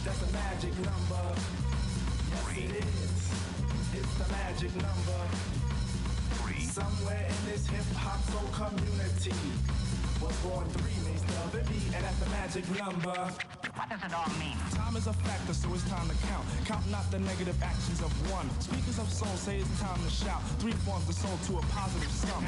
That's a magic number. Yes, it is. It's the magic number. Somewhere in this hip-hop soul community was born 3 makes the beat, and that's the magic number. What does it all mean? Time is a factor, so it's time to count. Count not the negative actions of one. Speakers of soul say it's time to shout. 3 forms the soul to a positive sum.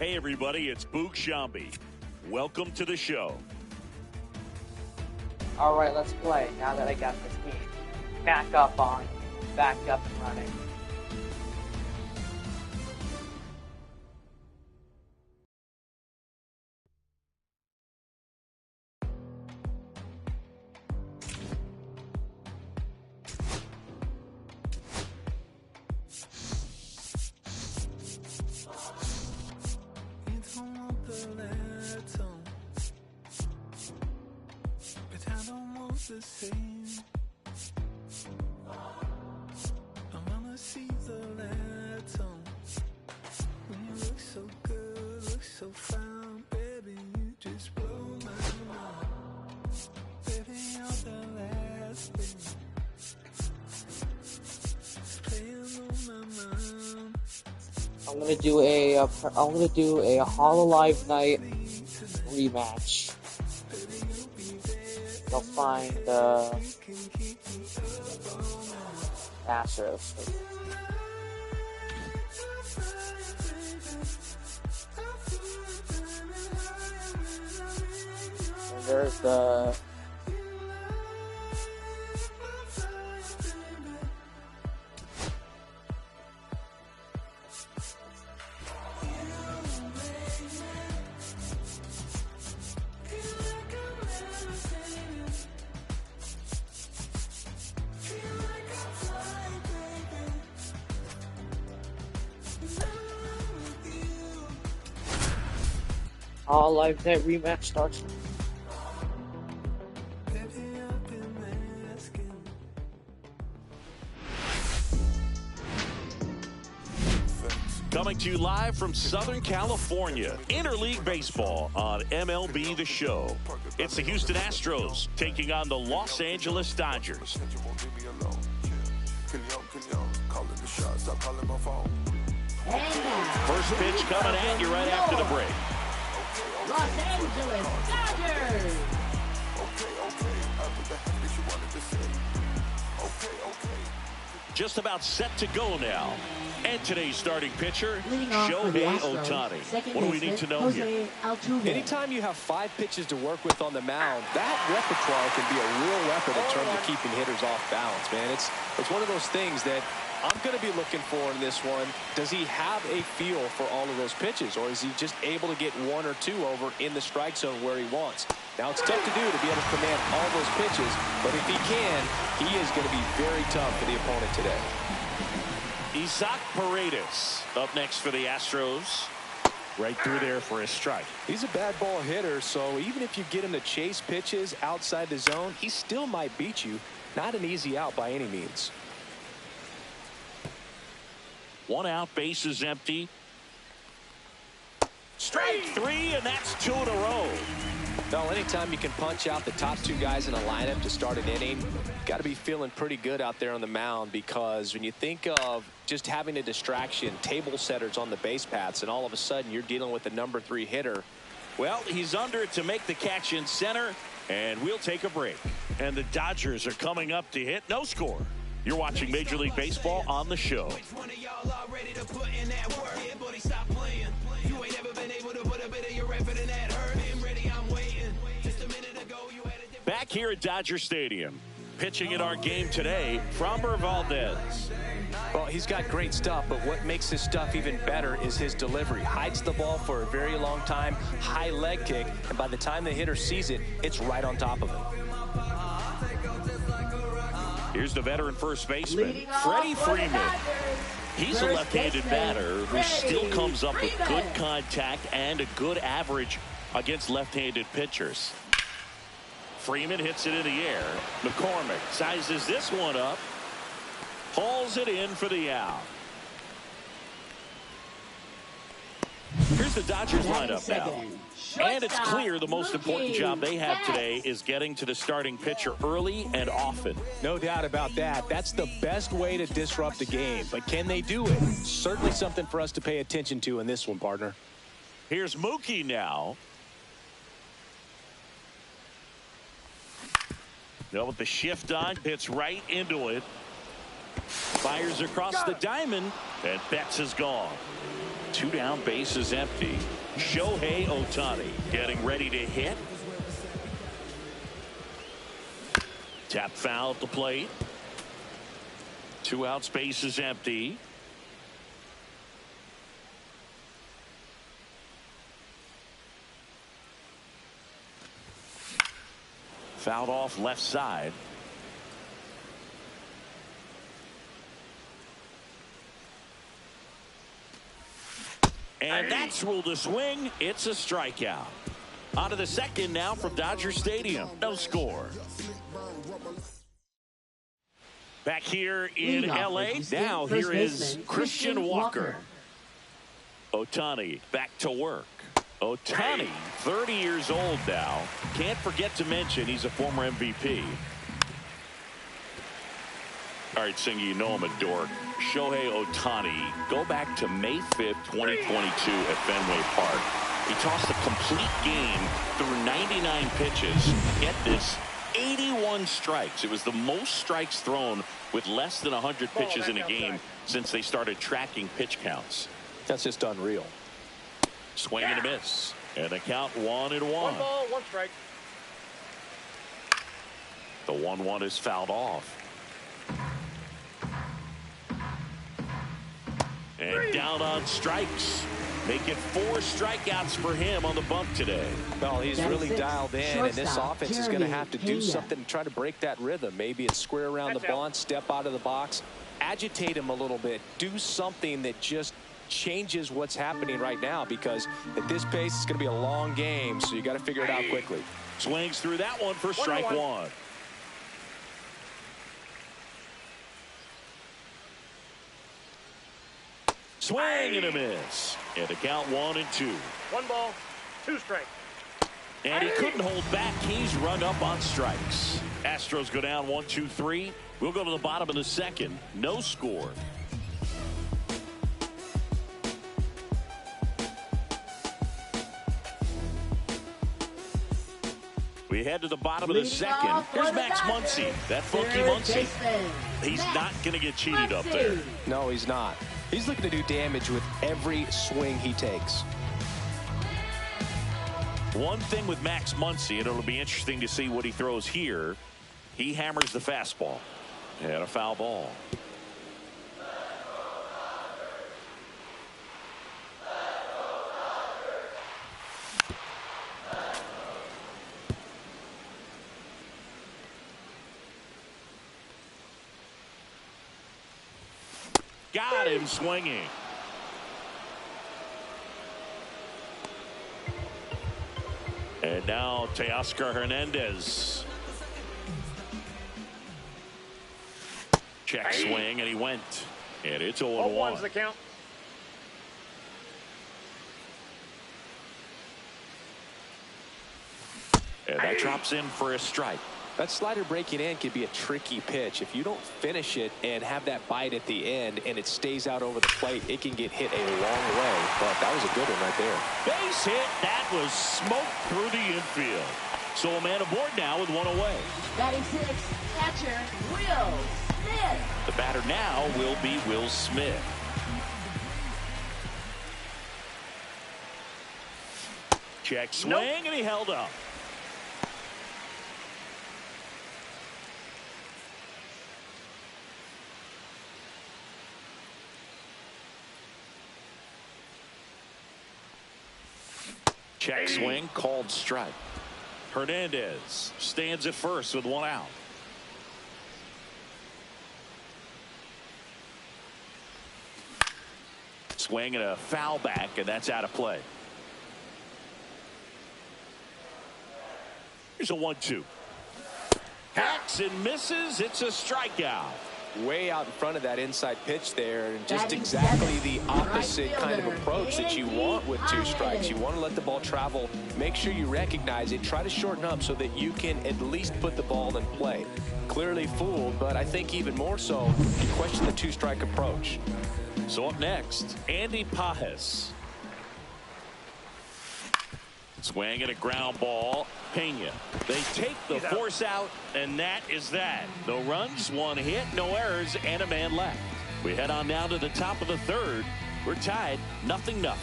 Hey everybody, it's Boog Shambi. Welcome to the show. All right, let's play. Now that I got this game back up and running. The same. I wanna see the letter. When you look so good, look so fine, baby, you just blow my mind. Baby, you're the last thing playing on my mind. I'm gonna do a Hololive Night rematch. I'll find Astros. And there's the Hololive Night rematch starts. Coming to you live from Southern California, Interleague Baseball on MLB The Show. It's the Houston Astros taking on the Los Angeles Dodgers. First pitch coming at you right after the break. Los Angeles Dodgers. Just about set to go now. And today's starting pitcher, Shohei Ohtani. What do we need to know here? Anytime you have 5 pitches to work with on the mound, that repertoire can be a real weapon in terms of keeping hitters off balance, man. It's one of those things that I'm going to be looking for in this one. Does he have a feel for all of those pitches, or is he just able to get 1 or 2 over in the strike zone where he wants? Now, it's tough to do to be able to command all those pitches, but if he can, he is going to be very tough for the opponent today. Isaac Paredes up next for the Astros. Right through there for a strike. He's a bad ball hitter, so even if you get him to chase pitches outside the zone, he still might beat you. Not an easy out by any means. 1 out, base is empty. Strike 3, and that's 2 in a row. Well, anytime you can punch out the top 2 guys in a lineup to start an inning, got to be feeling pretty good out there on the mound, because when you think of just having a distraction, table setters on the base paths, and all of a sudden you're dealing with the number 3 hitter. Well, he's under it to make the catch in center, and we'll take a break. And the Dodgers are coming up to hit no score. You're watching Major League Baseball on the show. Back here at Dodger Stadium, pitching in our game today, Framber Valdez. Well, he's got great stuff, but what makes his stuff even better is his delivery. Hides the ball for a very long time, high leg kick, and by the time the hitter sees it, it's right on top of him. Here's the veteran first baseman, Freddie Freeman. He's a left-handed batter who still comes up with good contact and a good average against left-handed pitchers. Freeman hits it in the air. McCormick sizes this one up. Hauls it in for the out. Here's the Dodgers lineup now. And it's clear the most important job they have today is getting to the starting pitcher early and often. No doubt about that. That's the best way to disrupt the game. But can they do it? Certainly something for us to pay attention to in this one, partner. Here's Mookie now. Now with the shift on, hits right into it. Fires across the diamond, and Betts is gone. 2 down, base is empty. Shohei Ohtani getting ready to hit. Tap foul at the plate. 2 outs, base is empty. Fouled off left side. And that's ruled a swing. It's a strikeout. On to the second now from Dodger Stadium. No score. Back here in L.A. Now here is Christian Walker. Ohtani back to work. Ohtani, 30 years old now. Can't forget to mention he's a former MVP. All right, Singy, you know him a dork. Shohei Ohtani, go back to May 5th, 2022 at Fenway Park. He tossed a complete game through 99 pitches. Get this, 81 strikes. It was the most strikes thrown with less than 100 pitches in a game since they started tracking pitch counts. That's just unreal. Swing and a miss. And the count 1-1. 1 ball, 1 strike. The 1-1 is fouled off. And down on strikes. Make it 4 strikeouts for him on the bump today. Well, he's really dialed in, and this offense is going to have to do something to try to break that rhythm. Maybe it's square around the bunt, step out of the box, agitate him a little bit, do something that just changes what's happening right now, because at this pace it's going to be a long game, so you got to figure it out quickly. Swings through that one for strike 1. Swing and a miss. And the count 1-2. 1 ball, 2 strikes. And he couldn't hold back. He's rung up on strikes. Astros go down 1-2-3. We'll go to the bottom of the second. No score. We head to the bottom of the second. Here's Max Muncy. That funky Muncy. He's not going to get cheated up there. No, he's not. He's looking to do damage with every swing he takes. One thing with Max Muncy, and it'll be interesting to see what he throws here. He hammers the fastball. And a foul ball. Got him swinging. And now Teoscar Hernandez. Check swing, and he went. And it's 0-1. The count. And that drops in for a strike. That slider breaking in can be a tricky pitch. If you don't finish it and have that bite at the end and it stays out over the plate, it can get hit a long way. But that was a good one right there. Base hit. That was smoked through the infield. So a man aboard now with 1 away. Batting 6th, catcher Will Smith. The batter now will be Will Smith. Check swing, and he held up. Check swing, called strike. Hernandez stands at first with 1 out. Swing and a foul back, and that's out of play. Here's a 1-2. Hacks and misses. It's a strikeout. Way out in front of that inside pitch there, and just exactly the opposite kind of approach that you want with 2 strikes. You want to let the ball travel, make sure you recognize it, try to shorten up so that you can at least put the ball in play. Clearly fooled, but I think even more so, you question the 2-strike approach. So up next, Andy Pajes. Swing at a ground ball. Pena. They take the force out, and that is that. No runs, 1 hit, no errors, and a man left. We head on now to the top of the 3rd. We're tied, 0-0.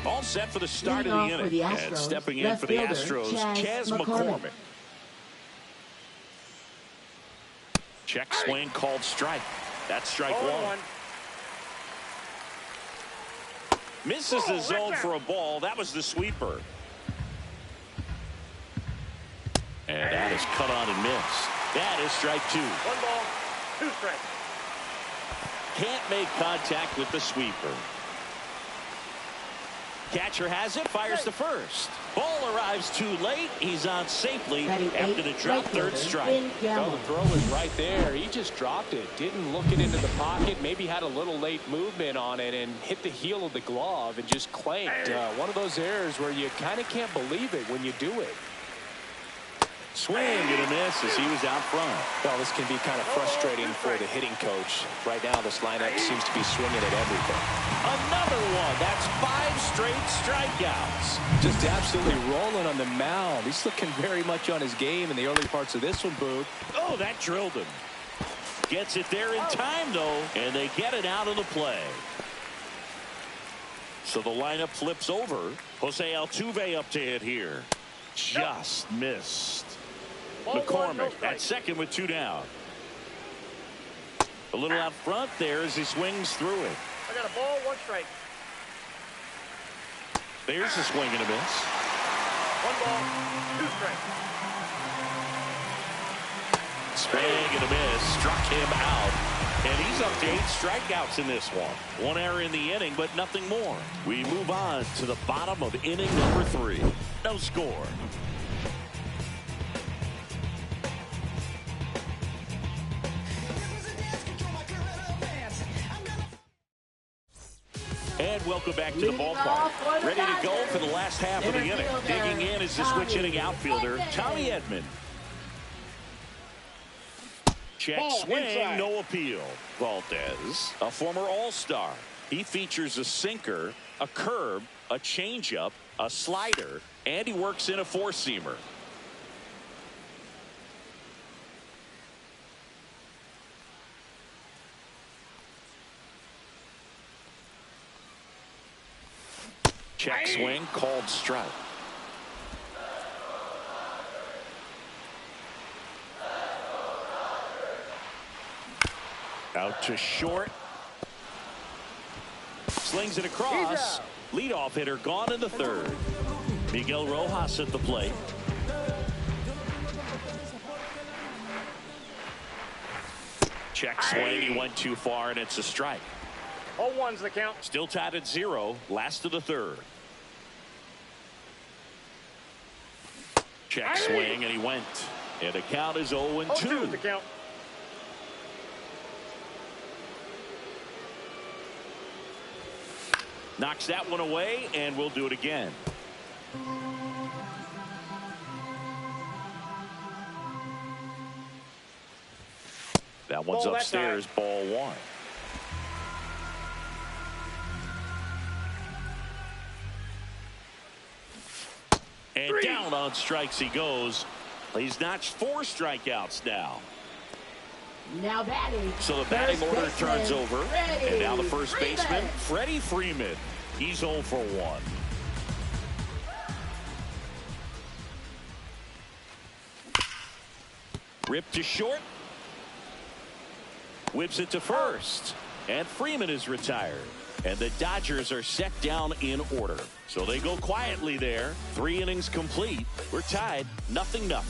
All set for the start of the inning. And stepping in for the Astros, Chas McCormick. Check swing called strike. That's strike 1. Misses the zone for a ball. That was the sweeper. And that is cut on and missed. That is strike 2. 1 ball, 2 strikes. Can't make contact with the sweeper. Catcher has it, fires to first. Ball arrives too late. He's on safely after the drop, 3rd strike. No, the throw was right there. He just dropped it. Didn't look it into the pocket. Maybe had a little late movement on it and hit the heel of the glove and just clanked. One of those errors where you kind of can't believe it when you do it. Swing and a miss as he was out front. Well, this can be kind of frustrating for the hitting coach. Right now, this lineup seems to be swinging at everything. Another one. That's 5 straight strikeouts. Just absolutely rolling on the mound. He's looking very much on his game in the early parts of this one, Boog. Oh, that drilled him. Gets it there in time, though, and they get it out of the play. So the lineup flips over. Jose Altuve up to hit here. Just missed. McCormick at second with 2 down. A little out front there as he swings through it. I got a ball, 1 strike. There's a swing and a miss. 1 ball, 2 strikes. Swing and a miss. Struck him out. And he's up to 8 strikeouts in this one. 1 error in the inning, but nothing more. We move on to the bottom of inning number 3. No score. And welcome back to the ballpark. Ready to go for the last half of the inning. Digging in is the switch hitting outfielder, Tommy Edman. Check swing, no appeal. Valdez, a former All-Star. He features a sinker, a curve, a changeup, a slider, and he works in a 4-seamer. Check swing called strike. Out to short. Slings it across. Leadoff hitter gone in the 3rd. Miguel Rojas at the plate. Check swing. He went too far, and it's a strike. 0-1's the count. Still tied at 0. Last of the 3rd. Check swing, and he went. And the count is 0-2. 0-2's the count. Knocks that one away, and we'll do it again. That one's upstairs, ball 1. And down on strikes he goes. He's notched 4 strikeouts now. Now batting. So the batting order turns over. And now the first baseman, Freddie Freeman. He's 0 for 1. Ripped to short. Whips it to first. And Freeman is retired. And the Dodgers are set down in order. So they go quietly there. 3 innings complete. We're tied 0-0.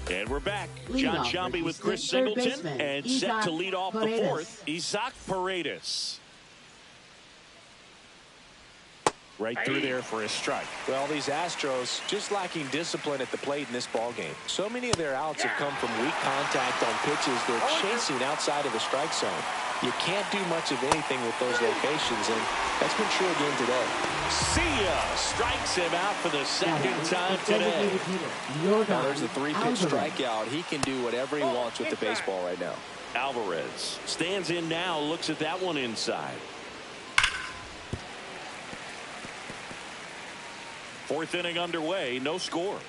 And we're back. Lead John off Shambi with for Chris third Singleton baseman, and set Isaac to lead off the Paredes. fourth, Isaac Paredes. Right through there for a strike. Well, these Astros just lacking discipline at the plate in this ball game. So many of their outs have come from weak contact on pitches they're chasing outside of the strike zone. You can't do much of anything with those locations, and that's been true again today. See ya! Strikes him out for the second time today. Now, there's the 3-pitch strikeout. He can do whatever he wants with the baseball right now. Alvarez stands in now, looks at that one inside. Fourth inning underway, no score.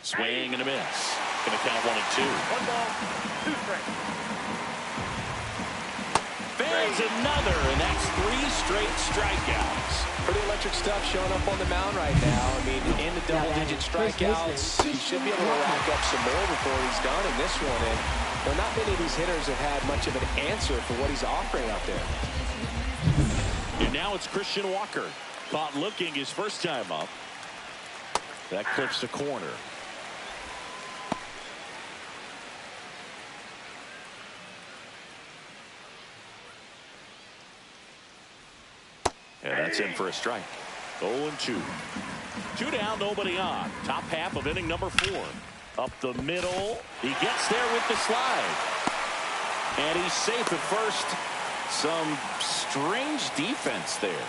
Swing and a miss. Gonna count 1-2. 1 ball, 2 strikes. There's another, and that's 3 straight strikeouts. Pretty electric stuff showing up on the mound right now. I mean, in the double-digit strikeouts, he should be able to rack up some more before he's done in this one. And well, not many of these hitters have had much of an answer for what he's offering out there. And now it's Christian Walker. Caught looking his first time up. That clips the corner. And that's in for a strike. 0-2. 2 down, nobody on. Top half of inning number 4. Up the middle. He gets there with the slide. And he's safe at first. Some strange defense there.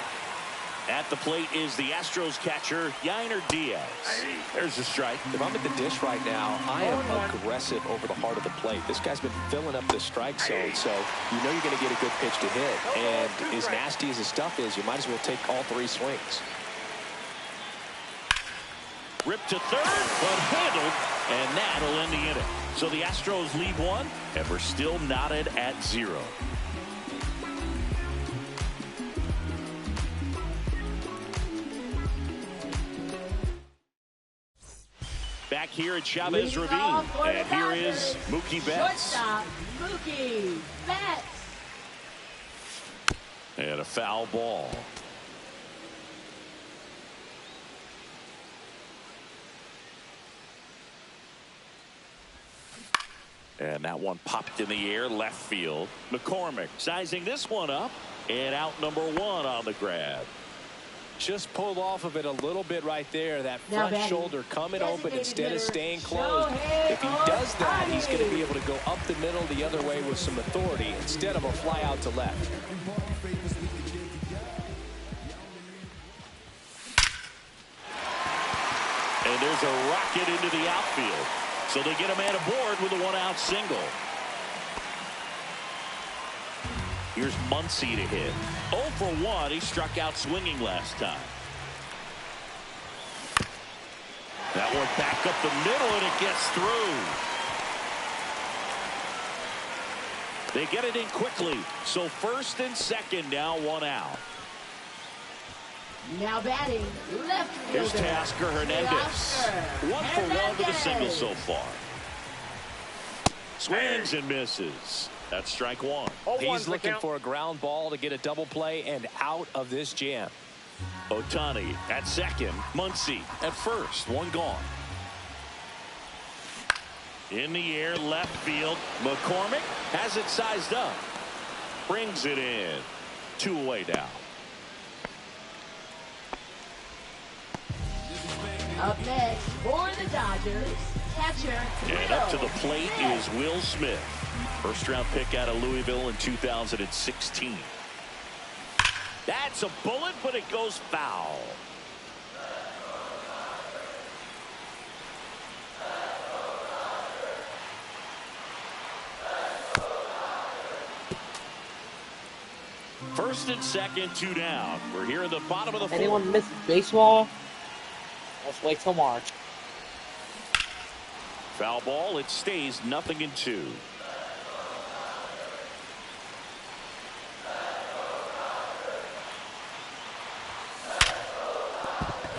At the plate is the Astros catcher, Yainer Diaz. There's a strike. If I'm at the dish right now, I am aggressive over the heart of the plate. This guy's been filling up the strike zone, so you know you're going to get a good pitch to hit. And as nasty as his stuff is, you might as well take all 3 swings. Ripped to third, but handled, and that'll end the inning. So the Astros lead 1, and we're still knotted at 0. Back here at Chavez Ravine, and here is Mookie Betts. Shortstop, Mookie Betts. And a foul ball. And that one popped in the air, left field. McCormick sizing this one up, and out number 1 on the grab. Just pulled off of it a little bit right there. That front shoulder coming open instead of staying closed. If he does that, he's going to be able to go up the middle the other way with some authority instead of a fly out to left. And there's a rocket into the outfield. So they get a man aboard with a 1-out single. Here's Muncy to hit. 0 for 1. He struck out swinging last time. That one back up the middle, and it gets through. They get it in quickly. So first and second now, 1 out. Now batting, left fielder. Here's Teoscar Hernandez. 1 for 1 with a single so far. Swings and misses. That's strike 1. He's looking for a ground ball to get a double play and out of this jam. Ohtani at second. Muncy at first. 1 gone. In the air, left field. McCormick has it sized up. Brings it in. 2 away now. Up next for the Dodgers, catcher. And up to the plate is Will Smith. First round pick out of Louisville in 2016. That's a bullet, but it goes foul. First and second, 2 down. We're here in the bottom of the 4th. Anyone miss baseball? Let's wait till March. Foul ball. It stays 0-2.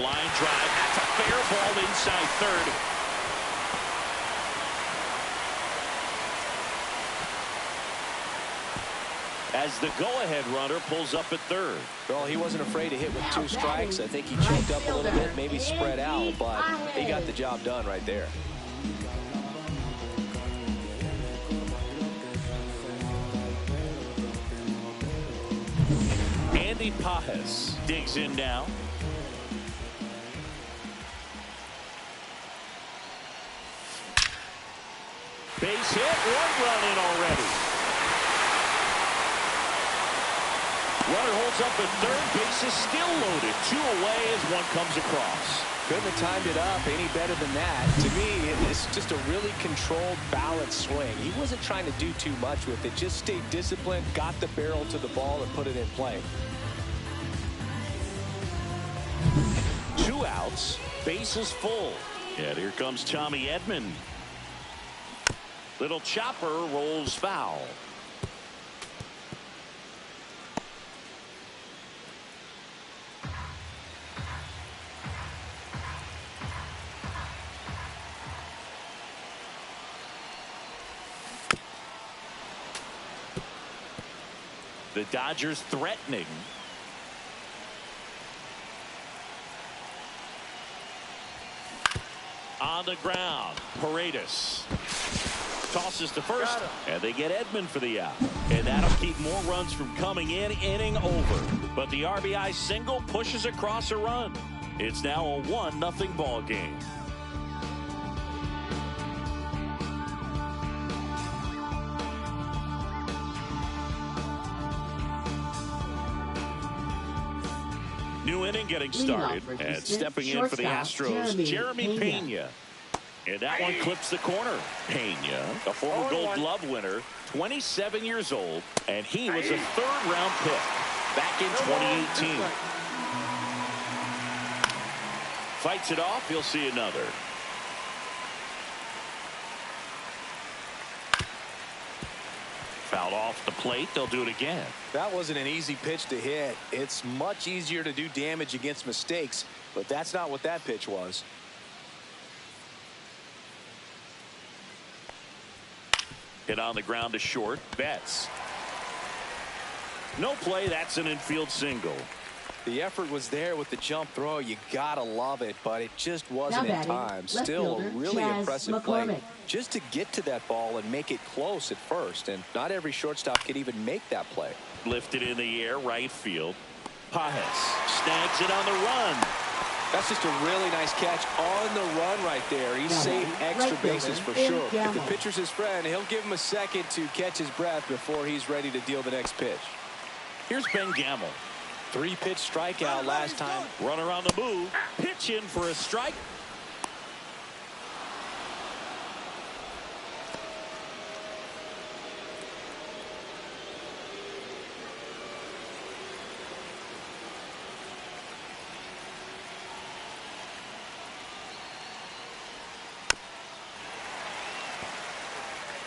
Line drive. That's a fair ball inside third. As the go-ahead runner pulls up at third. Well, he wasn't afraid to hit with 2 strikes. I think he choked up a little bit, maybe spread out, but he got the job done right there. Andy Pajes digs in now. Base hit, 1 run in already. Runner holds up at third, base is still loaded. 2 away as one comes across. Couldn't have timed it up any better than that. To me, it's just a really controlled, balanced swing. He wasn't trying to do too much with it. Just stayed disciplined, got the barrel to the ball, and put it in play. 2 outs, base is full. And here comes Tommy Edman. Little chopper rolls foul. The Dodgers threatening. On the ground, Paredes tosses to first, and they get Edman for the out. And that'll keep more runs from coming in, inning over. But the RBI single pushes across a run. It's now a 1-0 ball game. New inning getting started, and stepping in for the Astros, Jeremy Pena. And that one clips the corner. Pena, a former Gold Glove winner, 27 years old, and he was a 3rd-round pick back in 2018. Fights it off, he'll see another. Fouled off the plate, they'll do it again. That wasn't an easy pitch to hit. It's much easier to do damage against mistakes, but that's not what that pitch was. Hit on the ground to short. Betts. No play. That's an infield single. The effort was there with the jump throw. You gotta love it, but it just wasn't in time. Still a really impressive play just to get to that ball and make it close at first. And not every shortstop can even make that play. Lifted in the air, right field. Pajes snags it on the run. That's just a really nice catch on the run right there. He's saved extra bases for sure. If the pitcher's his friend, he'll give him a second to catch his breath before he's ready to deal the next pitch. Here's Ben Gamel. 3-pitch strikeout last time. Runner on the move. Pitch in for a strike.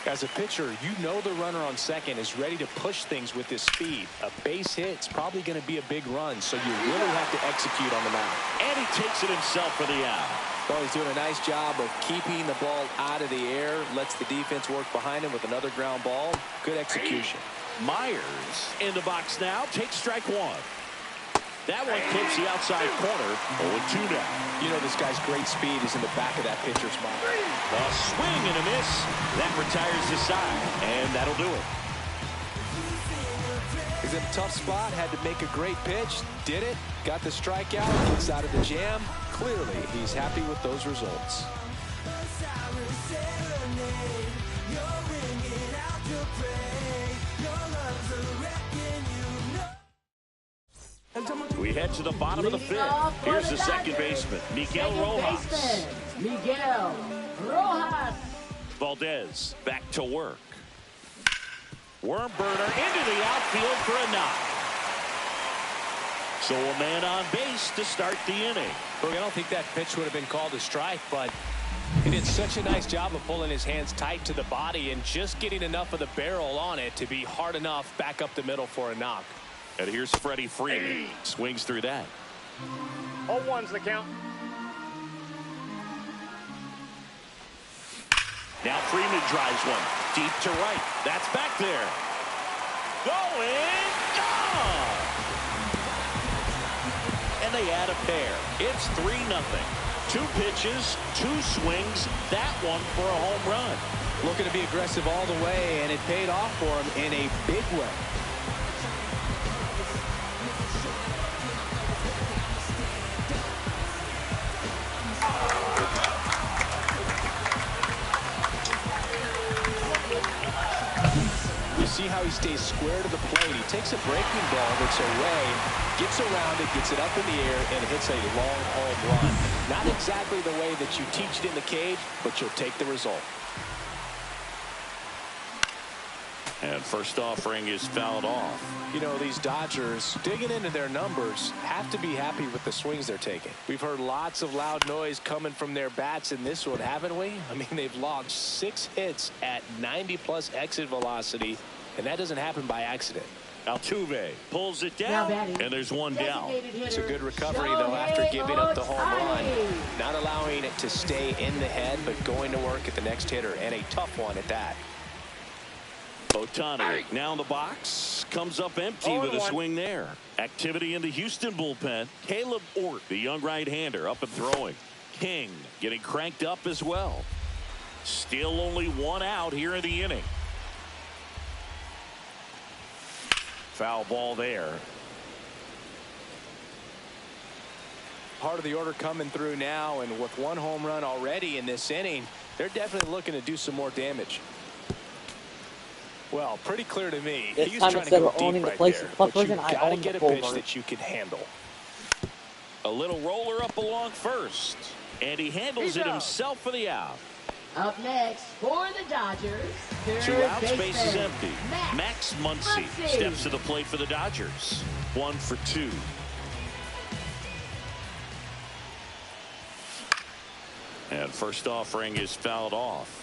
As a pitcher, you know the runner on second is ready to push things with his speed. A base hit's probably going to be a big run, so you really have to execute on the mound. And he takes it himself for the out. Well, he's doing a nice job of keeping the ball out of the air, lets the defense work behind him with another ground ball. Good execution. Myers in the box now, takes strike 1. That one clips the outside corner. 0-2 now. You know this guy's great speed is in the back of that pitcher's mind. A swing and a miss. That retires the side, and that'll do it. He's in a tough spot, had to make a great pitch, did it, got the strikeout, gets out of the jam. Clearly, he's happy with those results. We head to the bottom of the 5th. Here's the second baseman, Miguel Rojas. Miguel Rojas. Valdez back to work. Worm burner into the outfield for a knock. So a man on base to start the inning. I don't think that pitch would have been called a strike, but he did such a nice job of pulling his hands tight to the body and just getting enough of the barrel on it to be hard enough back up the middle for a knock. And here's Freddie Freeman. Swings through that. 0-1's the count. Now Freeman drives one deep to right. That's back there. Going. Gone. And they add a pair. It's 3-0. 2 pitches, 2 swings, that one for a home run. Looking to be aggressive all the way, and it paid off for him in a big way. You see how he stays square to the plate. He takes a breaking ball that's away, gets around it, gets it up in the air, and hits a long home run. Not exactly the way that you teach it in the cage, but you'll take the result. And first offering is fouled off. You know, these Dodgers, digging into their numbers, have to be happy with the swings they're taking. We've heard lots of loud noise coming from their bats in this one, haven't we? I mean, they've logged 6 hits at 90-plus exit velocity, and that doesn't happen by accident. Altuve pulls it down, and there's one down. It's a good recovery, though, after giving up the home run. Not allowing it to stay in the head, but going to work at the next hitter, and a tough one at that. Ohtani now in the box, comes up empty with a swing there. Activity in the Houston bullpen. Caleb Ort, the young right-hander, up and throwing. King getting cranked up as well. Still only 1 out here in the inning. Foul ball there. Part of the order coming through now, and with 1 home run already in this inning, they're definitely looking to do some more damage. Well, pretty clear to me. He's trying to go deep right there, but you got to get a pitch that you can handle. A little roller up along first, and he handles it himself for the out. Up next for the Dodgers, 2 outs, base is empty. Max Muncy steps to the plate for the Dodgers. 1 for 2. And first offering is fouled off.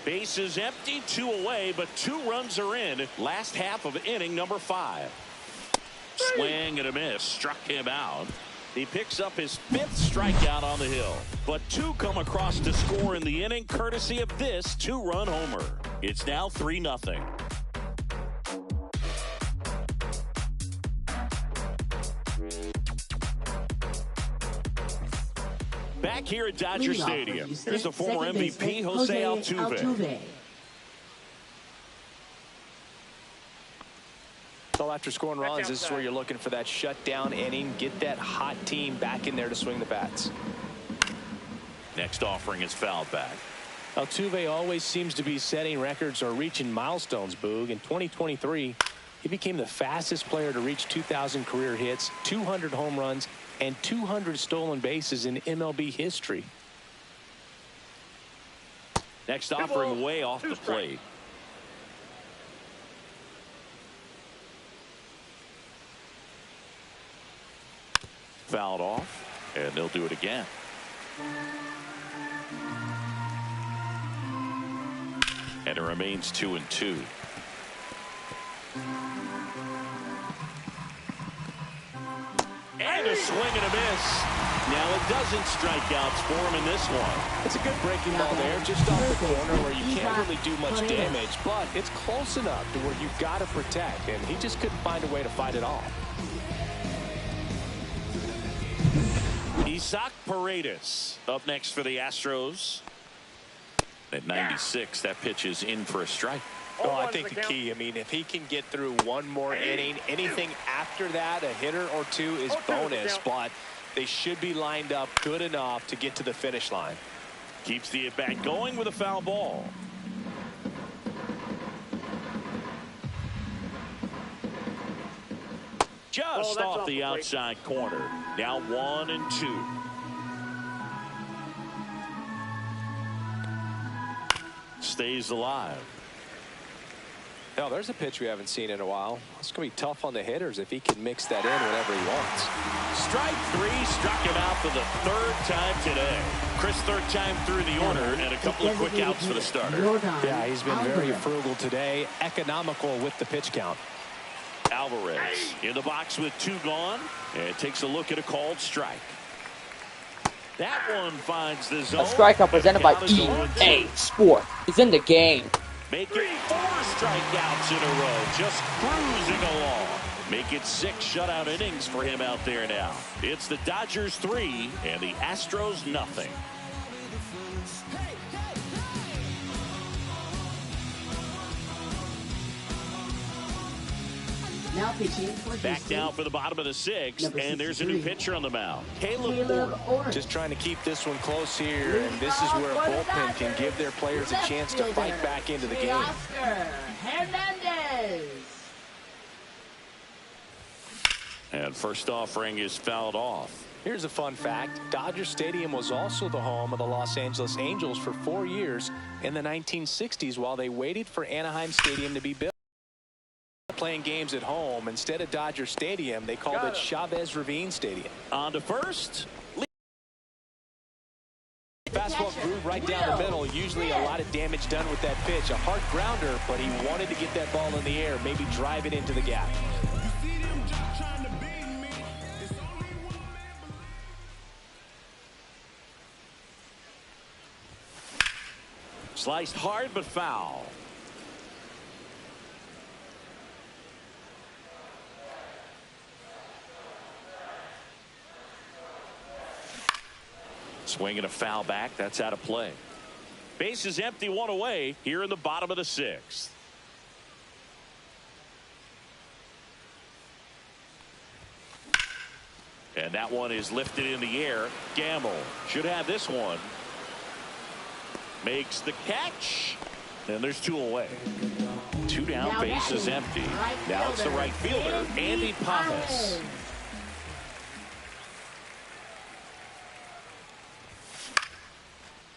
Base is empty, 2 away, but 2 runs are in. Last half of inning number 5. Swing and a miss, struck him out. He picks up his 5th strikeout on the hill, but 2 come across to score in the inning, courtesy of this 2-run homer. It's now 3-0. Back here at Dodger Stadium, here's the former MVP, Jose Altuve. So after scoring runs, this is where you're looking for that shutdown inning. Get that hot team back in there to swing the bats. Next offering is fouled back. Altuve always seems to be setting records or reaching milestones, Boog. In 2023, he became the fastest player to reach 2,000 career hits, 200 home runs, and 200 stolen bases in MLB history. Next offering way off the plate. Fouled off, and they'll do it again. And it remains 2-2. And a swing and a miss. Now it doesn't strike outs for him in this one. It's a good breaking ball there, just off the corner where you can't really do much damage, but it's close enough to where you've got to protect, and he just couldn't find a way to fight it off. Isaac Paredes up next for the Astros. At 96, that pitch is in for a strike. Oh, I think the key, I mean, if he can get through 1 more inning, anything after that, a hitter or 2 is bonus, but they should be lined up good enough to get to the finish line. Keeps the at-bat going with a foul ball. Just off the outside corner. Now 1-2. Stays alive. Now, there's a pitch we haven't seen in a while. It's going to be tough on the hitters if he can mix that in whenever he wants. Strike 3, struck him out for the 3rd time today. Chris, 3rd time through the order, and a couple of quick outs for the starter. Yeah, he's been very frugal today, economical with the pitch count. Alvarez in the box with 2 gone, and takes a look at a called strike. That one finds the zone. A strikeout presented by EA Sport is in the game. Make it 4 strikeouts in a row, just cruising along. Make it 6 shutout innings for him out there now. It's the Dodgers 3 and the Astros nothing. Now pitching for Back down for the bottom of the 6th, and there's a new pitcher on the mound. Caleb Orton. Just trying to keep this one close here, and this is where a bullpen can give their players a chance to fight back into the game. Oscar Hernandez. And first offering is fouled off. Here's a fun fact. Dodger Stadium was also the home of the Los Angeles Angels for 4 years in the 1960s while they waited for Anaheim Stadium to be built. Playing games at home, instead of Dodger Stadium, they called it Chavez Ravine Stadium. On to first. Fastball groove right down the middle. Usually a lot of damage done with that pitch. A hard grounder, but he wanted to get that ball in the air, maybe drive it into the gap. Sliced hard but foul. Swinging a foul back. That's out of play. Base is empty, 1 away here in the bottom of the 6th. And that one is lifted in the air. Gamble should have this one. Makes the catch. And there's 2 away. 2 down, base is empty. Now it's the right fielder, Andy Pajas.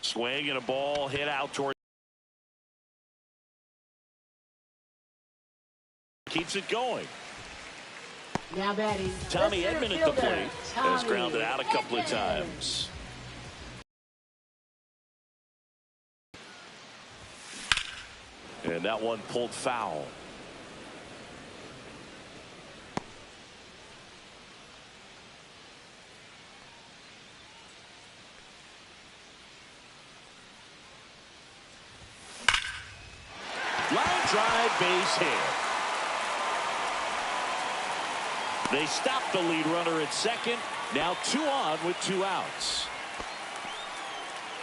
Swing and a ball hit out toward. Keeps it going. Now batting. Tommy Edman at the plate has grounded out a couple of times. And that one pulled foul. Line drive, base hit. They stop the lead runner at second. Now 2 on with 2 outs.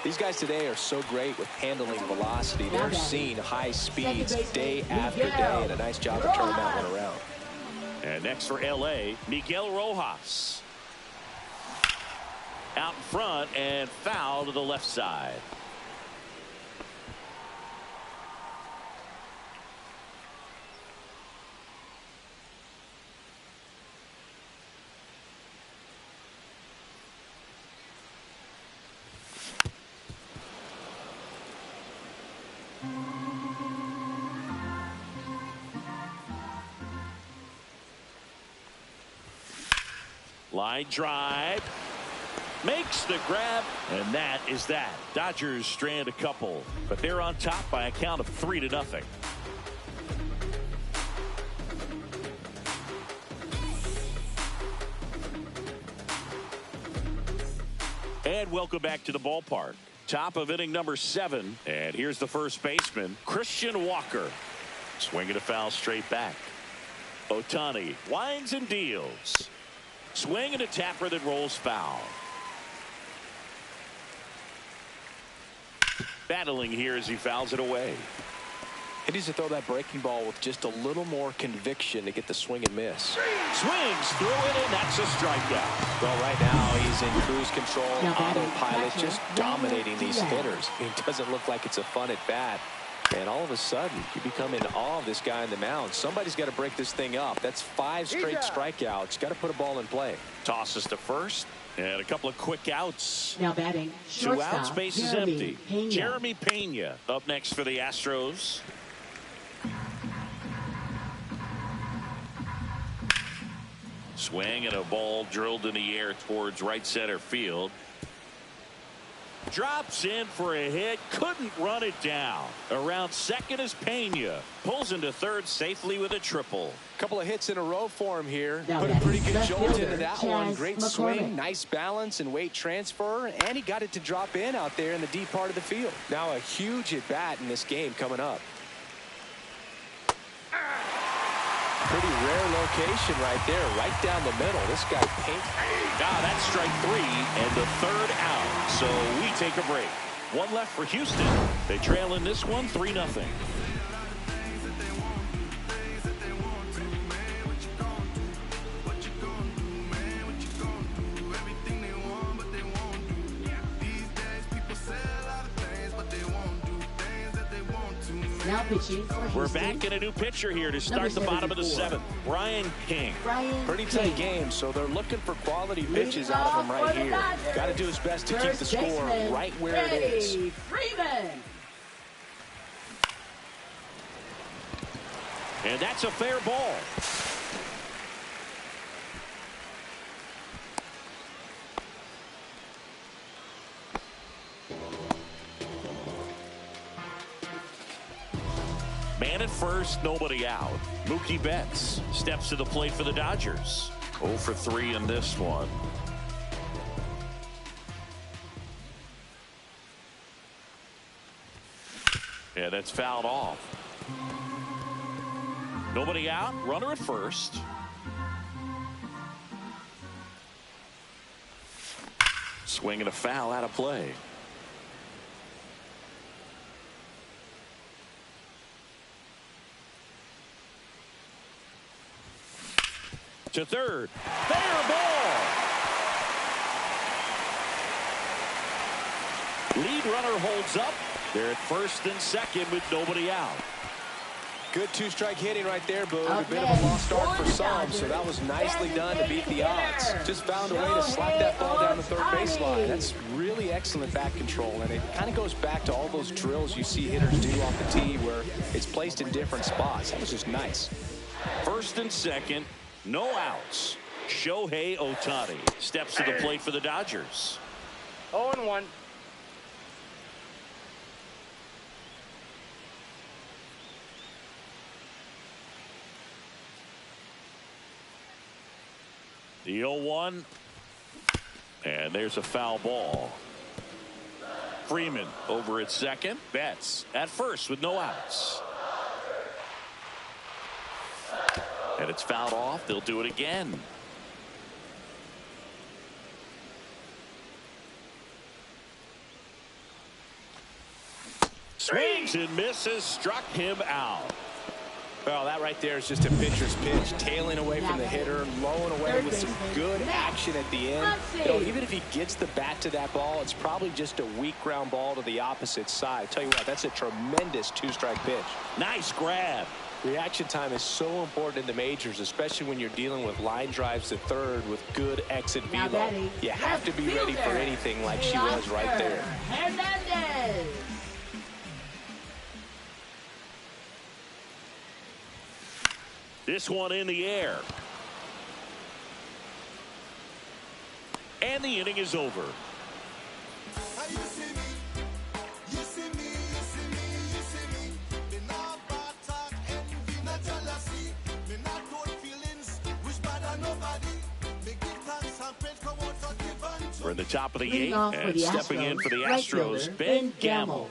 These guys today are so great with handling velocity. They're seeing high speeds day after day, and a nice job of turning that one around. And next for L.A., Miguel Rojas. Out in front and foul to the left side. Line drive. Makes the grab, and that is that. Dodgers strand a couple, but they're on top by a count of 3-0. And welcome back to the ballpark. Top of inning number 7, and here's the first baseman, Christian Walker. Swinging a foul straight back. Ohtani winds and deals. Swing and a tapper that rolls foul. Battling here as he fouls it away. He needs to throw that breaking ball with just a little more conviction to get the swing and miss. Swings through it, and that's a strikeout. Well, right now he's in cruise control, autopilot, just dominating these hitters. It doesn't look like it's a fun at bat. And all of a sudden, you become in awe of this guy on the mound. Somebody's got to break this thing up. That's 5 straight strikeouts. Got to put a ball in play. Tosses to first, and a couple of quick outs. Now batting. 2 outs, base is empty. Jeremy Pena up next for the Astros. Swing and a ball drilled in the air towards right center field. Drops in for a hit. Couldn't run it down. Around second is Pena. Pulls into third safely with a triple. Couple of hits in a row for him here. Put a pretty good jolt into that one. Great swing, nice balance and weight transfer. And he got it to drop in out there in the deep part of the field. Now a huge at bat in this game coming up. rare location right there, right down the middle. This guy paints. That's strike 3 and the third out. So we take a break. One left for Houston. They trail in this one 3-0. Now pitching for We're Houston. back in a new pitcher here to start the bottom of the 7th. Brian King. Pretty tight game, so they're looking for quality pitches out of him right here. Got to do his best to keep the score right where it is. Freeman. And that's a fair ball. Man at first, nobody out. Mookie Betts steps to the plate for the Dodgers. 0 for 3 in this one. Yeah, that's fouled off. Nobody out. Runner at first. Swing and a foul out of play. To third. Fair ball. Lead runner holds up. They're at first and second with nobody out. Good two-strike hitting right there, Boog. A bit of a lost start for some, so that was nicely done to beat the odds. Just found a way to slap that ball down the third baseline. That's really excellent bat control, and it kind of goes back to all those drills you see hitters do off the tee where it's placed in different spots. That was just nice. First and second, no outs. Shohei Ohtani steps to the plate for the Dodgers. 0-1. The 0-1. And there's a foul ball. Freeman over at second. Betts at first with no outs. And it's fouled off. They'll do it again. Swings and misses. Struck him out. Well, that right there is just a pitcher's pitch, tailing away from the hitter, lowing away with some good action at the end. You know, even if he gets the bat to that ball, it's probably just a weak ground ball to the opposite side. Tell you what, that's a tremendous two-strike pitch. Nice grab. Reaction time is so important in the majors, especially when you're dealing with line drives to third with good exit velo. You have to be ready for anything like she was right there. Hernandez. This one in the air. And the inning is over. We're in the top of the 8th, and stepping in for the Astros, Ben Gamel.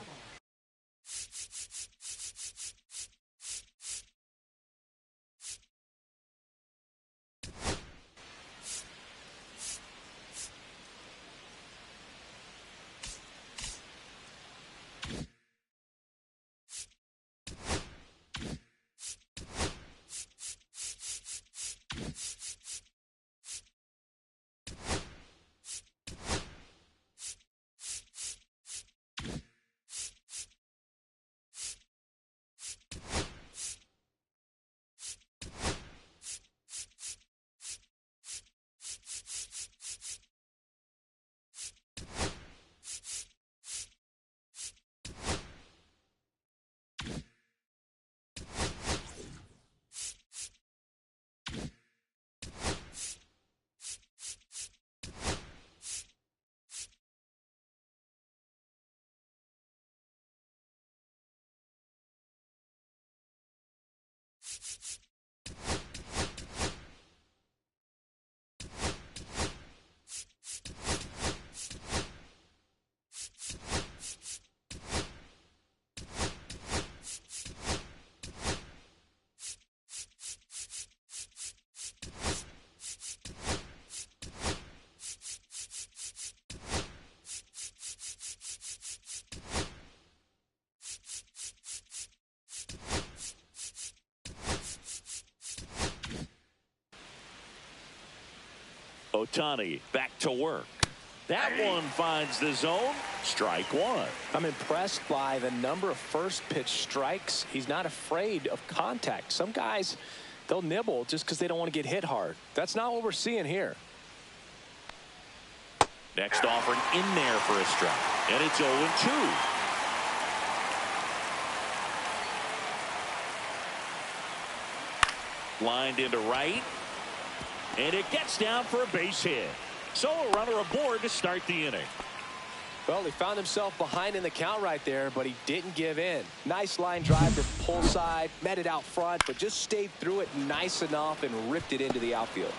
Ohtani back to work. That one finds the zone. Strike one. I'm impressed by the number of first pitch strikes. He's not afraid of contact. Some guys, they'll nibble just because they don't want to get hit hard. That's not what we're seeing here. Next offering in there for a strike. And it's 0-2. Lined into right. And it gets down for a base hit. So a runner aboard to start the inning. Well, he found himself behind in the count right there, but he didn't give in. Nice line drive to the pull side, met it out front, but just stayed through it nice enough and ripped it into the outfield.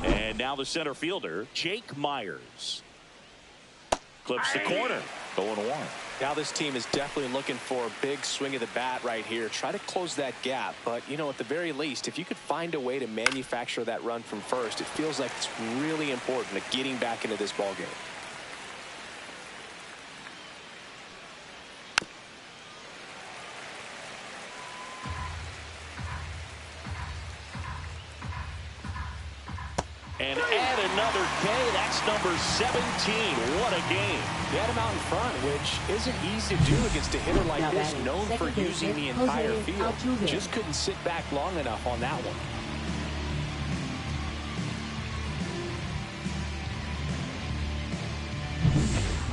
And now the center fielder, Jake Myers. Clips the corner. 0-1. Now this team is definitely looking for a big swing of the bat right here. Try to close that gap. But, you know, at the very least, if you could find a way to manufacture that run from first, it feels like it's really important to getting back into this ball game. And add another K. That's number 17. What a game. He had him out in front, which isn't easy to do against a hitter like this, known for using the entire field. Just couldn't sit back long enough on that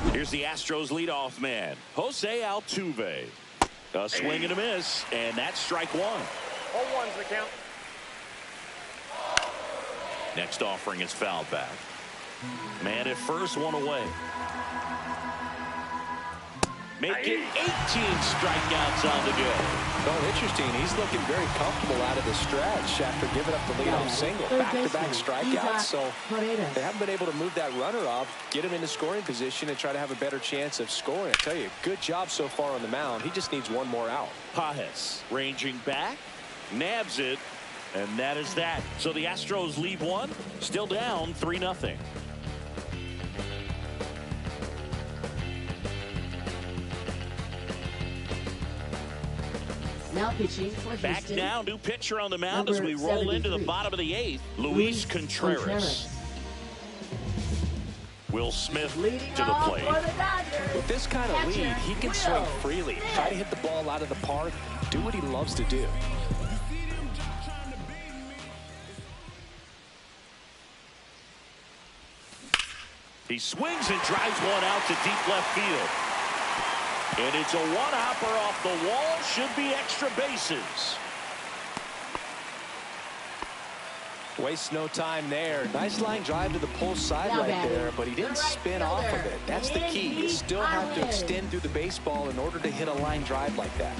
one. Here's the Astros leadoff man, Jose Altuve. A swing and a miss, and that's strike one. 0-1's the count. Next offering is fouled back. Man at first, one away. Make it 18 strikeouts on the go. Oh, interesting. He's looking very comfortable out of the stretch after giving up the leadoff single. Back-to-back strikeouts, so they haven't been able to move that runner up, get him into scoring position, and try to have a better chance of scoring. I tell you, good job so far on the mound. He just needs one more out. Pajes ranging back, nabs it. And that is that. So the Astros lead one, still down 3-0. Now pitching for Houston. Back now, new pitcher on the mound as we roll into the bottom of the 8th. Luis Contreras. Will Smith to the plate. With this kind of lead, he can swing freely, try to hit the ball out of the park, do what he loves to do. He swings and drives one out to deep left field. And it's a one-hopper off the wall. Should be extra bases. Wastes no time there. Nice line drive to the pull side right there, but he didn't spin off of it. That's the key. You still have to extend through the baseball in order to hit a line drive like that.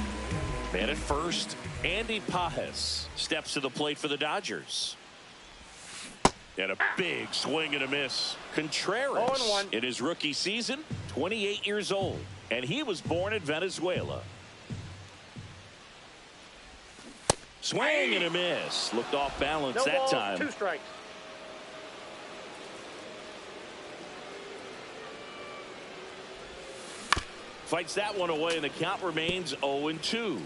Man at first, Andy Pajes steps to the plate for the Dodgers. And a big swing and a miss. Contreras 0-1. in his rookie season, 28 years old. And he was born in Venezuela. Swing and a miss. Looked off balance No that balls, time. 2 strikes. Fights that one away, and the count remains 0-2.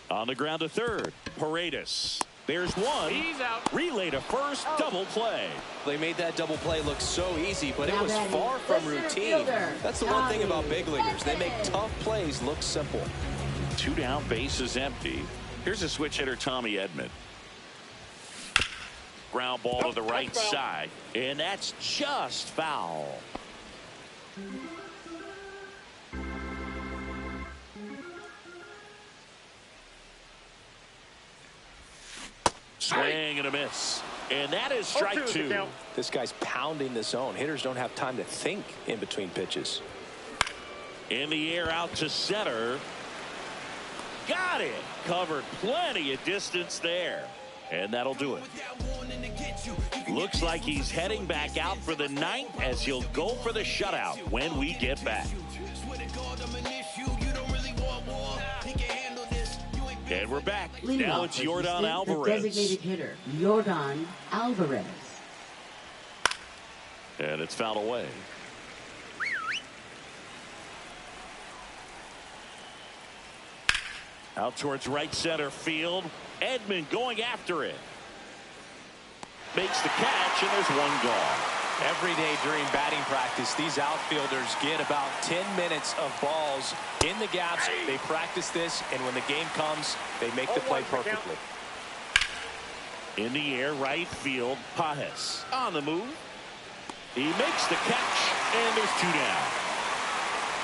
On the ground to third, Paredes. There's one. He's out. Relay to first, double play. They made that double play look so easy, but it was far from routine. That's the one thing about big leaguers. They make tough plays look simple. 2 down, base is empty. Here's a switch hitter, Tommy Edman. Ground ball to the right side, and that's just foul. Swing and a miss. And that is strike 2. This guy's pounding the zone. Hitters don't have time to think in between pitches. In the air out to center. Got it. Covered plenty of distance there. And that'll do it. Looks like he's heading back out for the 9th as he'll go for the shutout when we get back. And we're back. Now it's Yordan Alvarez. The designated hitter, Yordan Alvarez. And it's fouled away. Out towards right center field. Edman going after it. Makes the catch, and there's one gone. Every day during batting practice, these outfielders get about 10 minutes of balls in the gaps. They practice this, and when the game comes, they make the play perfectly. In the air, right field, Pajes on the move. He makes the catch, and there's 2 down.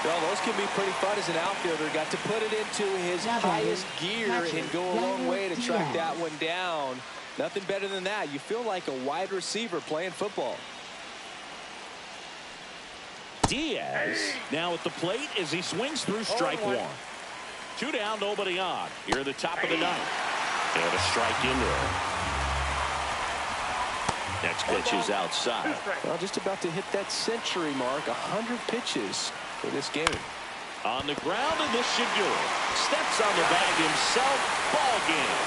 Well, those can be pretty fun as an outfielder. Got to put it into his highest gear and go a long way to track that one down. Nothing better than that. You feel like a wide receiver playing football. Diaz now at the plate as he swings through strike 1. 2 down, nobody on. Here at the top of the 9th. And a strike in there. Next pitch is outside. Well, just about to hit that century mark. 100 pitches for this game. On the ground, and this should do it. Steps on the bag himself. Ball game.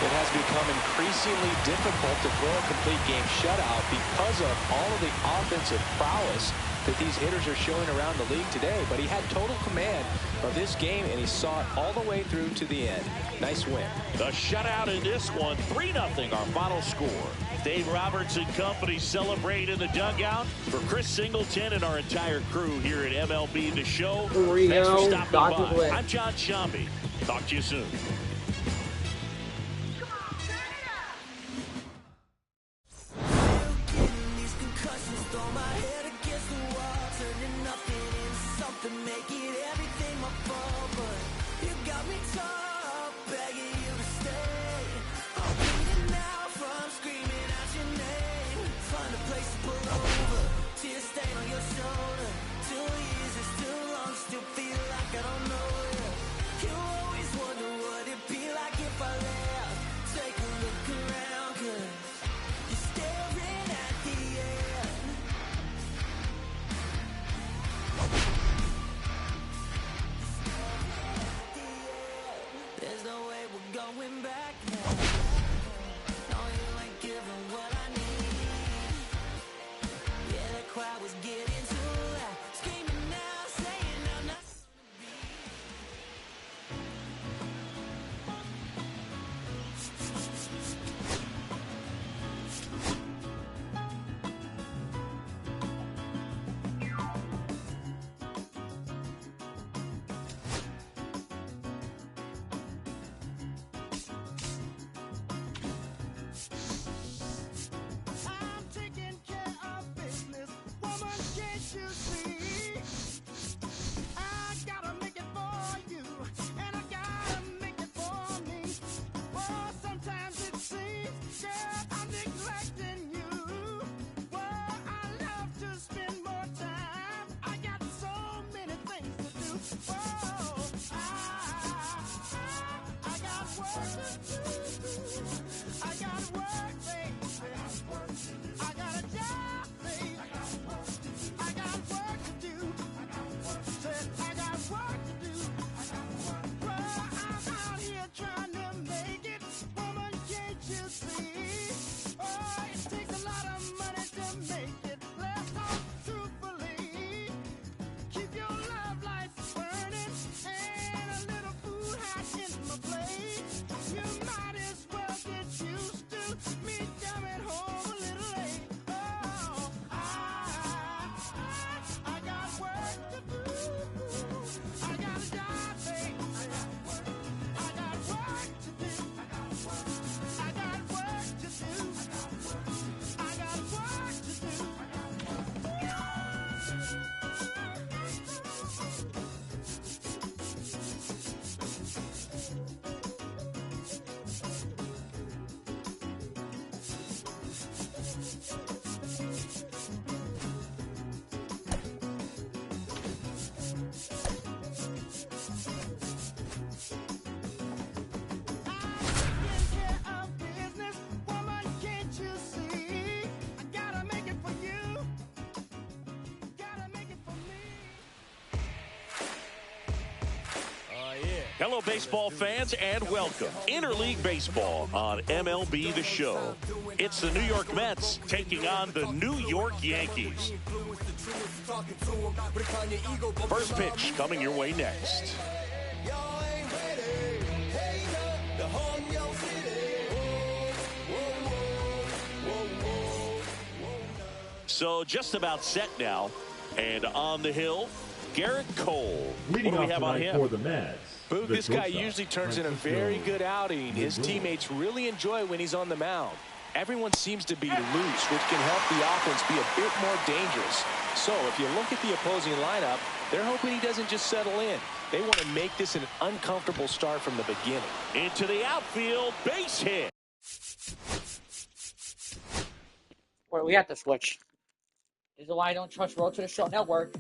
It has become increasingly difficult to throw a complete game shutout because of all of the offensive prowess that these hitters are showing around the league today. But he had total command of this game, and he saw it all the way through to the end. Nice win. The shutout in this one, 3-0 our final score. Dave Roberts and company celebrate in the dugout. For Chris Singleton and our entire crew here at MLB The Show, thanks for stopping by. I'm John Shambi. Talk to you soon. Hello, baseball fans, and welcome. Interleague Baseball on MLB The Show. It's the New York Mets taking on the New York Yankees. First pitch coming your way next. So just about set now. And on the hill, Garrett Cole. What do we have on him? For the Mets, Boog, this guy usually turns in a very good outing. His teammates really enjoy when he's on the mound. Everyone seems to be loose, which can help the offense be a bit more dangerous. So if you look at the opposing lineup, they're hoping he doesn't just settle in. They want to make this an uncomfortable start from the beginning. Into the outfield, base hit. Wait, we have to switch. This is why I don't trust Road to the Show Network.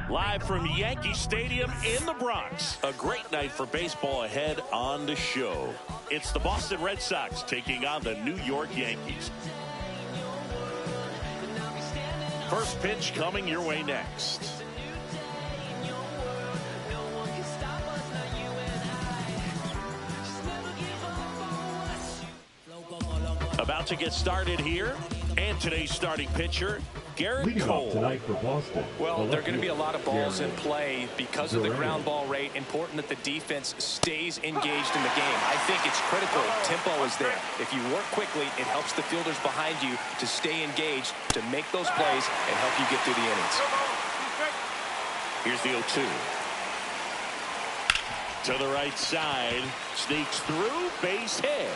Live from Yankee Stadium in the Bronx. A great night for baseball ahead on the show. It's the Boston Red Sox taking on the New York Yankees. First pitch coming your way next. About to get started here. And today's starting pitcher, Garrett Cole. Tonight for Boston. Well, there are going to be a lot of balls in play because of the ground ball rate. Important that the defense stays engaged in the game. I think it's critical. Tempo is there. If you work quickly, it helps the fielders behind you to stay engaged, to make those plays, and help you get through the innings. Here's the 0-2. To the right side. Sneaks through. Base hit.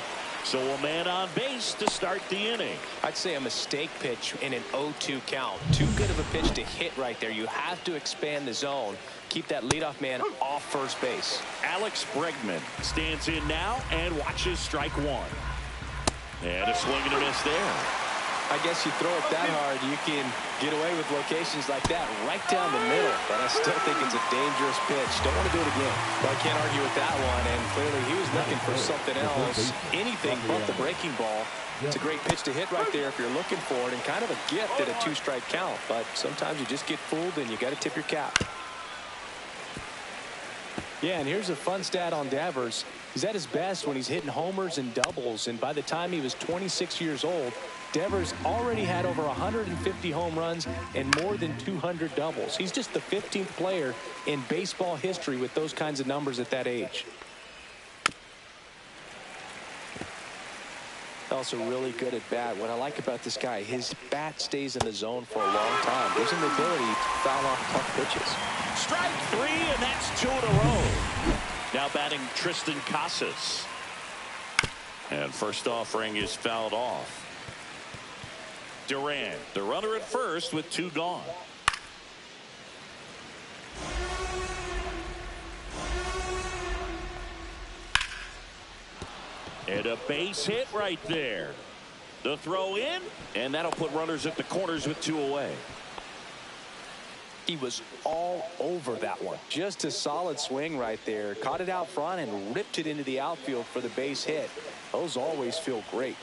So a man on base to start the inning. I'd say a mistake pitch in an 0-2 count. Too good of a pitch to hit right there. You have to expand the zone. Keep that leadoff man off first base. Alex Bregman stands in now and watches strike one. And a swing and a miss there. I guess you throw it that hard, you can get away with locations like that right down the middle. But I still think it's a dangerous pitch. Don't want to do it again. Well, I can't argue with that one. And clearly he was looking for something else. Anything but the breaking ball. It's a great pitch to hit right there if you're looking for it. And kind of a gift at a two-strike count. But sometimes you just get fooled and you got to tip your cap. Yeah, and here's a fun stat on Devers. He's at his best when he's hitting homers and doubles. And by the time he was 26 years old, Devers already had over 150 home runs and more than 200 doubles. He's just the 15th player in baseball history with those kinds of numbers at that age. Also really good at bat. What I like about this guy, his bat stays in the zone for a long time. Gives him the ability to foul off tough pitches. Strike three, and that's 2 in a row. Now batting Tristan Casas. And first offering is fouled off. Durant, the runner at first with 2 gone. And a base hit right there. The throw in, and that'll put runners at the corners with 2 away. He was all over that one. Just a solid swing right there. Caught it out front and ripped it into the outfield for the base hit. Those always feel great.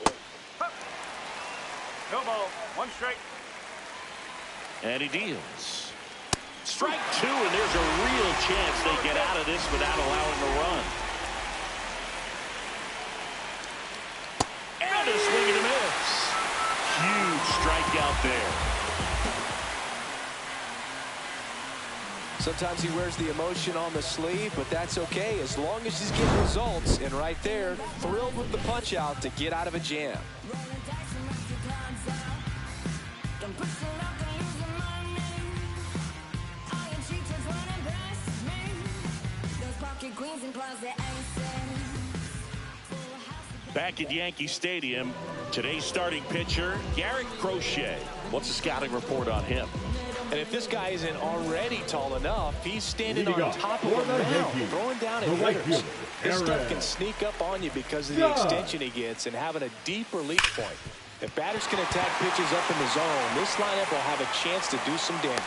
No ball. 1 strike. And he deals. Strike 2, and there's a real chance they get out of this without allowing a run. And a swing and a miss. Huge strikeout there. Sometimes he wears the emotion on the sleeve, but that's okay as long as he's getting results. And right there, thrilled with the punch out to get out of a jam. Back at Yankee Stadium, today's starting pitcher, Garrett Crochet. What's the scouting report on him? And if this guy isn't already tall enough, he's standing on top of a mound, throwing down at hitters. This stuff can sneak up on you because of the extension he gets and having a deep release point. If batters can attack pitches up in the zone, this lineup will have a chance to do some damage.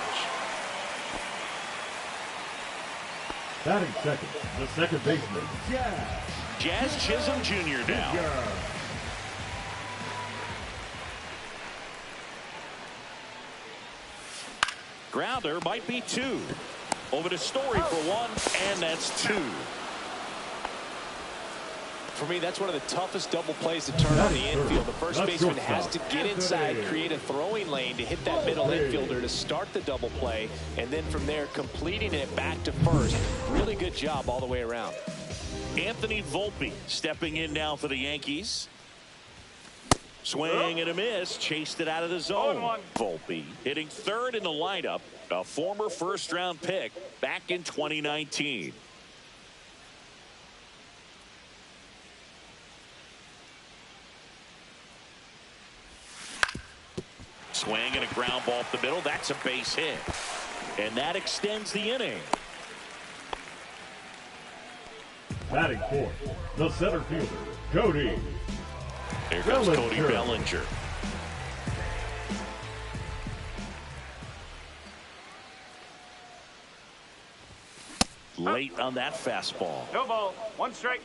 Batting second, the second baseman, Jazz Chisholm Jr. now. Grounder might be 2. Over to Story for 1, and that's 2. For me, that's one of the toughest double plays to turn on the infield. The first baseman has to get inside, create a throwing lane to hit that middle infielder to start the double play, and then from there completing it back to first. Really good job all the way around. Anthony Volpe stepping in now for the Yankees. Swing and a miss, chased it out of the zone. Volpe hitting third in the lineup, a former first-round pick back in 2019. Swing and a ground ball up the middle. That's a base hit. And that extends the inning. batting fourth, the center fielder, Cody. Here goes Cody Bellinger. Late on that fastball. No ball, 1 strike.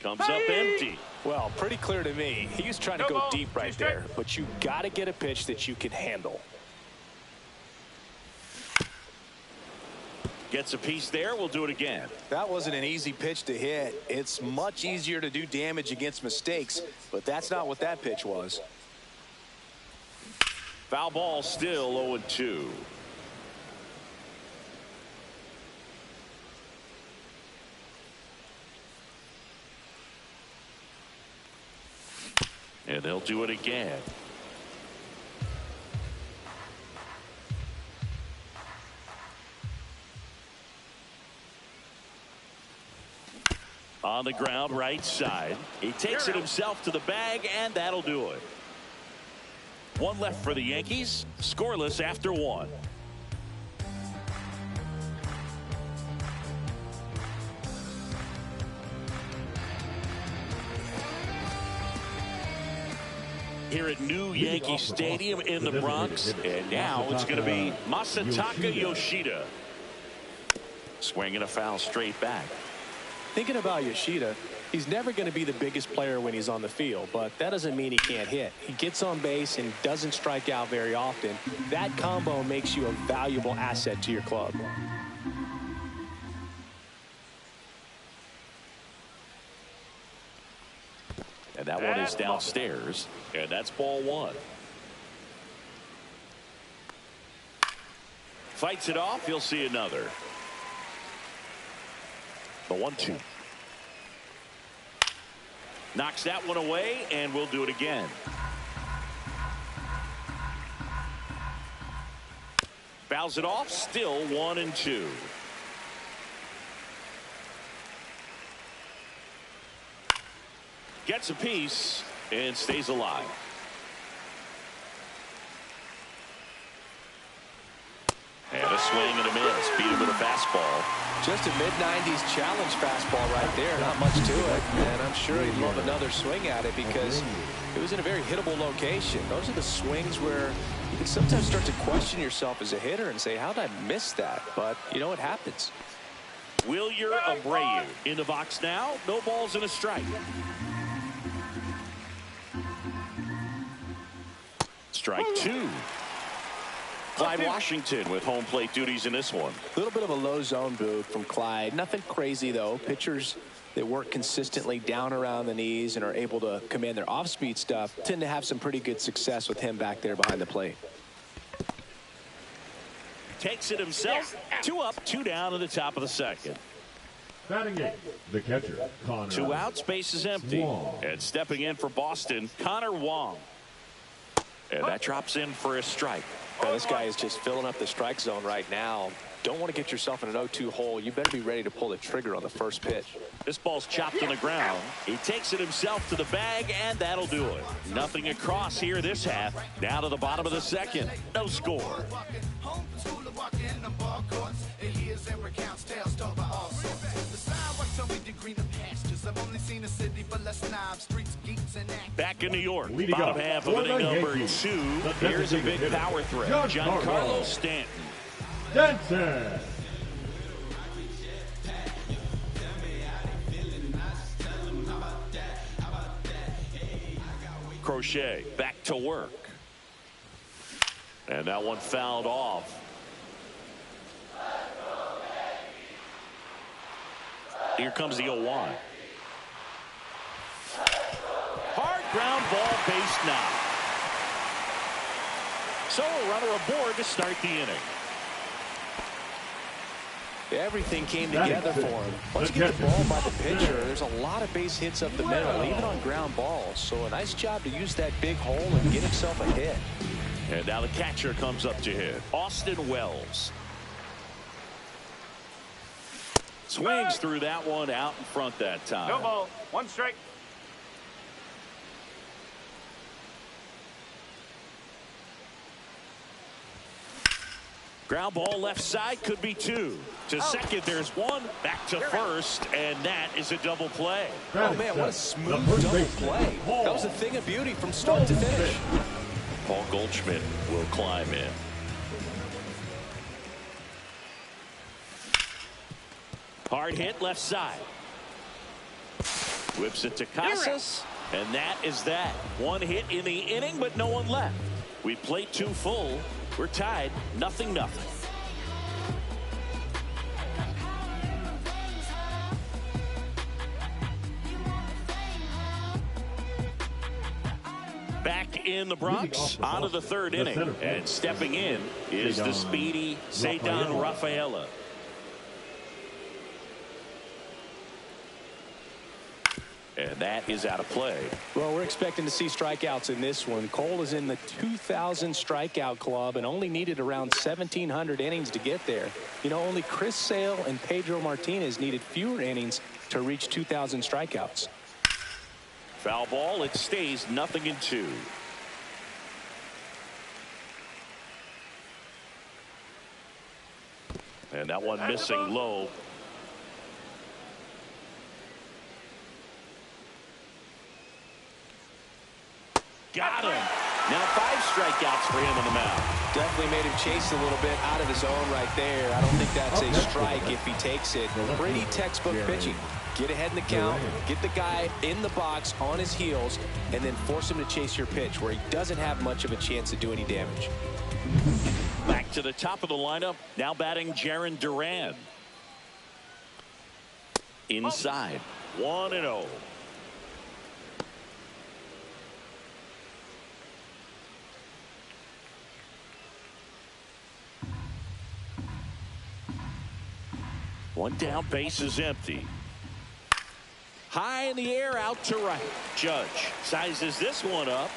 Comes up empty. Well, pretty clear to me. He was trying to go deep right there, but you got to get a pitch that you can handle. Gets a piece there. We'll do it again. That wasn't an easy pitch to hit. It's much easier to do damage against mistakes, but that's not what that pitch was. Foul ball, still 0-2. And they'll do it again. On the ground, right side. He takes it himself to the bag, and that'll do it. One left for the Yankees. Scoreless after one. Here at New Yankee Stadium in the Bronx. And now it's going to be Masataka Yoshida. Swinging a foul straight back. Thinking about Yoshida, he's never going to be the biggest player when he's on the field, but that doesn't mean he can't hit. He gets on base and doesn't strike out very often. That combo makes you a valuable asset to your club. And that one is downstairs, and that's ball one. Fights it off. You'll see another. The 1-2. Knocks that one away, and we'll do it again. Fouls it off. Still 1-2. Gets a piece and stays alive. And a swing and a miss. Beat him with a fastball. Just a mid-90s challenge fastball right there. Not much to it. And I'm sure he'd love another swing at it because it was in a very hittable location. Those are the swings where you can sometimes start to question yourself as a hitter and say, how did I miss that? But, you know, it happens. Wilyer Abreu in the box now. No balls and a strike. Strike two. Clyde Washington with home plate duties in this one. A little bit of a low zone boot from Clyde. Nothing crazy, though. Pitchers that work consistently down around the knees and are able to command their off-speed stuff tend to have some pretty good success with him back there behind the plate. Takes it himself. 2 up, 2 down in the top of the second. Batting eighth, the catcher, Connor. 2 outs, base is empty. Wong. And stepping in for Boston, Connor Wong. And that drops in for a strike. Now, this guy is just filling up the strike zone right now. Don't want to get yourself in an 0-2 hole. You better be ready to pull the trigger on the first pitch. This ball's chopped on the ground. He takes it himself to the bag, and that'll do it. Nothing across here this half. Down to the bottom of the second. No score. years and recounts tales told by all sorts. The sidewalk told me the greener pastures. I've only seen a city for less snobs, streets, geeks, and actors. Back in New York, Leading bottom up half of for inning the number Yankees, 2. the Here's a big designated power threat, Giancarlo Giancarlo Stanton. Stanton. Crochet back to work. And that one fouled off. Here comes the 0-1. Hard ground ball, base knock. So a runner aboard to start the inning. Everything came together for him. Once you get the ball by the pitcher, there's a lot of base hits up the middle, even on ground balls. So a nice job to use that big hole and get himself a hit. And now the catcher comes up to hit, Austin Wells. Swings through that one out in front that time. No ball. 1 strike. Ground ball left side, could be 2. To second, there's 1. Back to first, and that is a double play. Oh, man, what a smooth double play. That was a thing of beauty from start to finish. Paul Goldschmidt will climb in. Hard hit left side. Whips it to Casas, and that is that. 1 hit in the inning, but no one left. We played 2 full. We're tied, 0-0. Back in the Bronx, on to the 3rd inning, and stepping in is the speedy Cedar Rafaela. And that is out of play. Well, we're expecting to see strikeouts in this one. Cole is in the 2,000 strikeout club and only needed around 1,700 innings to get there. You know, only Chris Sale and Pedro Martinez needed fewer innings to reach 2,000 strikeouts. Foul ball, it stays 0-2. And that one missing low. Got him. Now 5 strikeouts for him on the mound. Definitely made him chase a little bit out of his own right there. I don't think that's a strike if he takes it. Pretty textbook pitching. Get ahead in the count, get the guy in the box on his heels, and then force him to chase your pitch where he doesn't have much of a chance to do any damage. Back to the top of the lineup. Now batting Jarren Duran. Inside. 1-0. One down, base is empty. High in the air, out to right. Judge sizes this one up.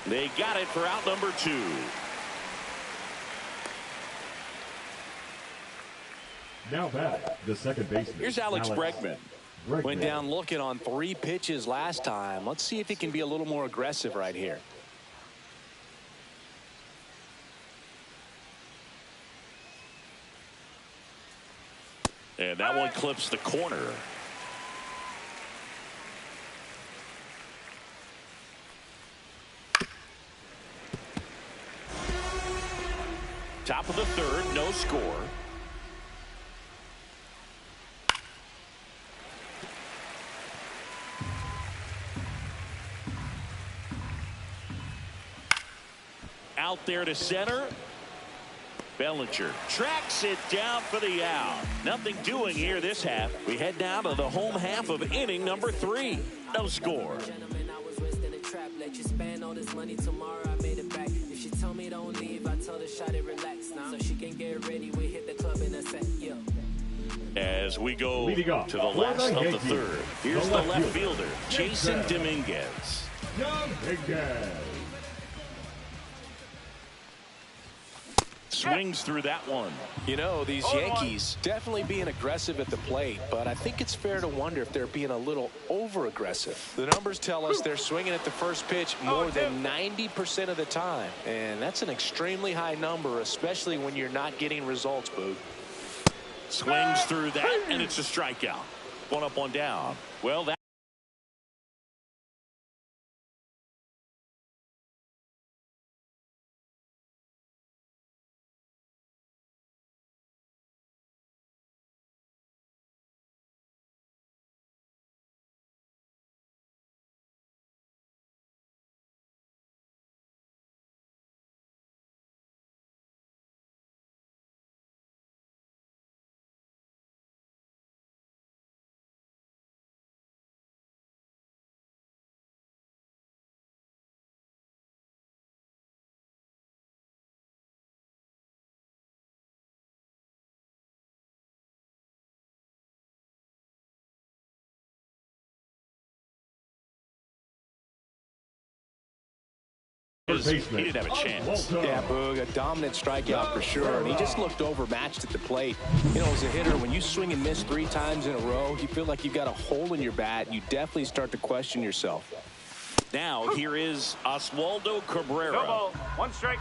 They got it for out number 2. Now back, the second baseman. Here's Alex Bregman. Went down looking on 3 pitches last time. Let's see if he can be a little more aggressive right here. And that one clips the corner. Top of the 3rd, no score. Out there to center. Bellinger tracks it down for the out. Nothing doing here this half. We head down to the home half of inning number 3. No score. Gentlemen, I was raised in a trap. Let you spend all this money tomorrow. I made it back. If she told me don't leave, I told her shot it, relax now. So she can get ready. We hit the club in a set. Yo. As we go to the last of the 3rd. Here's the left fielder, Jason Dominguez. Swings through that one. You know, these Yankees definitely being aggressive at the plate, but I think it's fair to wonder if they're being a little over-aggressive. The numbers tell us they're swinging at the first pitch more than 90% of the time, and that's an extremely high number, especially when you're not getting results, Boog. Swings through that, and it's a strikeout. 1 up, 1 down. Well, that he didn't have a chance. Yeah, Boog, a dominant strikeout for sure. And he just looked overmatched at the plate. You know, as a hitter, when you swing and miss 3 times in a row, you feel like you've got a hole in your bat. You definitely start to question yourself. Now, here is Oswaldo Cabrera. No ball. 1 strike.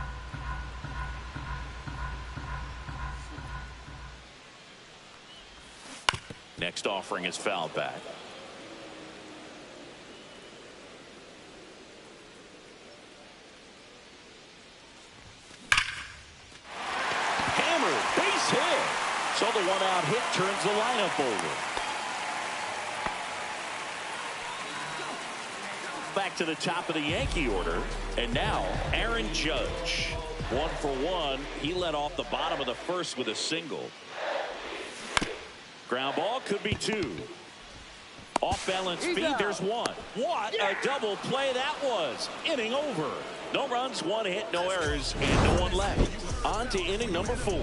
Next offering is foul back. Base hit. So the 1-out hit turns the lineup over. Back to the top of the Yankee order. And now Aaron Judge. 1 for 1. He led off the bottom of the first with a single. Ground ball could be 2. Off balance speed. There's 1. What a double play that was. Inning over. No runs, 1 hit, no errors, and no one left. On to inning number 4.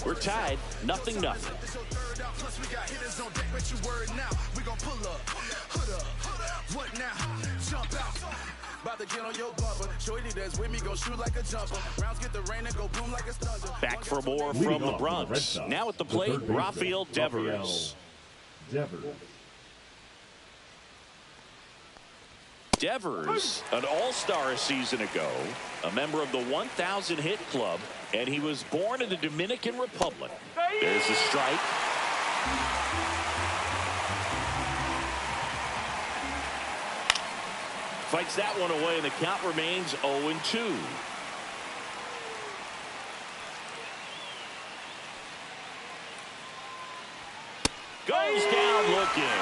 We're tied, 0-0. Back for more from the Bronx. Now at the plate, Rafael Devers. Devers, an all-star a season ago, a member of the 1,000 hit club, and he was born in the Dominican Republic. There's a strike. Fights that one away, and the count remains 0-2. Goes down looking.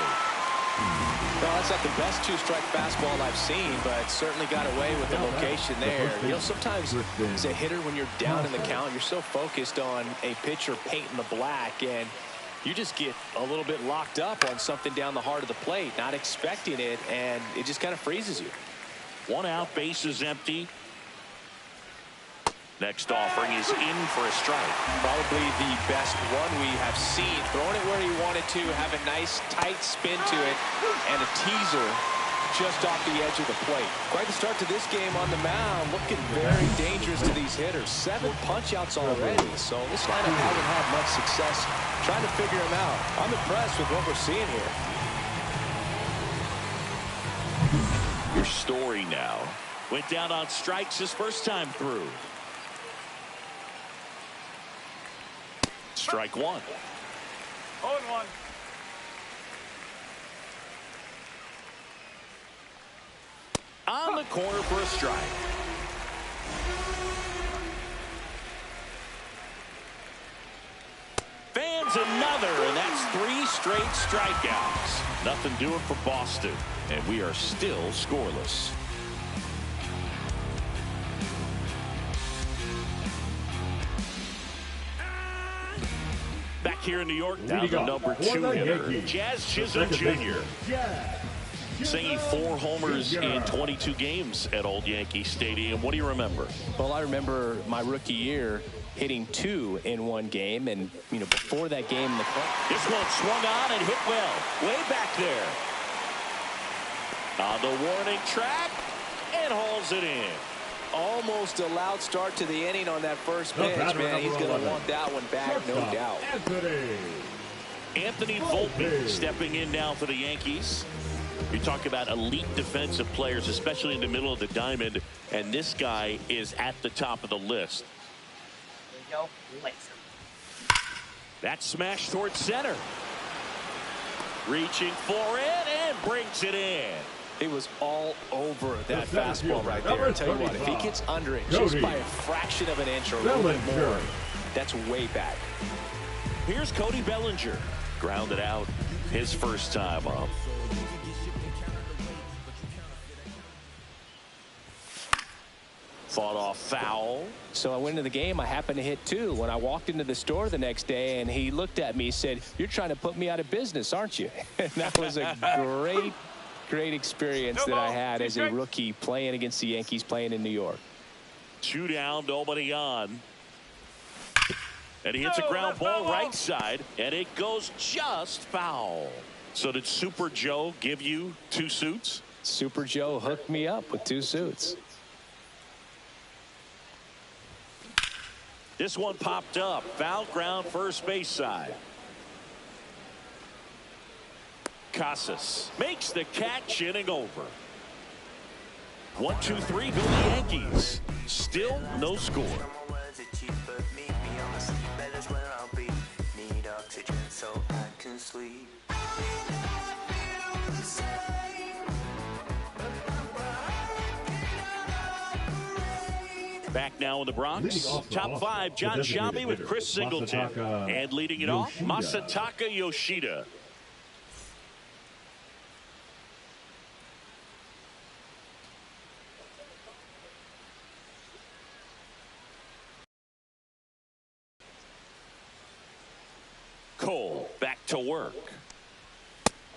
Well, that's not the best 2-strike fastball I've seen, but certainly got away with the location there. You know, sometimes as a hitter, when you're down in the count, you're so focused on a pitcher painting the black, and you just get a little bit locked up on something down the heart of the plate, not expecting it, and it just kind of freezes you. 1 out, base is empty. Next offering is in for a strike. Probably the best one we have seen. Throwing it where he wanted to, have a nice tight spin to it, and a teaser just off the edge of the plate. Quite the start to this game on the mound. Looking very dangerous to these hitters. 7 punch-outs already, so this lineup hasn't had much success trying to figure him out. I'm impressed with what we're seeing here. Your Story now. Went down on strikes his first time through. Strike 1. 0-1. On the corner for a strike. Fans another, and that's 3 straight strikeouts. Nothing doing for Boston, and we are still scoreless. Back here in New York, now the number 2 hitter, Jazz Chisholm Jr. Singing 4 homers in 22 games at Old Yankee Stadium. What do you remember? Well, I remember my rookie year hitting 2 in 1 game, and you know, before that game in the this one swung on and hit well, way back there. On the warning track, and hauls it in. Almost a loud start to the inning on that first pitch, man. He's going to want that one back, no doubt. Anthony Volpe stepping in now for the Yankees. You talk about elite defensive players, especially in the middle of the diamond, and this guy is at the top of the list. There you go. That smash towards center. Reaching for it and brings it in. He was all over that fastball right there. I'll tell you what, if he gets under it just by a fraction of an inch or a little bit more, that's way back. Here's Cody Bellinger. Grounded out his first time up. Fought off foul. So I went into the game. I happened to hit 2. When I walked into the store the next day, and he looked at me and said, "You're trying to put me out of business, aren't you?" And that was a great experience that I had as a rookie playing against the Yankees, playing in New York. 2 down, nobody on. And he hits a ground ball right side, and it goes just foul. So did Super Joe give you 2 suits? Super Joe hooked me up with 2 suits. This one popped up. Foul ground, first base side. Casas makes the catch, inning over. 1-2-3, go the Yankees. Still no score. Back now in the Bronx. Top 5, John Shambi with Chris Singleton. And leading it off, Masataka Yoshida. Cole back to work.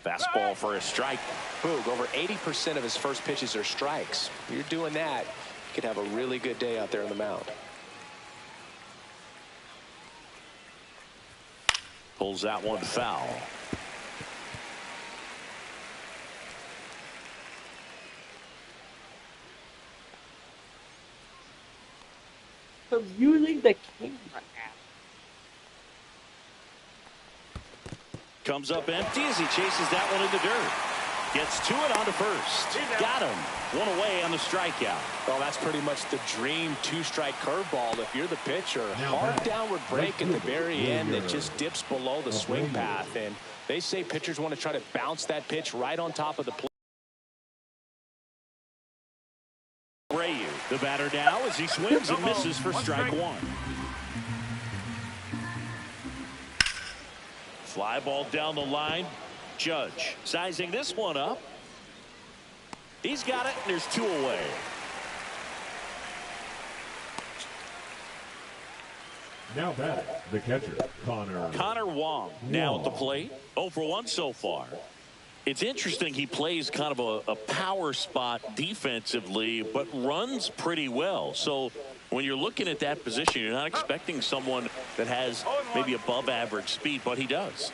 Fastball for a strike. Boog, over 80% of his first pitches are strikes. You're doing that, you could have a really good day out there on the mound. Pulls that one foul. So using the camera app. Comes up empty as he chases that one in the dirt. Gets to it onto first. Got him. One away on the strikeout. Well, that's pretty much the dream 2-strike curveball if you're the pitcher. Hard downward break at the very end that just dips below the swing path. And they say pitchers want to try to bounce that pitch right on top of the plate. The batter now as he swings and misses for strike 1. Fly ball down the line. Judge sizing this one up. He's got it, and there's 2 away. Now batting, the catcher, Connor Wong now at the plate. 0 for 1 so far. It's interesting he plays kind of a power spot defensively, but runs pretty well. So when you're looking at that position, you're not expecting someone that has maybe above average speed, but he does.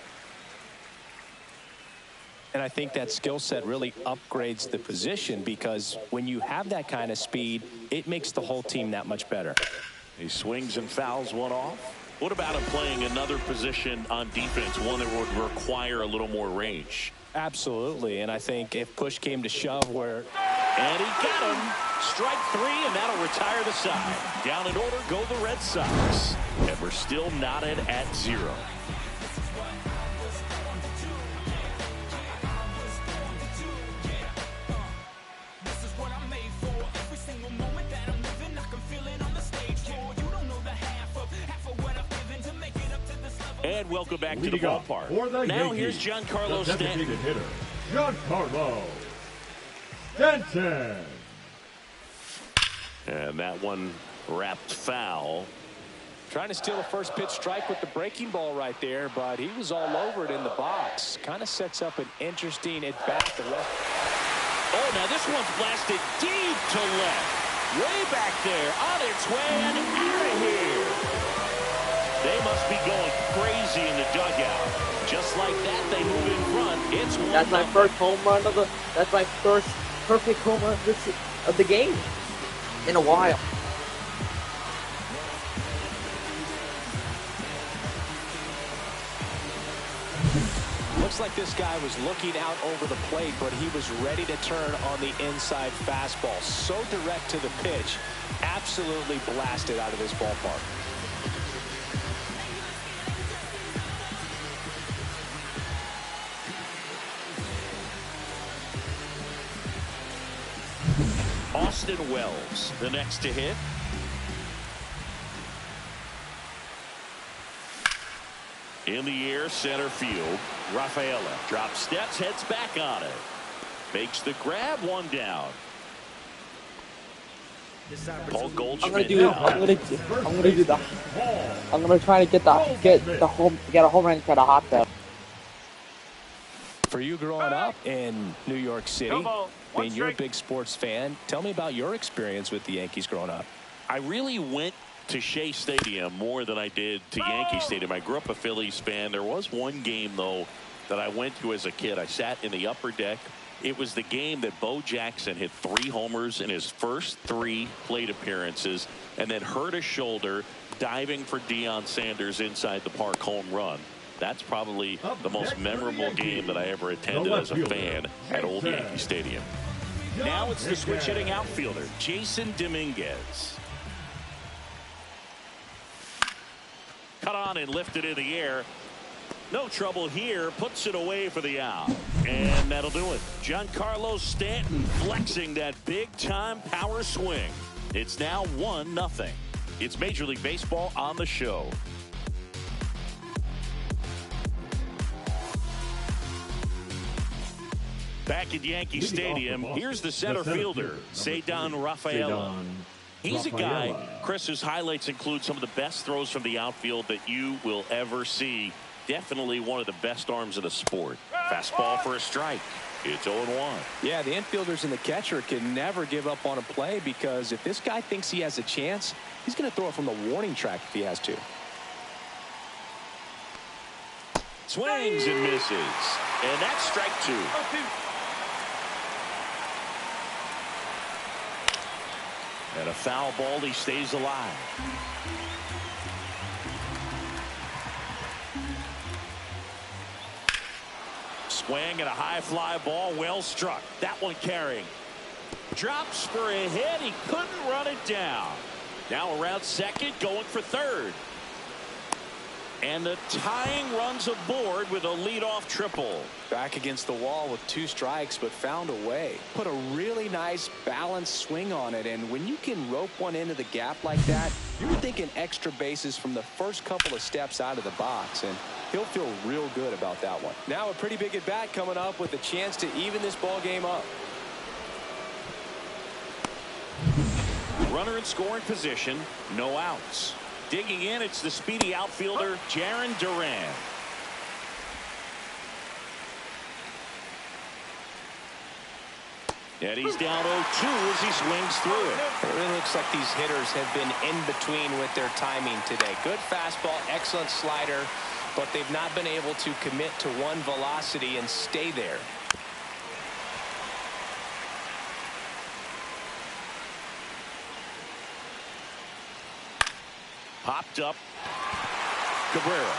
And I think that skill set really upgrades the position, because when you have that kind of speed, it makes the whole team that much better. He swings and fouls one off. What about him playing another position on defense, one that would require a little more range? Absolutely, and I think if push came to shove where... And he got him. Strike 3, and that'll retire the side. Down in order go the Red Sox. And we're still knotted at 0. And welcome back to the ballpark. Now here's Giancarlo Stanton. Hitter, Giancarlo Stanton. And that one wrapped foul. Trying to steal a first pitch strike with the breaking ball right there, but he was all over it in the box. Kind of sets up an interesting at bat. Oh, now this one's blasted deep to left. Way back there, on its way and out of here. They must be going crazy in the dugout. Just like that, they move in front. It's 1-0. That's my first home run of the. That's my first perfect home run of the game in a while. Looks like this guy was looking out over the plate, but he was ready to turn on the inside fastball. So direct to the pitch, absolutely blasted out of this ballpark. Austin Wells, the next to hit. In the air, center field. Rafaela drops steps, heads back on it. Makes the grab, one down. Paul Goldschmidt. I'm gonna try to get a home run and get a hot tub. For you growing up in New York City, I mean, you're a big sports fan. Tell me about your experience with the Yankees growing up. I really went to Shea Stadium more than I did to Yankee Stadium. I grew up a Phillies fan. There was one game, though, that I went to as a kid. I sat in the upper deck. It was the game that Bo Jackson hit 3 homers in his first 3 plate appearances and then hurt his shoulder diving for Deion Sanders inside the park home run. That's probably the most memorable game that I ever attended as a fan at Old Yankee Stadium. Now it's the switch hitting outfielder, Jason Dominguez. Cut on and lifted in the air. No trouble here. Puts it away for the out. And that'll do it. Giancarlo Stanton flexing that big-time power swing. It's now 1-0. It's Major League Baseball on the show. Back at Yankee Stadium, here's the center fielder, Ceddanne Rafaela. He's a guy, Chris, whose highlights include some of the best throws from the outfield that you will ever see. Definitely one of the best arms in the sport. Fastball for a strike. It's 0-1. Yeah, the infielders and the catcher can never give up on a play, because if this guy thinks he has a chance, he's going to throw it from the warning track if he has to. Swings and misses. And that's strike 2. And a foul ball, he stays alive. Swing and a high fly ball, well struck. That one carrying. Drops for a hit. He couldn't run it down. Now around second, going for third. And the tying runs aboard with a leadoff triple. Back against the wall with 2 strikes, but found a way. Put a really nice balanced swing on it, and when you can rope one into the gap like that, you're thinking extra bases from the first couple of steps out of the box, and he'll feel real good about that one. Now a pretty big at bat coming up with a chance to even this ball game up. Runner in scoring position, no outs. Digging in, it's the speedy outfielder, Jarren Duran. And he's down 0-2 as he swings through it. It really looks like these hitters have been in between with their timing today. Good fastball, excellent slider, but they've not been able to commit to one velocity and stay there. Popped up. Cabrera.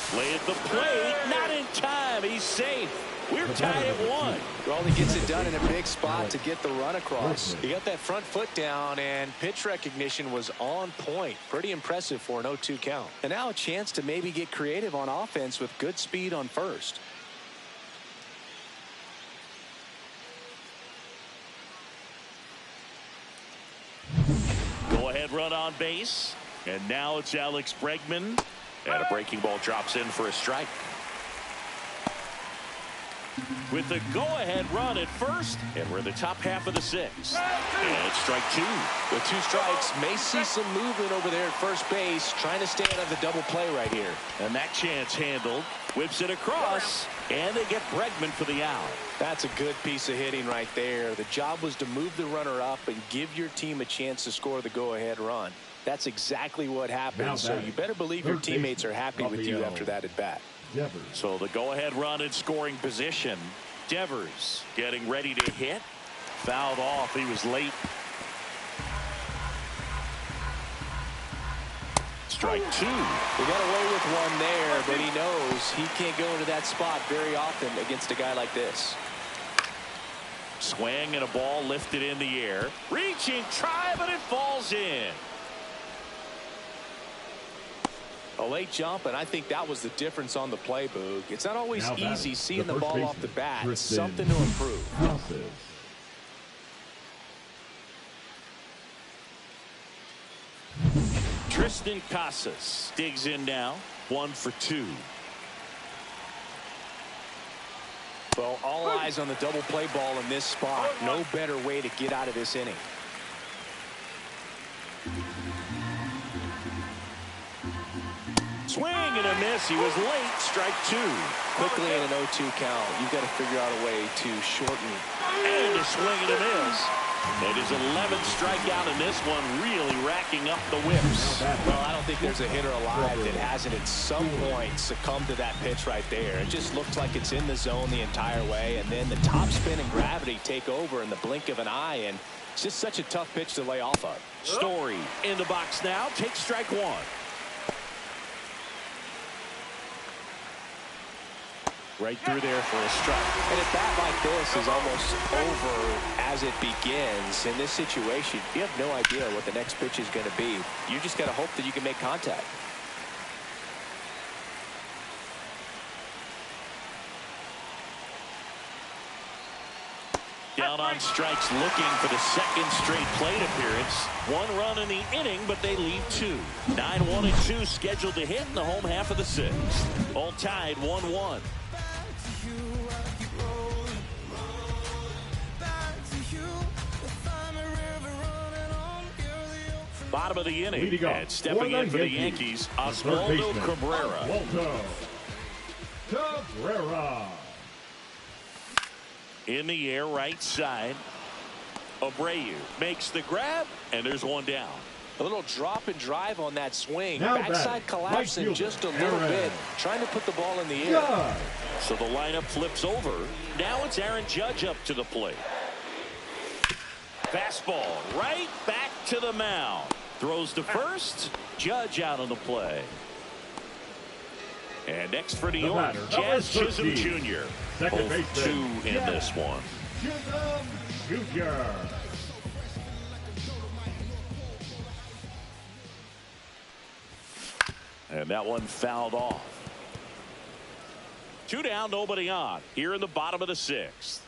Play at the plate. Not in time. He's safe. We're tied at 1. Well, he gets it done in a big spot to get the run across. He got that front foot down, and pitch recognition was on point. Pretty impressive for an 0-2 count. And now a chance to maybe get creative on offense with good speed on first. Go-ahead run on base. And now it's Alex Bregman. And a breaking ball drops in for a strike. With the go-ahead run at first, and we're in the top half of the 6th. And it's strike 2. With 2 strikes, may see some movement over there at first base, trying to stay out of the double play right here. And that chance handled. Whips it across, and they get Bregman for the out. That's a good piece of hitting right there. The job was to move the runner up and give your team a chance to score the go-ahead run. That's exactly what happened, so you better believe your teammates are happy with you after that at bat. So the go-ahead run in scoring position. Devers getting ready to hit. Fouled off. He was late. Strike 2. He got away with one there, but he knows he can't go into that spot very often against a guy like this. Swing and a ball lifted in the air. Reaching, try, but it falls in. A late jump, and I think that was the difference on the play, Boog. It's not always easy seeing the ball off the bat. It's something to improve. Tristan Casas digs in now. 1 for 2. Well, all eyes on the double play ball in this spot. No better way to get out of this inning. Swing and a miss. He was late. Strike 2. Quickly in an 0-2 count, you've got to figure out a way to shorten. And a swing and a miss. And his 11th strikeout in this one, really racking up the whips. Well, I don't think there's a hitter alive that hasn't at some point succumbed to that pitch right there. It just looks like it's in the zone the entire way, and then the top spin and gravity take over in the blink of an eye, and it's just such a tough pitch to lay off of. Story in the box now. Takes strike 1. Right through there for a strike. And a bat like this is almost over as it begins. In this situation, you have no idea what the next pitch is going to be. You just got to hope that you can make contact. Down on strikes, looking for the second straight plate appearance. 1 run in the inning, but they leave 2. 9-1 and 2 scheduled to hit in the home half of the 6th. All tied 1-1. Bottom of the inning, and stepping in for the Yankees, Oswaldo Cabrera. Cabrera. In the air, right side. Abreu makes the grab, and there's 1 down. A little drop and drive on that swing. Now backside collapsing right just a little bit, trying to put the ball in the air. Judge. So the lineup flips over. Now it's Aaron Judge up to the plate. Fastball right back to the mound. Throws to first. Judge out on the play. And next for New York, Jazz Chisholm Jr. Both 2 in this one. Chisholm Jr. And that one fouled off. 2 down, nobody on. Here in the bottom of the 6th.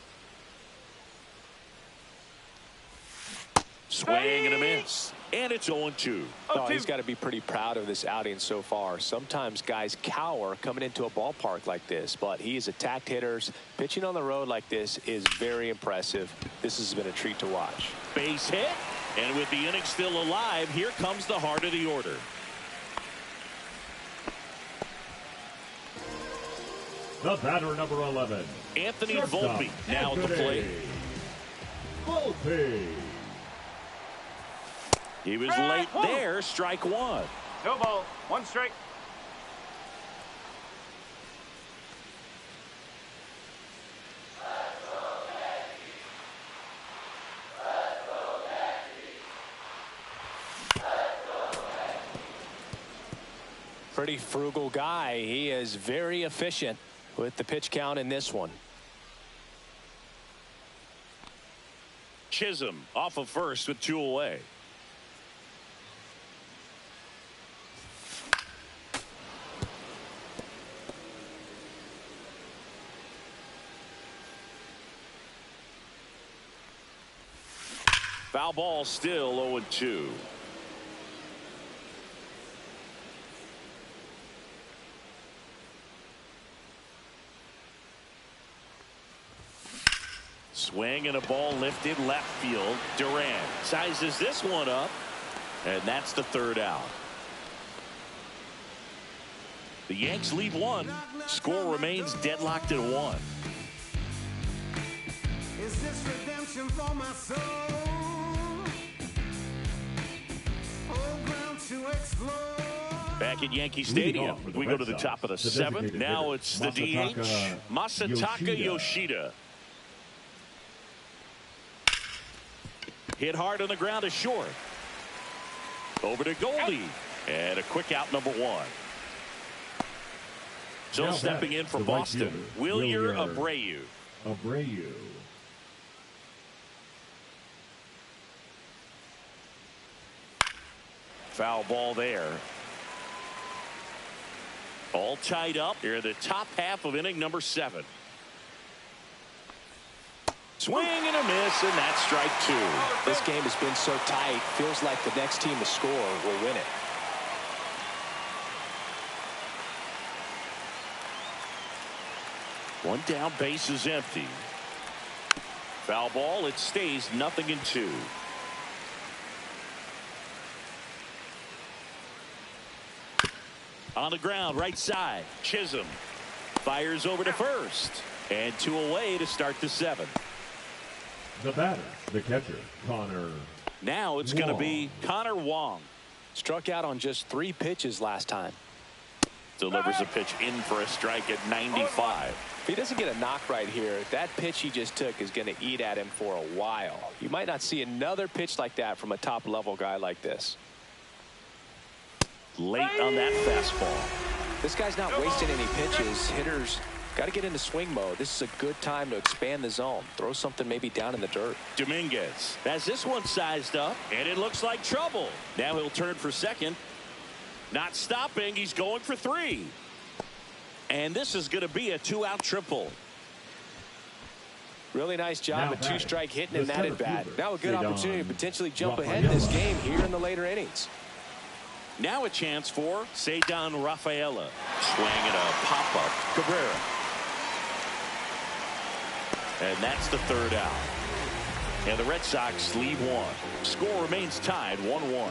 Swing and a miss. And it's 0-2. Oh, he's got to be pretty proud of this outing so far. Sometimes guys cower coming into a ballpark like this, but he's attacked hitters. Pitching on the road like this is very impressive. This has been a treat to watch. Base hit. And with the inning still alive, here comes the heart of the order. The batter, number 11. Anthony Volpe now at the plate. Volpe. He was late there. Strike 1. No ball. 1 strike. Pretty frugal guy. He is very efficient with the pitch count in this one. Chisholm off of first with 2 away. Foul ball, still 0-2. Swing and a ball lifted left field. Duran sizes this one up, and that's the 3rd out. The Yanks lead 1. Score remains deadlocked at 1. Is this redemption for my soul? Back at Yankee Stadium, we go to the top of the 7th. Now it's the DH, Masataka Yoshida. Hit hard on the ground to short. Over to Goldie. And a quick out, number 1. So stepping in for Boston, Wilyer Abreu. Foul ball there. All tied up here in the top half of inning number 7. Swing and a miss, and that's strike 2. This game has been so tight. Feels like the next team to score will win it. One down, base is empty. Foul ball. It stays 0-2. On the ground, right side. Chisholm fires over to first. And 2 away to start the 7th. The batter, the catcher, Connor. Now it's going to Wong. be Connor Wong. Struck out on just 3 pitches last time. Delivers a pitch in for a strike at 95. If he doesn't get a knock right here, that pitch he just took is going to eat at him for a while. You might not see another pitch like that from a top-level guy like this. Late on that fastball. This guy's not wasting any pitches. Hitters got to get into swing mode. This is a good time to expand the zone. Throw something maybe down in the dirt. Dominguez has this one sized up, and it looks like trouble. Now he'll turn for second. Not stopping. He's going for 3. And this is going to be a 2-out triple. Really nice job at 2-strike hitting in that at bat. Now a good Cedon opportunity to potentially jump Rafaela. ahead in this game here in the later innings. Now a chance for Cedon Rafaela. Swing and a pop-up. Cabrera. And that's the 3rd out. And the Red Sox lead 1. Score remains tied 1-1.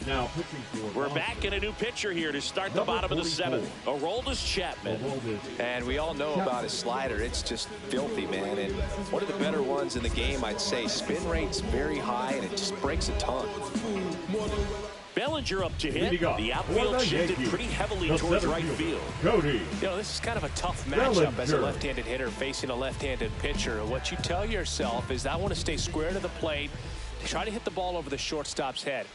Now pitching for We're back in a new pitcher here to start the bottom of the 7th. Aroldis Chapman. And we all know about his slider. It's just filthy, man. And one of the better ones in the game, I'd say. Spin rate's very high, and it just breaks a ton. Bellinger up to hit. The outfield shifted pretty heavily towards right field. Cody. You know, this is kind of a tough matchup as a left-handed hitter facing a left-handed pitcher. What you tell yourself is I want to stay square to the plate, try to hit the ball over the shortstop's head.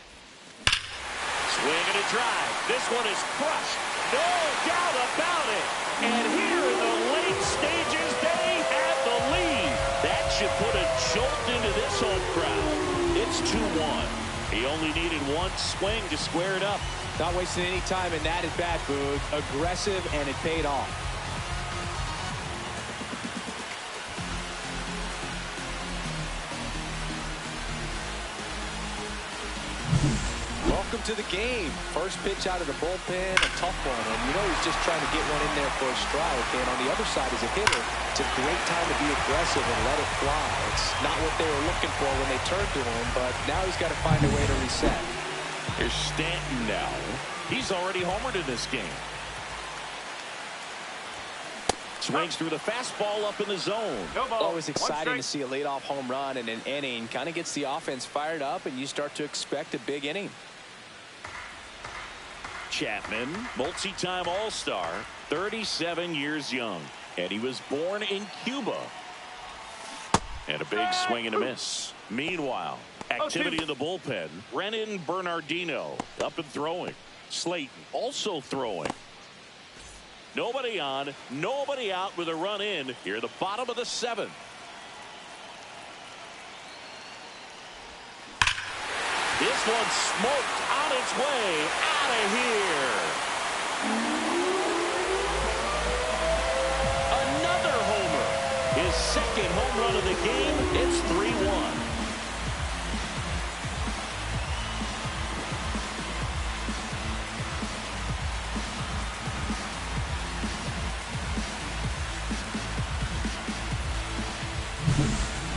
Swing and a drive. This one is crushed. No doubt about it. And here in the late stages, they have the lead. That should put a jolt into this home crowd. It's 2-1. He only needed one swing to square it up. Not wasting any time in that at bat, Boog. Aggressive, and it paid off. Welcome to the game. First pitch out of the bullpen, a tough one. And you know he's just trying to get one in there for a strike. And on the other side as a hitter, it's a great time to be aggressive and let it fly. It's not what they were looking for when they turned to him, but now he's got to find a way to reset. Here's Stanton now. He's already homered in this game. Swings through the fastball up in the zone. Always exciting to see a leadoff home run in an inning. Kind of gets the offense fired up, and you start to expect a big inning. Chapman, multi-time All-Star, 37 years young, and he was born in Cuba. And a big swing and a miss. Meanwhile, activity in the bullpen. Renan Bernardino up and throwing. Slayton also throwing. Nobody on, nobody out with a run in here at the bottom of the 7th. This one smoked on its way out of here. Another homer. His second home run of the game. It's 3-1.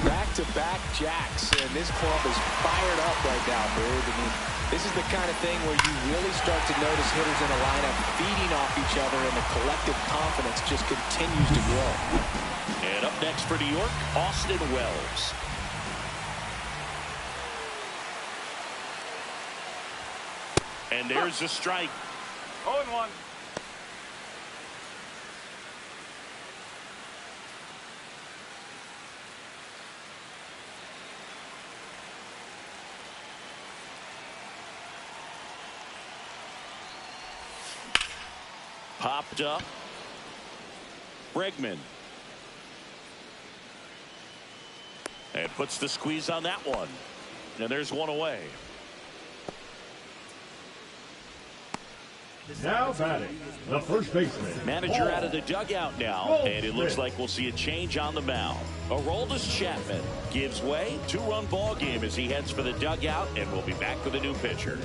Back-to-back jacks, and this club is fired up right now, Boog. I mean, this is the kind of thing where you really start to notice hitters in a lineup feeding off each other, and the collective confidence just continues to grow. And up next for New York, Austin Wells. And there's a strike. 0-1. Popped up. Bregman. And puts the squeeze on that one. And there's one away. Now batting, the first baseman. Manager out of the dugout now, and it looks like we'll see a change on the mound. Aroldis Chapman gives way. 2-run ball game as he heads for the dugout, and we'll be back with a new pitcher.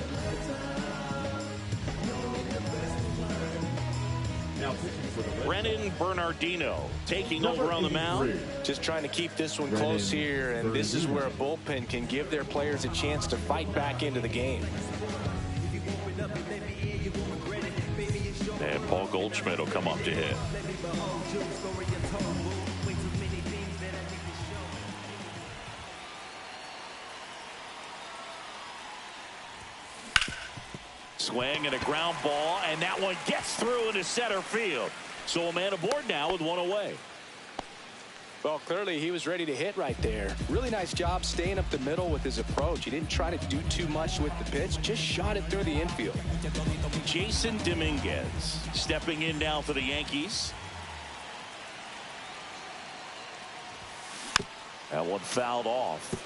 Now pitching for the Red Brennan Bernardino taking over on the mound. Just trying to keep this one close here, and this is where a bullpen can give their players a chance to fight back into the game. And Paul Goldschmidt will come up to hit. Swing and a ground ball, and that one gets through into center field. So a man aboard now with one away. Well, clearly he was ready to hit right there. Really nice job staying up the middle with his approach. He didn't try to do too much with the pitch, just shot it through the infield. Jason Dominguez stepping in now for the Yankees. That one fouled off.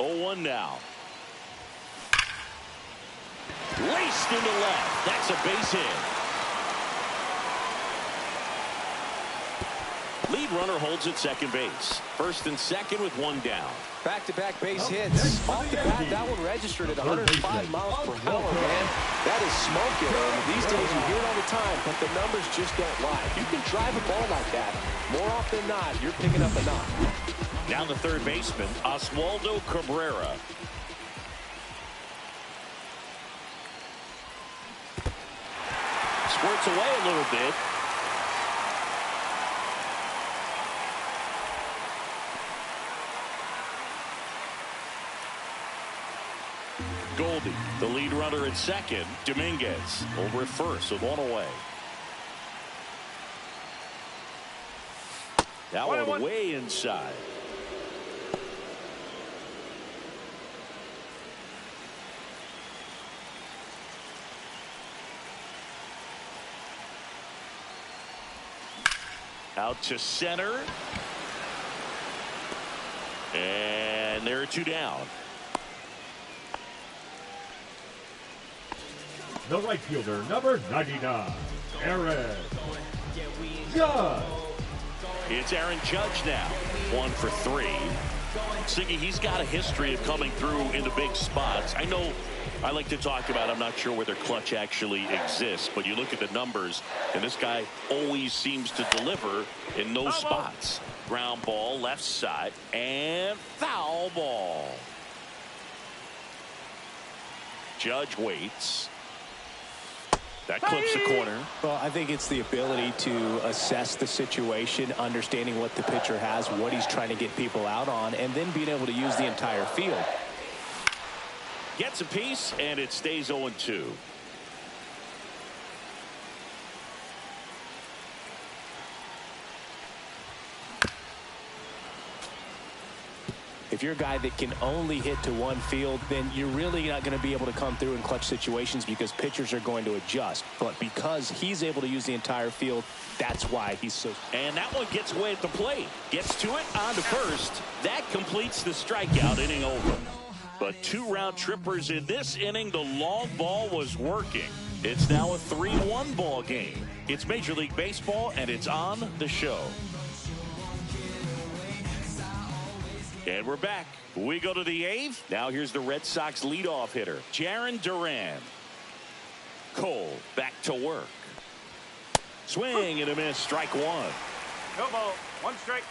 Oh, 1 now. Laced into left. That's a base hit. Lead runner holds at second base. First and second with 1 down. Back-to-back base hits. Off the bat, that one registered at 105 miles per hour, man. That is smoking. And these days you hear it all the time, but the numbers just don't lie. If you can drive a ball like that, more often than not, you're picking up a knock. Down the third baseman, Oswaldo Cabrera. Squirts away a little bit. Goldie, the lead runner at second. Dominguez over at first with 1 away. That one way inside. Out to center. And there are 2 down. The right fielder, number 99, Aaron Judge. It's Aaron Judge now. 1 for 3. Siggy, he's got a history of coming through into big spots. I know I like to talk about, I'm not sure whether clutch actually exists, but you look at the numbers, and this guy always seems to deliver in those spots. Ground ball, left side, and foul ball. Judge waits. That clips the corner. Well, I think it's the ability to assess the situation, understanding what the pitcher has, what he's trying to get people out on, and then being able to use the entire field. Gets a piece, and it stays 0-2. If you're a guy that can only hit to one field, then you're really not going to be able to come through in clutch situations because pitchers are going to adjust. But because he's able to use the entire field, that's why he's so. And that one gets away at the plate. Gets to it, on to first. That completes the strikeout, inning over. But 2 round trippers in this inning. The long ball was working. It's now a 3-1 ball game. It's Major League Baseball, and it's on the show. And we're back. We go to the 8th. Now here's the Red Sox leadoff hitter, Jarren Duran. Cole back to work. Swing and a miss, strike 1. No ball, 1 strike.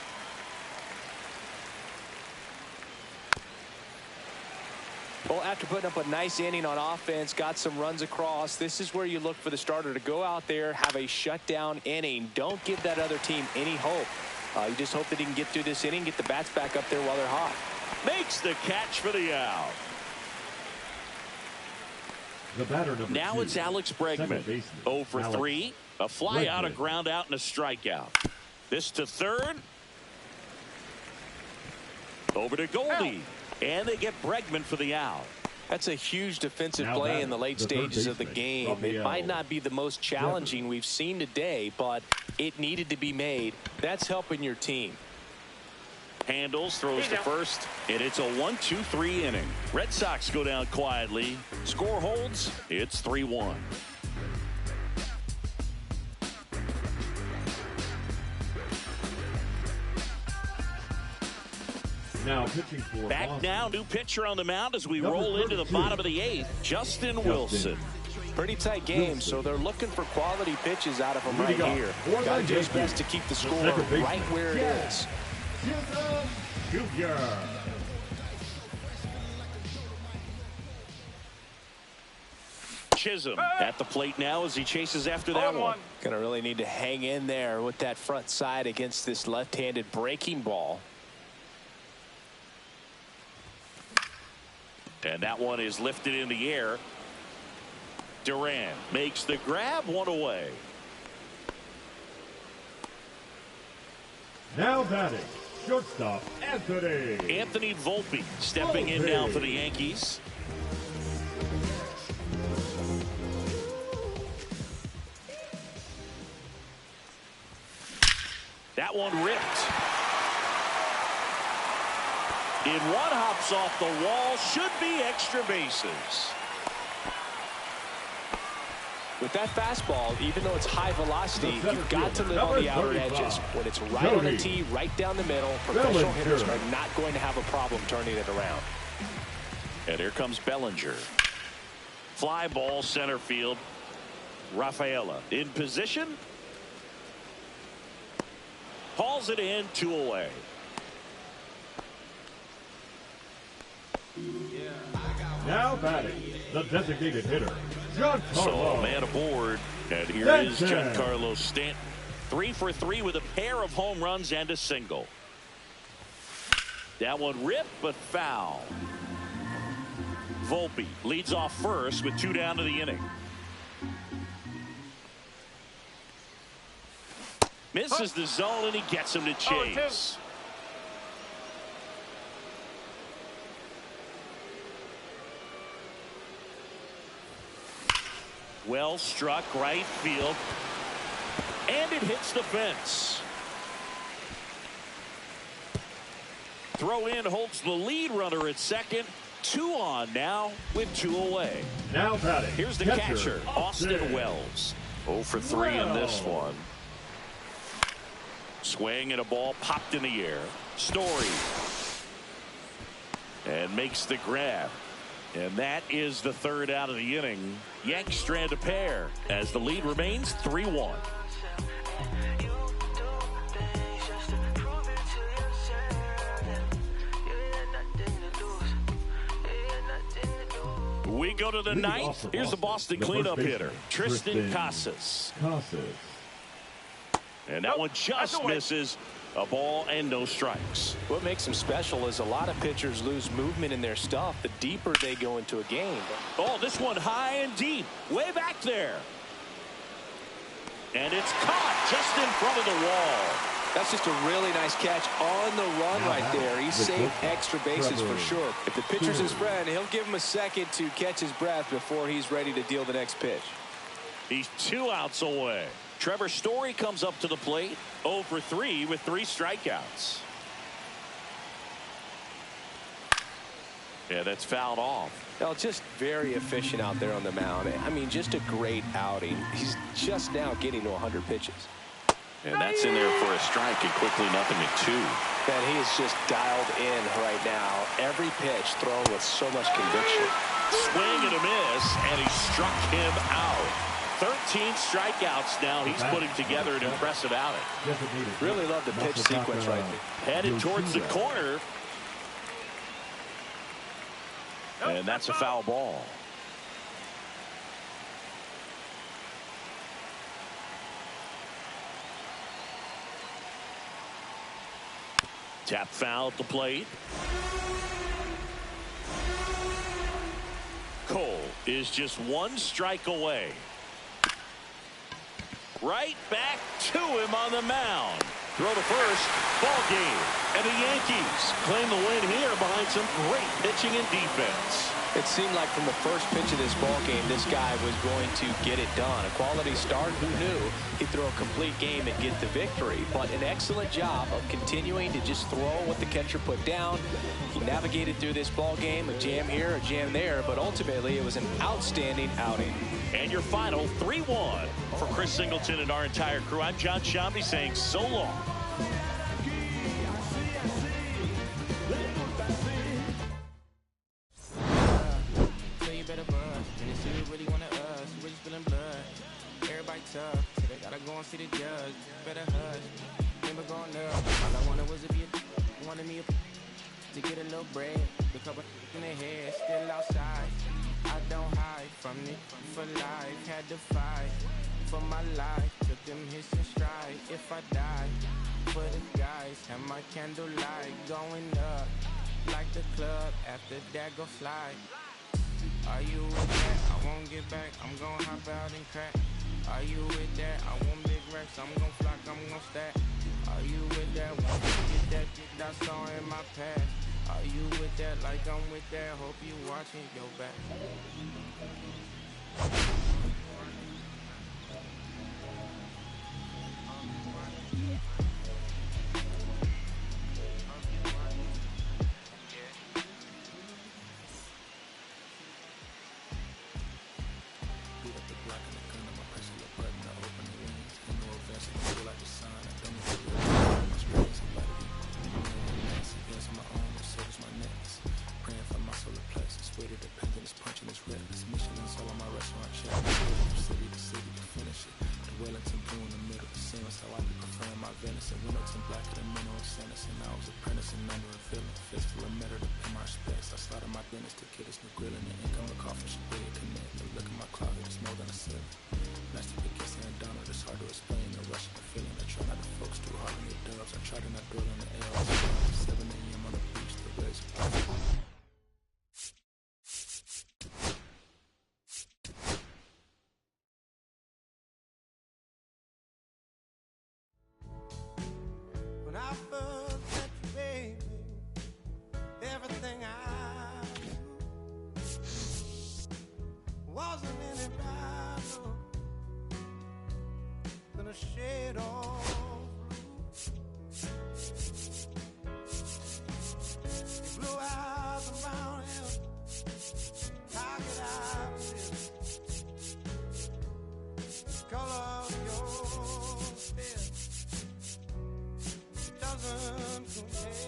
Well, after putting up a nice inning on offense, got some runs across, this is where you look for the starter to go out there, have a shutdown inning. Don't give that other team any hope. You just hope that he can get through this inning, get the bats back up there while they're hot. Makes the catch for the out. The batter number now 2, it's Alex Bregman. 0 for 3. A fly out, a ground out, and a strikeout. This to third. Over to Goldie. And they get Bregman for the out. That's a huge defensive play in the late stages of the game. It might not be the most challenging we've seen today, but it needed to be made. That's helping your team. Handles, throws to first, and it's a 1-2-3 inning. Red Sox go down quietly. Score holds. It's 3-1. Now pitching for Back Boston. now, new pitcher on the mound as we roll into the bottom of the 8th. Justin Wilson. Pretty tight game, so they're looking for quality pitches out of him right here. Got to do his best to keep the score right where it is. Junior. Chisholm at the plate now as he chases after that one. Gonna really need to hang in there with that front side against this left-handed breaking ball. And that one is lifted in the air. Duran makes the grab, one away. Now batting, shortstop Anthony. Anthony Volpe stepping in now for the Yankees. That one ripped. In one, hops off the wall, should be extra bases. With that fastball, even though it's high velocity, you've got to live on the outer edges. When it's right on the tee, right down the middle, professional hitters are not going to have a problem turning it around. And here comes Bellinger. Fly ball center field. Rafaela in position. Hauls it in, 2 away. Now batting, the designated hitter, Giancarlo. So man aboard, and here is Giancarlo Stanton. 3 for 3 with a pair of home runs and a single. That one ripped but foul. Volpe leads off first with 2 down to the inning. Misses the zone and he gets him to chase. Well struck right field, and it hits the fence. Throw in holds the lead runner at second. 2 on now with 2 away. Now batting. Here's the catcher, Austin Wells. 0 for 3 in this one. Swing and a ball popped in the air. Story. And makes the grab. And that is the 3rd out of the inning. Yanks strand a pair as the lead remains 3-1. We go to the 9th. Here's the Boston cleanup hitter, Tristan Casas. And that one just misses. A ball and no strikes. What makes him special is a lot of pitchers lose movement in their stuff the deeper they go into a game. Oh, this one high and deep, way back there. And it's caught just in front of the wall. That's just a really nice catch on the run right there. He saved extra bases for sure. If the pitcher's his friend, he'll give him a second to catch his breath before he's ready to deal the next pitch. He's 2 outs away. Trevor Story comes up to the plate, 0 for 3 with 3 strikeouts. Yeah, that's fouled off. Well, just very efficient out there on the mound. I mean, just a great outing. He's just now getting to 100 pitches. And that's in there for a strike, and quickly 0-2. Man, he is just dialed in right now. Every pitch thrown with so much conviction. Swing and a miss, and he struck him out. 13 strikeouts now. He's putting together an impressive outing. Really love the pitch sequence right there. Headed towards the corner. And that's a foul ball. Tap foul at the plate. Cole is just 1 strike away. Right back to him on the mound. Throw to first. Ball game. And the Yankees claim the win here behind some great pitching and defense. It seemed like from the first pitch of this ball game, this guy was going to get it done. A quality start, who knew he'd throw a complete game and get the victory. But an excellent job of continuing to just throw what the catcher put down. He navigated through this ball game, a jam here, a jam there, but ultimately it was an outstanding outing. And your final 3-1 for Chris Singleton and our entire crew. I'm John Shambi saying so long. See the judge, better hush. Never going up. All I wanted was to be wanted me to get a little bread. The couple in their head, still outside. I don't hide from it for life. Had to fight for my life. Took them hits and stride. If I die for the guys, have my candlelight going up like the club. After that, go fly. Are you with that? I won't get back. I'm gonna hop out and crack. Are you with that? I want big racks. I'm gon' flock, I'm gon' stack. Are you with that? Want to get that dick I saw in my past? Are you with that? Like I'm with that. Hope you watching your back. When I first met you, baby, everything I knew wasn't any brighter than a shade of blue. Blue eyes around him, target eyes, the color of your skin doesn't compare.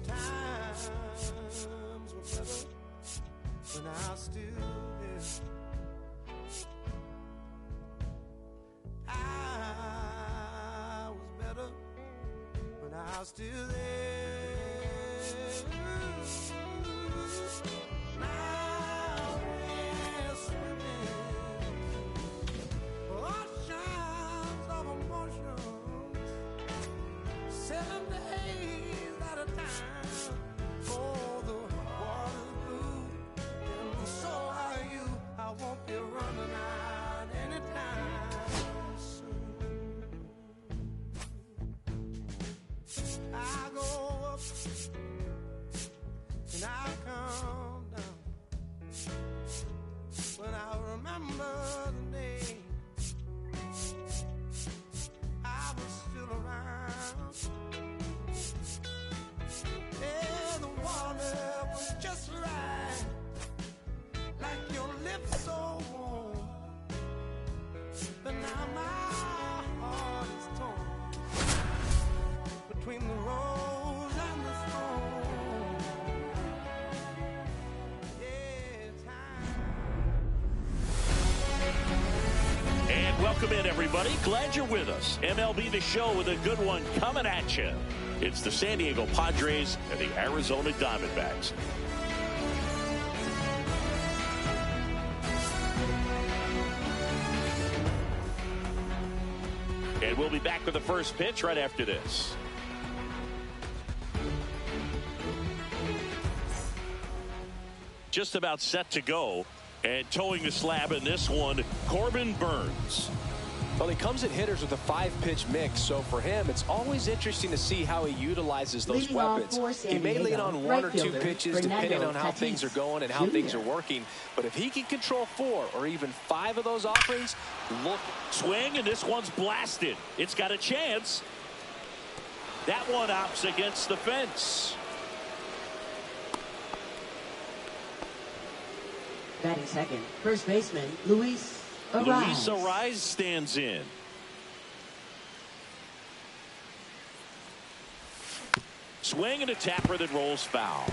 Times were better when I was still there. I was better when I was still there. Now we're swimming oceans of emotions, 7 days at a time. Oh, the water's blue, and so are you. I won't be running out anytime soon. I go up and I come down when I remember the day I was still around. Yeah, the water was just right, like your lips so warm. But now my heart is torn between the rose and the stone. Yeah, time. And welcome in, everybody. Glad you're with us. MLB The Show with a good one coming at you. It's the San Diego Padres and the Arizona Diamondbacks. And we'll be back with the first pitch right after this. Just about set to go. And towing the slab in this one, Corbin Burns. Well, he comes at hitters with a 5-pitch mix, so for him, it's always interesting to see how he utilizes those weapons. He may lean on 1 or 2 pitches depending on how things are going and how things are working, but if he can control 4 or even 5 of those offerings, look. Swing, and this one's blasted. It's got a chance. That one opts against the fence. Batting second, first baseman Luis Arise stands in. Swing and a tapper that rolls foul.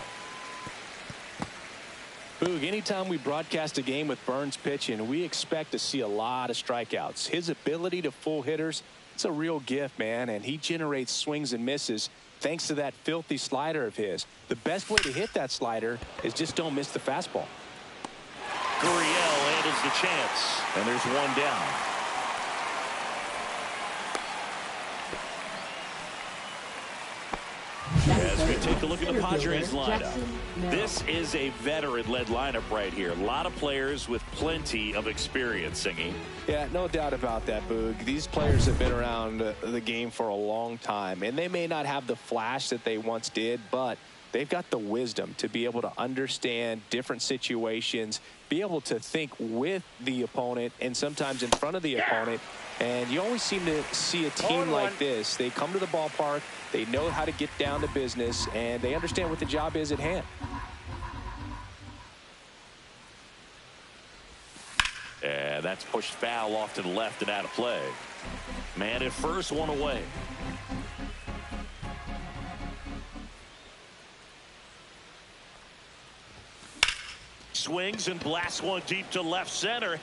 Boog, anytime we broadcast a game with Burns pitching, we expect to see a lot of strikeouts. His ability to fool hitters, it's a real gift, man, and he generates swings and misses thanks to that filthy slider of his. The best way to hit that slider is just don't miss the fastball. Gurriel handles the chance, and there's one down. As we take a look at the Padres lineup, this is a veteran-led lineup right here. A lot of players with plenty of experience, Singing. Yeah, no doubt about that, Boog. These players have been around the game for a long time, and they may not have the flash that they once did, but they've got the wisdom to be able to understand different situations, be able to think with the opponent and sometimes in front of the opponent. And you always seem to see a team like this. They come to the ballpark, they know how to get down to business, and they understand what the job is at hand. And that's pushed foul off to the left and out of play. Man at first, one away. Swings and blasts one deep to left center.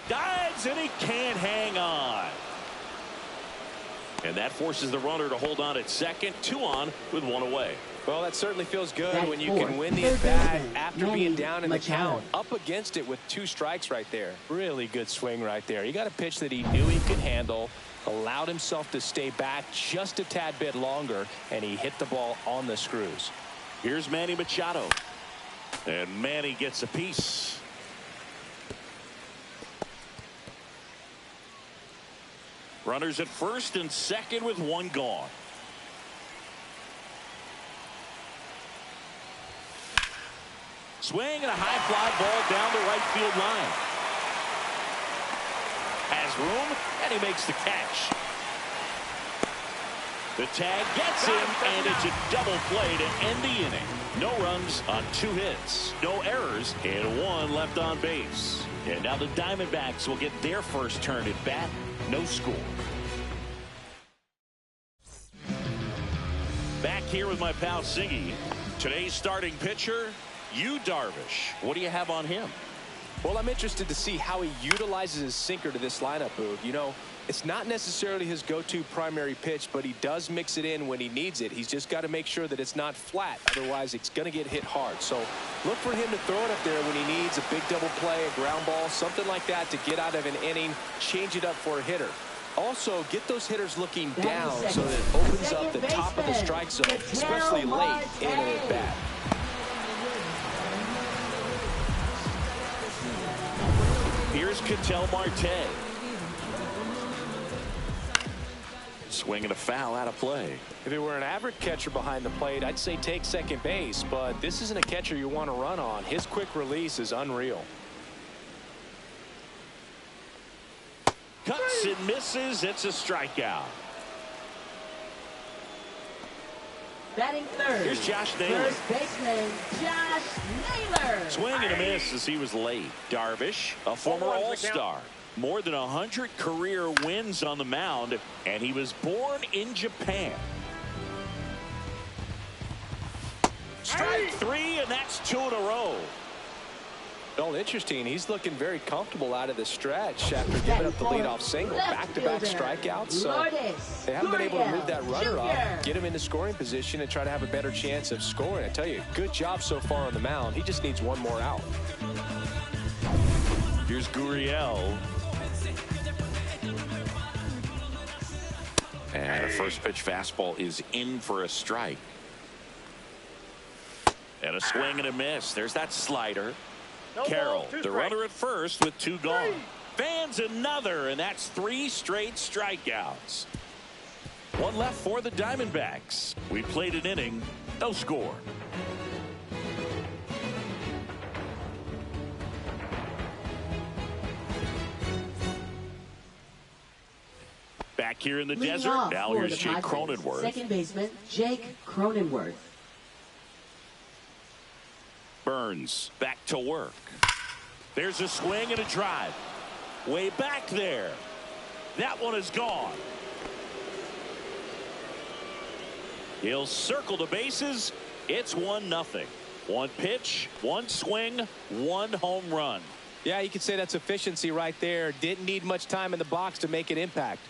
Dives, and he can't hang on. And that forces the runner to hold on at second. 2 on with 1 away. Well, that certainly feels good when you can win the at-bat after being down in the count. Up against it with 2 strikes right there. Really good swing right there. He got a pitch that he knew he could handle, allowed himself to stay back just a tad bit longer, and he hit the ball on the screws. Here's Manny Machado. And Manny gets a piece. Runners at first and second with 1 gone. Swing and a high fly ball down the right field line. Has room, and he makes the catch. The tag gets him, and it's a double play to end the inning. No runs on 2 hits, no errors, and 1 left on base. And now the Diamondbacks will get their first turn at bat. No score. Back here with my pal Siggy. Today's starting pitcher, Yu Darvish. What do you have on him? Well, I'm interested to see how he utilizes his sinker to this lineup, Boog. You know, it's not necessarily his go-to primary pitch, but he does mix it in when he needs it. He's just got to make sure that it's not flat. Otherwise, it's going to get hit hard. So look for him to throw it up there when he needs a big double play, a ground ball, something like that to get out of an inning, change it up for a hitter. Also, get those hitters looking down so that it opens up the top of the strike zone, especially late in an at-bat. Here's Ketel Marte. Swing and a foul out of play. If it were an average catcher behind the plate, I'd say take second base, but this isn't a catcher you want to run on. His quick release is unreal. Cuts and misses. It's a strikeout. Batting third. Here's Josh Naylor. First baseman Josh Naylor. Swing and a miss as he was late. Darvish, a former All-Star. More than 100 career wins on the mound, and he was born in Japan. Strike 3, and that's 2 in a row. Well, interesting. He's looking very comfortable out of the stretch after giving up the leadoff single. Back-to-back strikeouts. So they haven't been able to move that runner up, get him into scoring position, and try to have a better chance of scoring. I tell you, good job so far on the mound. He just needs 1 more out. Here's Gurriel. And a first pitch fastball is in for a strike. And a swing and a miss. There's that slider. Carroll, the runner at first with 2 gone. Fans another, and that's 3 straight strikeouts. One left for the Diamondbacks. We played an inning, no score. Back here in the Leading desert, off now for here's the Jake Padres, Cronenworth. second baseman Jake Cronenworth. Burns back to work. There's a swing and a drive. Way back there. That one is gone. He'll circle the bases. It's 1-0. One pitch, one swing, one home run. Yeah, you could say that's efficiency right there. Didn't need much time in the box to make an impact.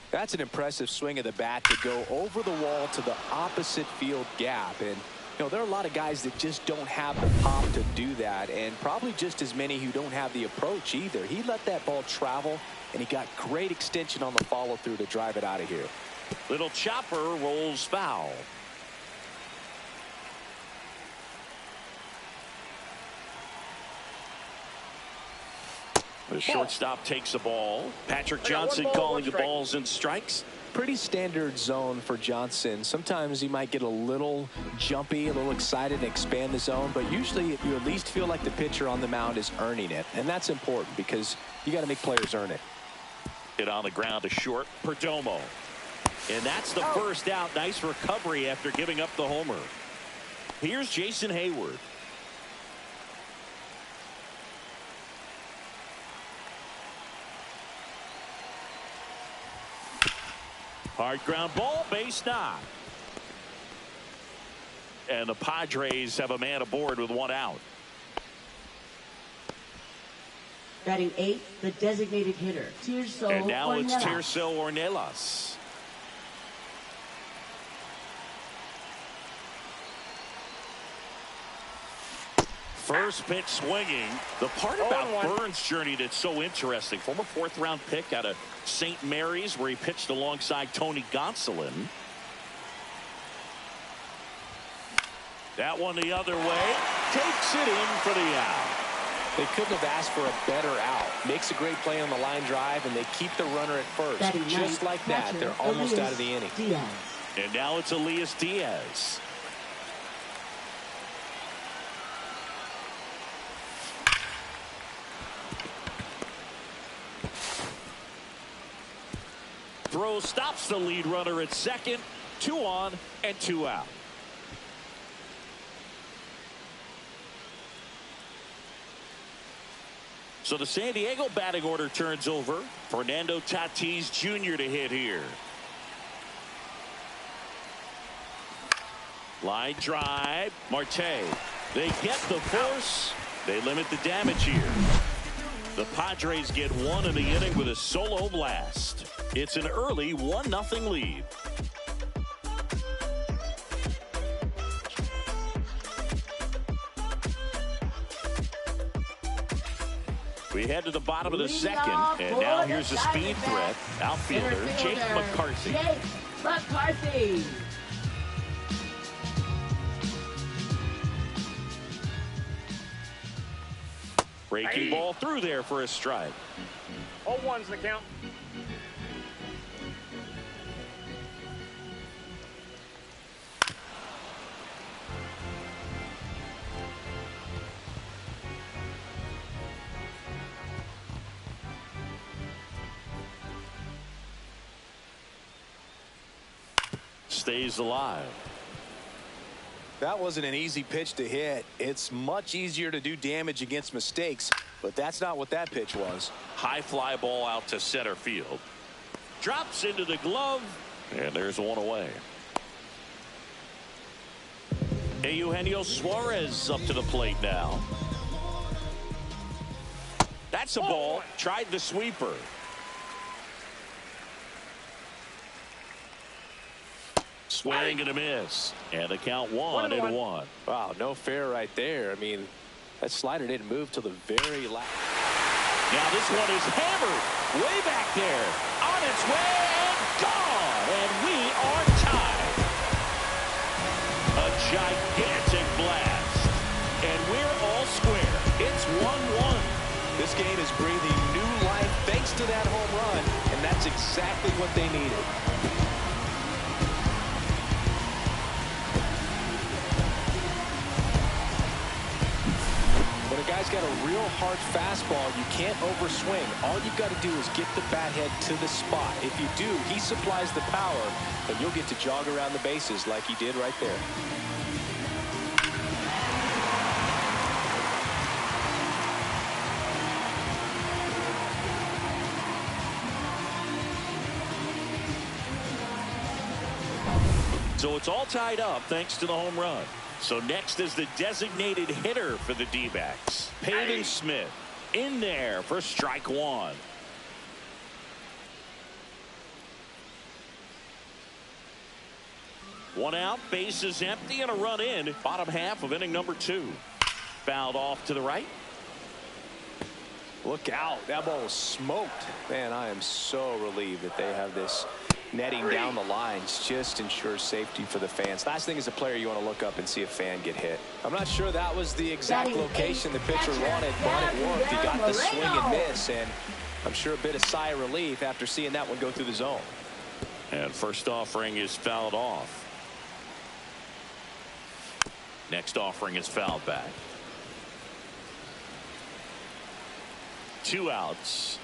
That's an impressive swing of the bat to go over the wall to the opposite field gap. And, you know, there are a lot of guys that just don't have the pop to do that, and probably just as many who don't have the approach either. He let that ball travel, and he got great extension on the follow-through to drive it out of here. Little chopper rolls foul. The shortstop takes the ball. Patrick Johnson calling the balls and strikes. Pretty standard zone for Johnson. Sometimes he might get a little jumpy, a little excited and expand the zone, but usually you at least feel like the pitcher on the mound is earning it, and that's important because you got to make players earn it. Hit on the ground to short. Perdomo. And that's the first out. Nice recovery after giving up the homer. Here's Jason Hayward. Hard ground ball, base knock. And the Padres have a man aboard with 1 out. Batting 8th, the designated hitter, Tirso And now it's Ornelas. Tirso Ornelas. First pitch swinging. The part about Burns' journey that's so interesting, former 4th-round pick out of St. Mary's, where he pitched alongside Tony Gonsolin. That one the other way. Takes it in for the out. They couldn't have asked for a better out. Makes a great play on the line drive, and they keep the runner at first. Just like that, they're almost out of the inning. Diaz. And now it's Elias Diaz. Throw stops the lead runner at second. 2 on and 2 out. So the San Diego batting order turns over. Fernando Tatis Jr. to hit here. Line drive. Marte. They get the force. They limit the damage here. The Padres get 1 in the inning with a solo blast. It's an early 1-0 lead. We head to the bottom of the second, and now here's a speed threat. Outfielder Jake McCarthy. Jake McCarthy. Breaking ball through there for a strike. 0-1's the count. Stays alive. That wasn't an easy pitch to hit. It's much easier to do damage against mistakes, but that's not what that pitch was. High fly ball out to center field. Drops into the glove, and there's 1 away. Eugenio Suarez up to the plate now. That's a ball. Tried the sweeper. Swing and a miss. And the count 1-1. Wow, no fair right there. I mean, that slider didn't move till the very last. Now this one is hammered way back there. On its way and gone. And we are tied. A gigantic blast. is breathing new life thanks to that home run, and that's exactly what they needed. When a guy's got a real hard fastball, you can't overswing. All you've got to do is get the bat head to the spot. If you do, he supplies the power, and you'll get to jog around the bases like he did right there. So it's all tied up thanks to the home run. So next is the designated hitter for the D-backs. Peyton Smith in there for strike one. One out, bases empty, and a run in. Bottom half of inning number 2. Fouled off to the right. Look out. That ball was smoked. Man, I am so relieved that they have this netting down the lines. Just ensures safety for the fans. Last thing as a player, you want to look up and see a fan get hit. I'm not sure that was the exact location the pitcher wanted, but it worked. He got the swing and miss, and I'm sure a bit of sigh of relief after seeing that one go through the zone. And first offering is fouled off. Next offering is fouled back. 2 outs.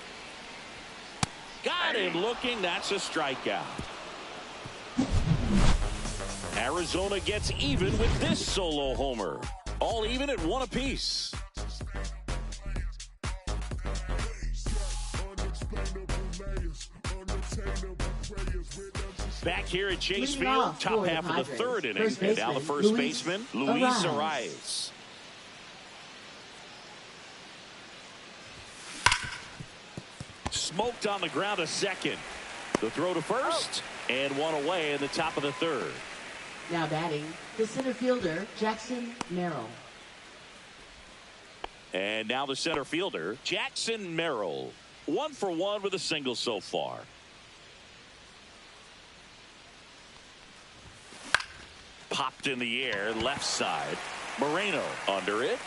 Got him looking. That's a strikeout. Arizona gets even with this solo homer. All even at 1 apiece. Back here at Chase Field, top half of the 3rd inning. And now the first baseman, Luis Arias. Smoked on the ground to second. The throw to first, and one away in the top of the 3rd. Now batting, the center fielder, Jackson Merrill. And now the center fielder, Jackson Merrill. 1 for 1 with a single so far. Popped in the air, left side. Moreno under it.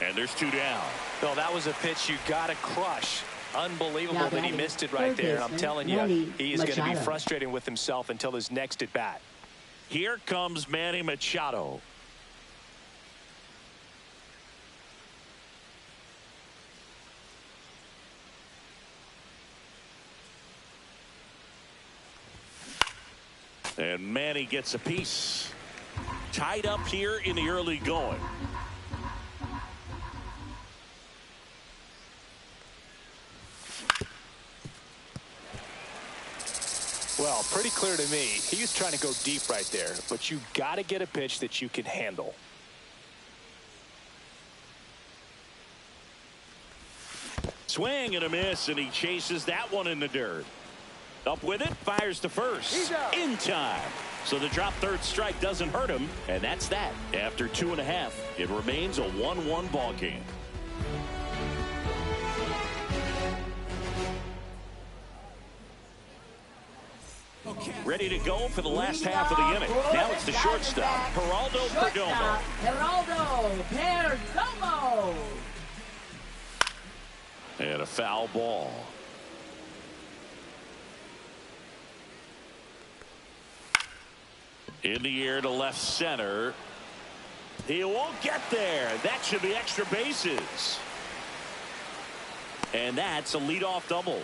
And there's 2 down. No, that was a pitch you got to crush. Unbelievable that he missed it right there. I'm telling you, he is going to be frustrated with himself until his next at bat. Here comes Manny Machado. And Manny gets a piece. Tied up here in the early going. Well, pretty clear to me. He was trying to go deep right there, but you got to get a pitch that you can handle. Swing and a miss, and he chases that one in the dirt. Up with it, fires to first. In time. So the drop third strike doesn't hurt him, and that's that. After 2.5, it remains a 1-1 ball game. Ready to go for the last half of the inning. Now it's the shortstop, Geraldo Perdomo. Geraldo Perdomo. And a foul ball. In the air to left center. He won't get there. That should be extra bases. And that's a leadoff double.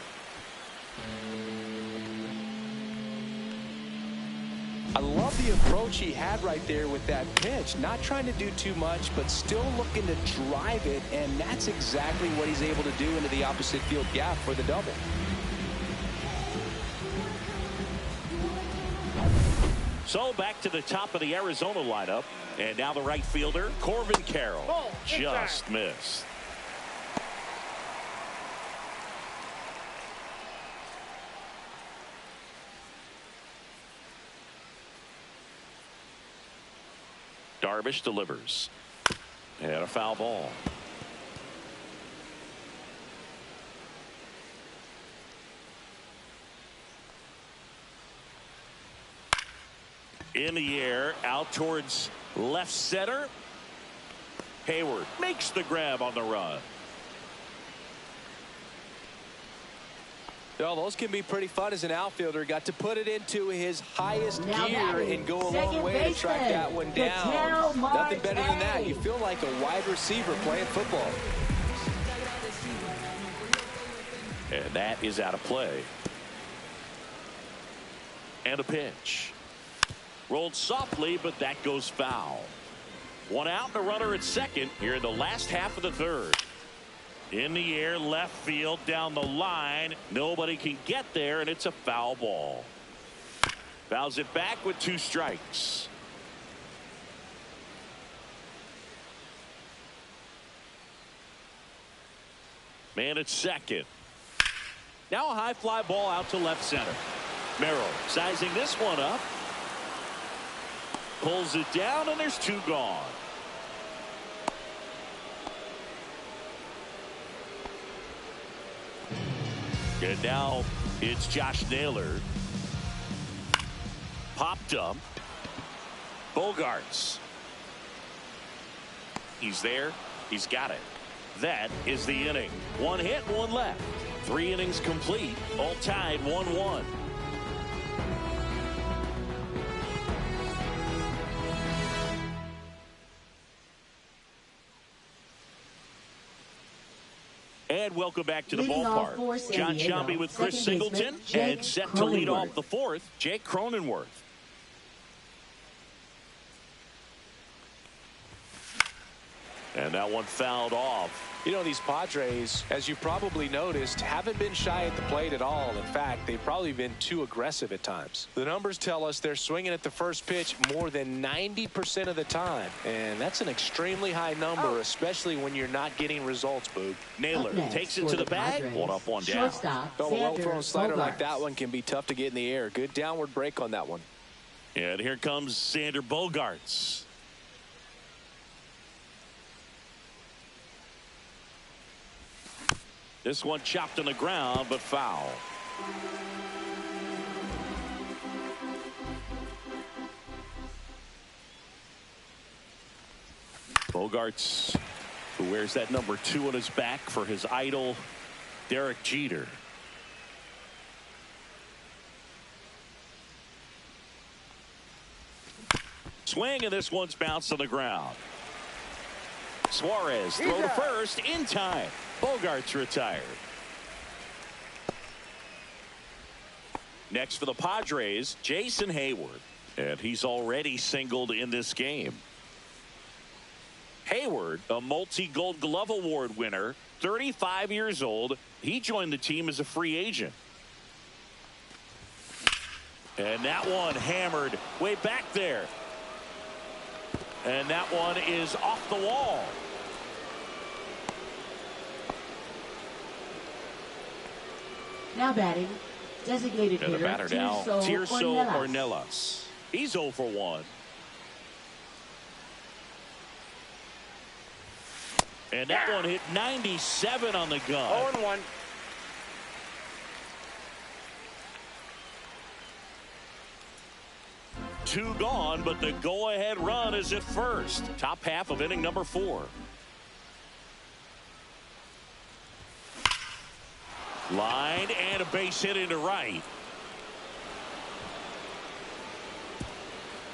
I love the approach he had right there with that pitch. Not trying to do too much, but still looking to drive it, and that's exactly what he's able to do into the opposite field gap for the double. So back to the top of the Arizona lineup, and now the right fielder, Corbin Carroll. Just missed. Darvish delivers. And a foul ball. In the air, out towards left center. Hayward makes the grab on the run. Well, those can be pretty fun as an outfielder. Got to put it into his highest gear and go a long way to track that one down. Nothing better than that. You feel like a wide receiver playing football. And that is out of play. And a pitch. Rolled softly, but that goes foul. One out and a runner at second here in the last half of the third. In the air, left field, down the line. Nobody can get there, and it's a foul ball. Fouls it back with 2 strikes. Man at second. Now a high fly ball out to left center. Merrill sizing this one up. Pulls it down, and there's 2 gone. And now it's Josh Naylor. Popped up. Bogarts. He's there. He's got it. That is the inning. 1 hit, 1 left. 3 innings complete. All tied 1-1. And welcome back to the ballpark. John Shelby with Chris Singleton, and set to lead off the 4th, Jake Cronenworth. And that one fouled off. You know, these Padres, as you probably noticed, haven't been shy at the plate at all. In fact, they've probably been too aggressive at times. The numbers tell us they're swinging at the first pitch more than 90% of the time. And that's an extremely high number, especially when you're not getting results, Boog. Naylor takes it to the bag. Padres, 1 up, 1 down. A well-thrown slider like that one can be tough to get in the air. Good downward break on that one. And here comes Sander Bogarts. This one chopped on the ground, but foul. Bogarts, who wears that number 2 on his back for his idol, Derek Jeter. Swing, and this one's bounced on the ground. Suarez throw to first in time. Bogarts retired. Next for the Padres, Jason Hayward. And he's already singled in this game. Hayward, a multi-Gold Glove Award winner, 35 years old. He joined the team as a free agent. And that one hammered way back there. And that one is off the wall. Now batting, designated And the hitter, batter now, Tirso Ornelas. He's 0 for 1. And that one hit 97 on the gun. 0-1. Two gone, but the go-ahead run is at first. Top half of inning number 4. Line and a base hit into right.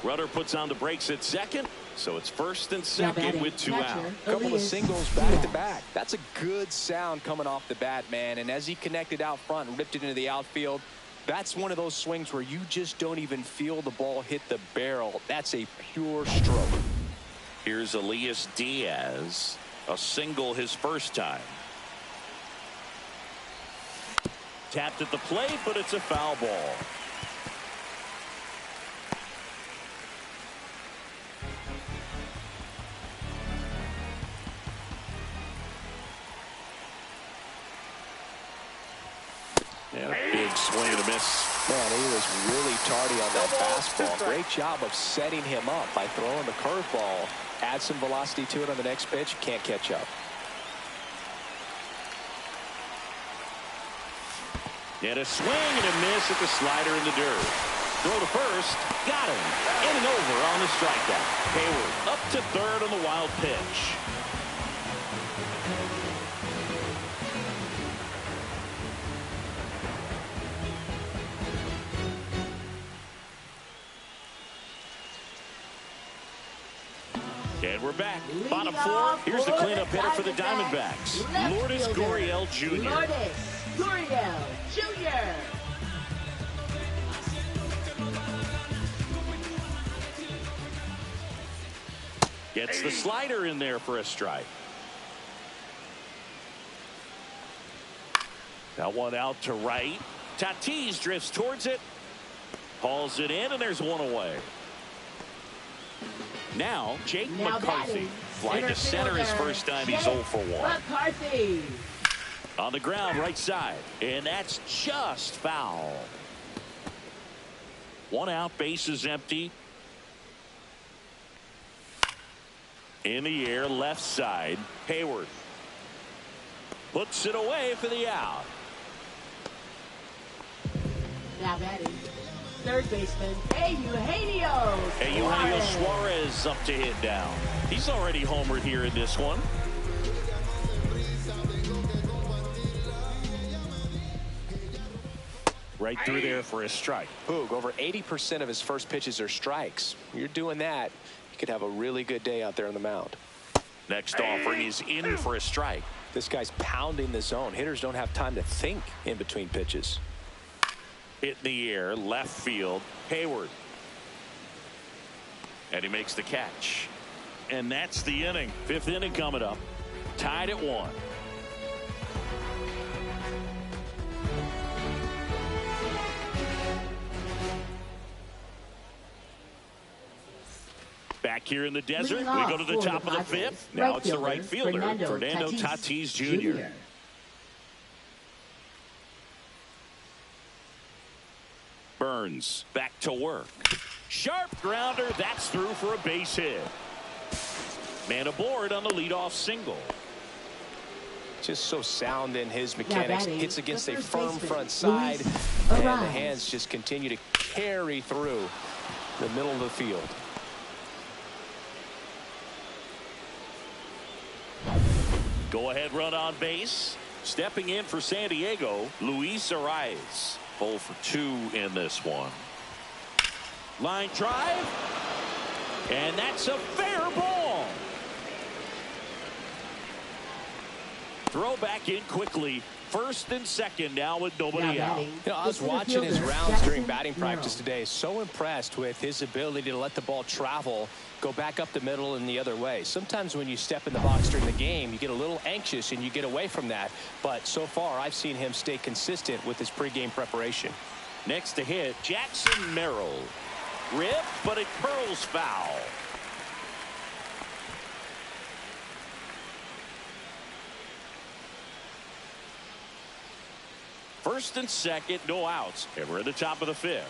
Rudder puts on the brakes at second, so it's first and second with 2 out. A couple of singles back to back. That's a good sound coming off the bat, man. And as he connected out front and ripped it into the outfield, that's one of those swings where you just don't even feel the ball hit the barrel. That's a pure stroke. Here's Elias Diaz, a single his first time. Tapped at the plate, but it's a foul ball. And a big swing and a miss. Man, he was really tardy on that fastball. Great job of setting him up by throwing the curveball. Add some velocity to it on the next pitch. Can't catch up. And a swing and a miss at the slider in the dirt. Throw to first. Got him. In and over on the strikeout. Hayward up to third on the wild pitch. And we're back. Bottom four. Here's the cleanup hitter for the Diamondbacks. Lourdes Gurriel Jr. Lourdes Gurriel Jr. Gets the slider in there for a strike. That one out to right. Tatis drifts towards it. Hauls it in, and there's one away. Now, Jake McCarthy. Fly to center his first time. He's 0 for 1. McCarthy. On the ground, right side. And that's just foul. One out, base is empty. In the air, left side. Hayward puts it away for the out. Now batting, third baseman Eugenio Suarez up to hit down. He's already homered here in this one. Right through there for a strike. Boog, over 80% of his first pitches are strikes. You're doing that, you could have a really good day out there on the mound. Next offering is in for a strike. This guy's pounding the zone. Hitters don't have time to think in between pitches. Hit in the air, left field. Hayward. And he makes the catch. And that's the inning. Fifth inning coming up. Tied at 1. Back here in the desert, we go to the top of the fifth. Now it's the right fielder, Fernando Tatis Jr. Burns back to work. Sharp grounder. That's through for a base hit. Man aboard on the leadoff single. Just so sound in his mechanics. Hits against a firm front side. And the hands just continue to carry through the middle of the field. Go ahead run on base. Stepping in for San Diego, Luis Arias. 0 for 2 in this one. Line drive. And that's a fair ball. Throw back in quickly. First and second now with nobody out. You know, I was watching his rounds during batting practice today. So impressed with his ability to let the ball travel, go back up the middle and the other way. Sometimes when you step in the box during the game, you get a little anxious and you get away from that. But so far, I've seen him stay consistent with his pregame preparation. Next to hit, Jackson Merrill. Rip, but it curls foul. First and second, no outs. And we're at the top of the fifth.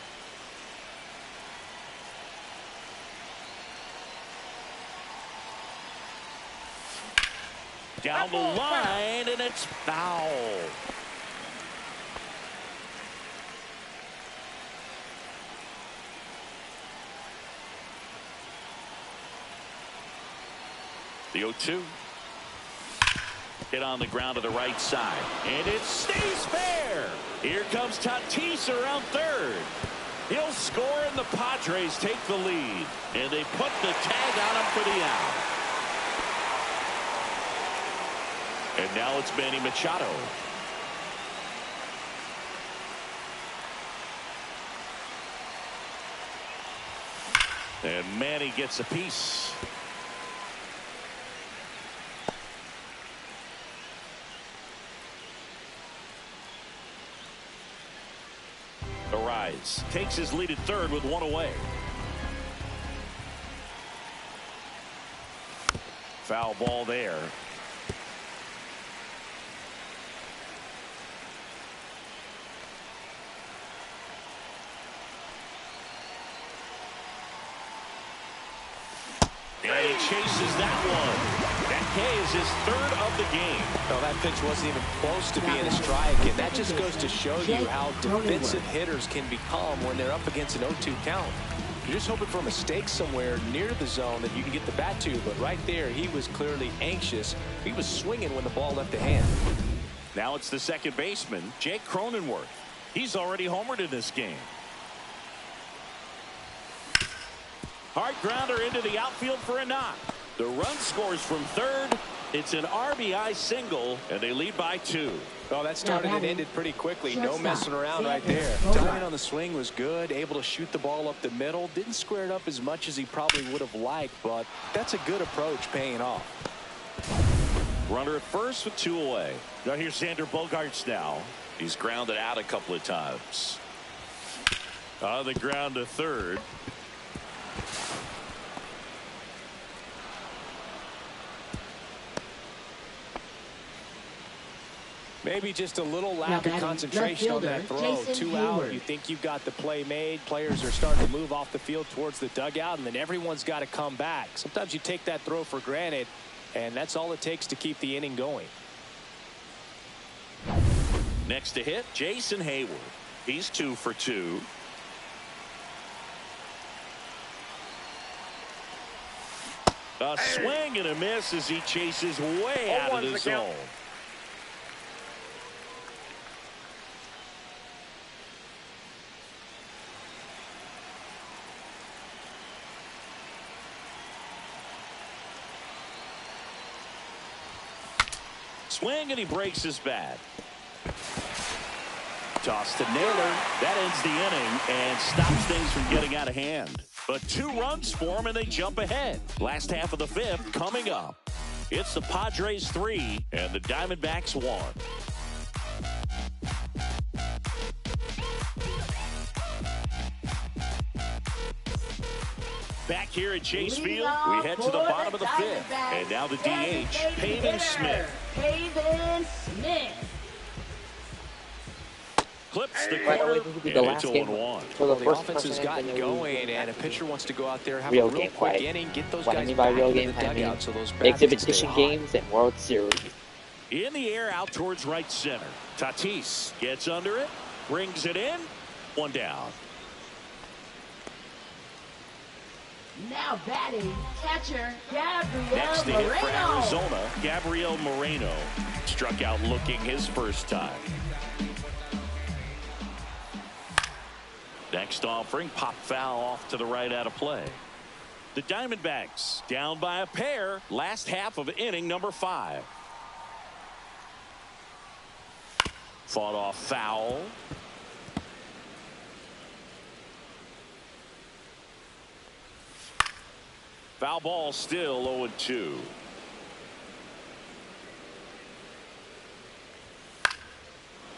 Down the line, and it's foul. The 0-2. Hit on the ground to the right side. And it stays fair. Here comes Tatis around third. He'll score and the Padres take the lead. And they put the tag on him for the out. And now it's Manny Machado. And Manny gets a piece. Arise. Takes his lead at third with one away. Foul ball there. And he chases that one. That K is his third of the game. No, that pitch wasn't even close to being a strike, and that just goes to show you how defensive hitters can become when they're up against an 0-2 count. You're just hoping for a mistake somewhere near the zone that you can get the bat to, but right there, he was clearly anxious. He was swinging when the ball left the hand. Now it's the second baseman, Jake Cronenworth. He's already homered in this game. Hard grounder into the outfield for a knock. The run scores from third. It's an RBI single, and they lead by 2. Oh, that started and ended pretty quickly. No messing around right there. Timing on the swing was good. Able to shoot the ball up the middle. Didn't square it up as much as he probably would have liked, but that's a good approach paying off. Runner at first with 2 away. Now here's Xander Bogaerts now. He's grounded out a couple of times. On the ground to third. Maybe just a little lack of concentration on that throw. 2 out. You think you've got the play made. Players are starting to move off the field towards the dugout, and then everyone's got to come back. Sometimes you take that throw for granted, and that's all it takes to keep the inning going. Next to hit, Jason Hayward. He's 2 for 2. A swing and a miss as he chases way out of the zone. Swing and he breaks his bat. Toss to Naylor. That ends the inning and stops things from getting out of hand. But 2 runs for him and they jump ahead. Last half of the 5th coming up. It's the Padres 3 and the Diamondbacks 1. Back here at Chase Field, we head to the bottom of the 5th. And now the DH, Pavin Smith. Pavin Smith. Clips the corner, and it's 0-1. Well, the offense has gotten going, and a pitcher wants to go out there, have a real quick inning, get those guys back into the dugout so those bats can stay hot. Games and World Series. In the air, out towards right center. Tatis gets under it, brings it in, 1 down. Now batting, catcher Gabriel Next to hit for Moreno. Arizona, Gabriel Moreno struck out looking his first time. Next offering, pop foul off to the right out of play. The Diamondbacks down by a pair, last half of inning number 5. Fought off foul. Foul ball still 0-2.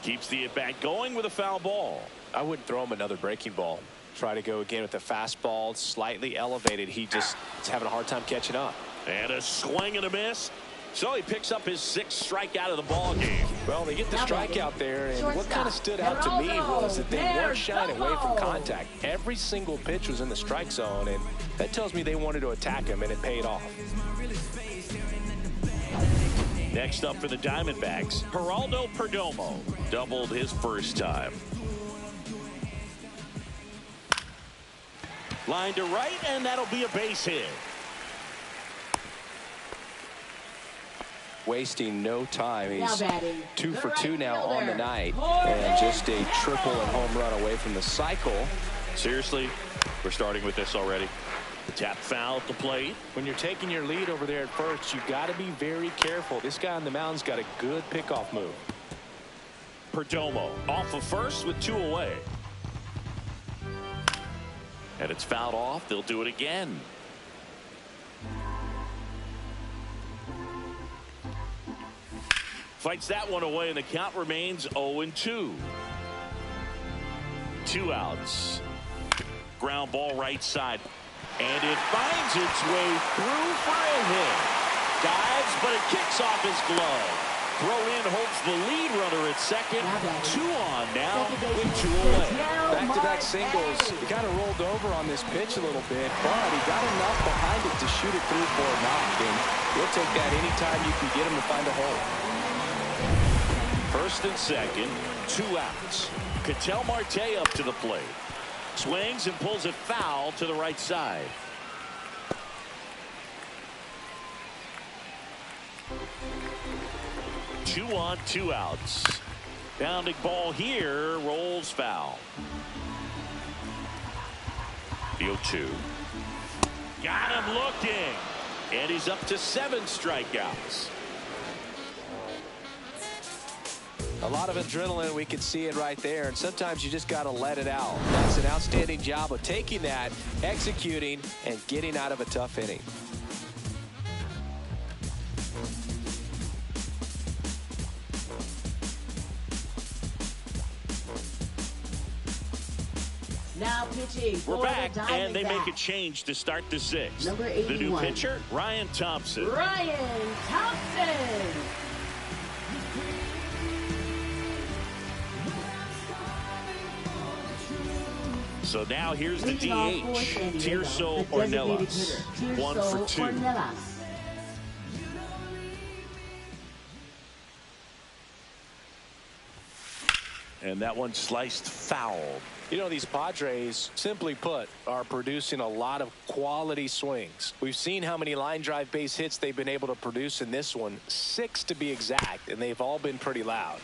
Keeps the at-bat going with a foul ball. I wouldn't throw him another breaking ball. Try to go again with the fastball, slightly elevated. He just is having a hard time catching up. And a swing and a miss. So he picks up his 6th strikeout of the ball game. Well, they get the strikeout there, and what kind of stood out to me was that they weren't shying away from contact. Every single pitch was in the strike zone, and that tells me they wanted to attack him, and it paid off. Next up for the Diamondbacks, Geraldo Perdomo doubled his first time. Line to right, and that'll be a base hit. Wasting no time. He's 2 for 2 now on the night, and just a triple and home run away from the cycle. Seriously, we're starting with this already. Tap foul at the plate. When you're taking your lead over there at first, you got to be very careful. This guy on the mound's got a good pickoff move. Perdomo off of first with 2 away. And it's fouled off. They'll do it again. Fights that one away, and the count remains 0-2. 2 outs. Ground ball right side. And it finds its way through for a hit. Dives, but it kicks off his glove. Throw in holds the lead runner at second. 2 on now with 2 away. Back-to-back singles. He kind of rolled over on this pitch a little bit, but he got enough behind it to shoot it through for a knock. And he'll take that anytime you can get him to find a hole. First and second, 2 outs. Ketel Marte up to the plate. Swings and pulls it foul to the right side. Two on, 2 outs. Bounding ball here, rolls foul. The 0-2. Got him looking. And he's up to 7 strikeouts. A lot of adrenaline, we can see it right there, and sometimes you just got to let it out. That's an outstanding job of taking that, executing, and getting out of a tough inning. Now pitching. We're for back, the and they make a Diamondbacks. change to start the 6th. Number The new 81. pitcher, Ryan Thompson. Ryan Thompson. So now here's the Leading off for DH, San Diego, Tirso the designated Ornelas. hitter, 1 Tirso for 2. Ornelas. And that one sliced foul. You know, these Padres, simply put, are producing a lot of quality swings. We've seen how many line drive base hits they've been able to produce in this one, 6 to be exact, and they've all been pretty loud.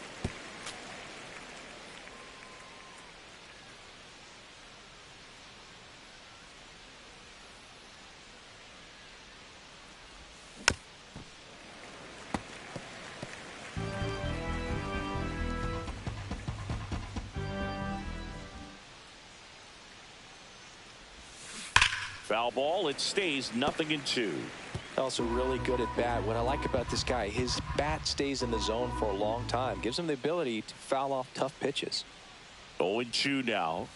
Foul ball. It stays 0-2. Also really good at bat. What I like about this guy, his bat stays in the zone for a long time. Gives him the ability to foul off tough pitches. 0-2 now.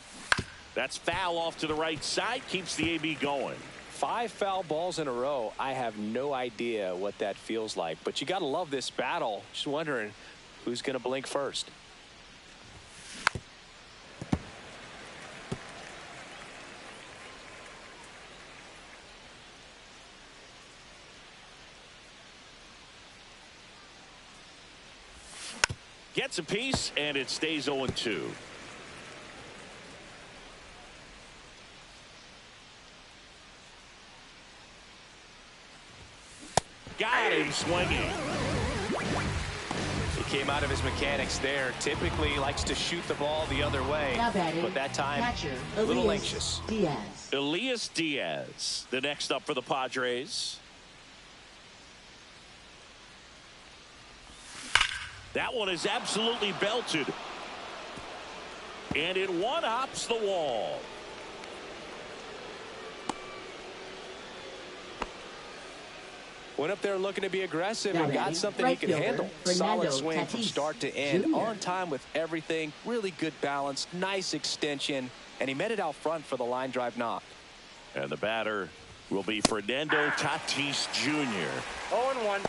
That's foul off to the right side. Keeps the AB going. 5 foul balls in a row. I have no idea what that feels like. But you got to love this battle. Just wondering who's going to blink first. Gets a piece, and it stays 0-2. Got him swinging. He came out of his mechanics there. Typically he likes to shoot the ball the other way. Now batting, But that time, catcher, a little Elias anxious. Diaz. Elias Diaz, the next up for the Padres. That one is absolutely belted. And it one-hops the wall. Went up there looking to be aggressive and got something right he can fielder, handle. Fernando Solid swing from Tatis start to end. Jr. On time with everything. Really good balance. Nice extension. And he met it out front for the line drive knock. And the batter will be Fernando Tatis Jr. 0-1.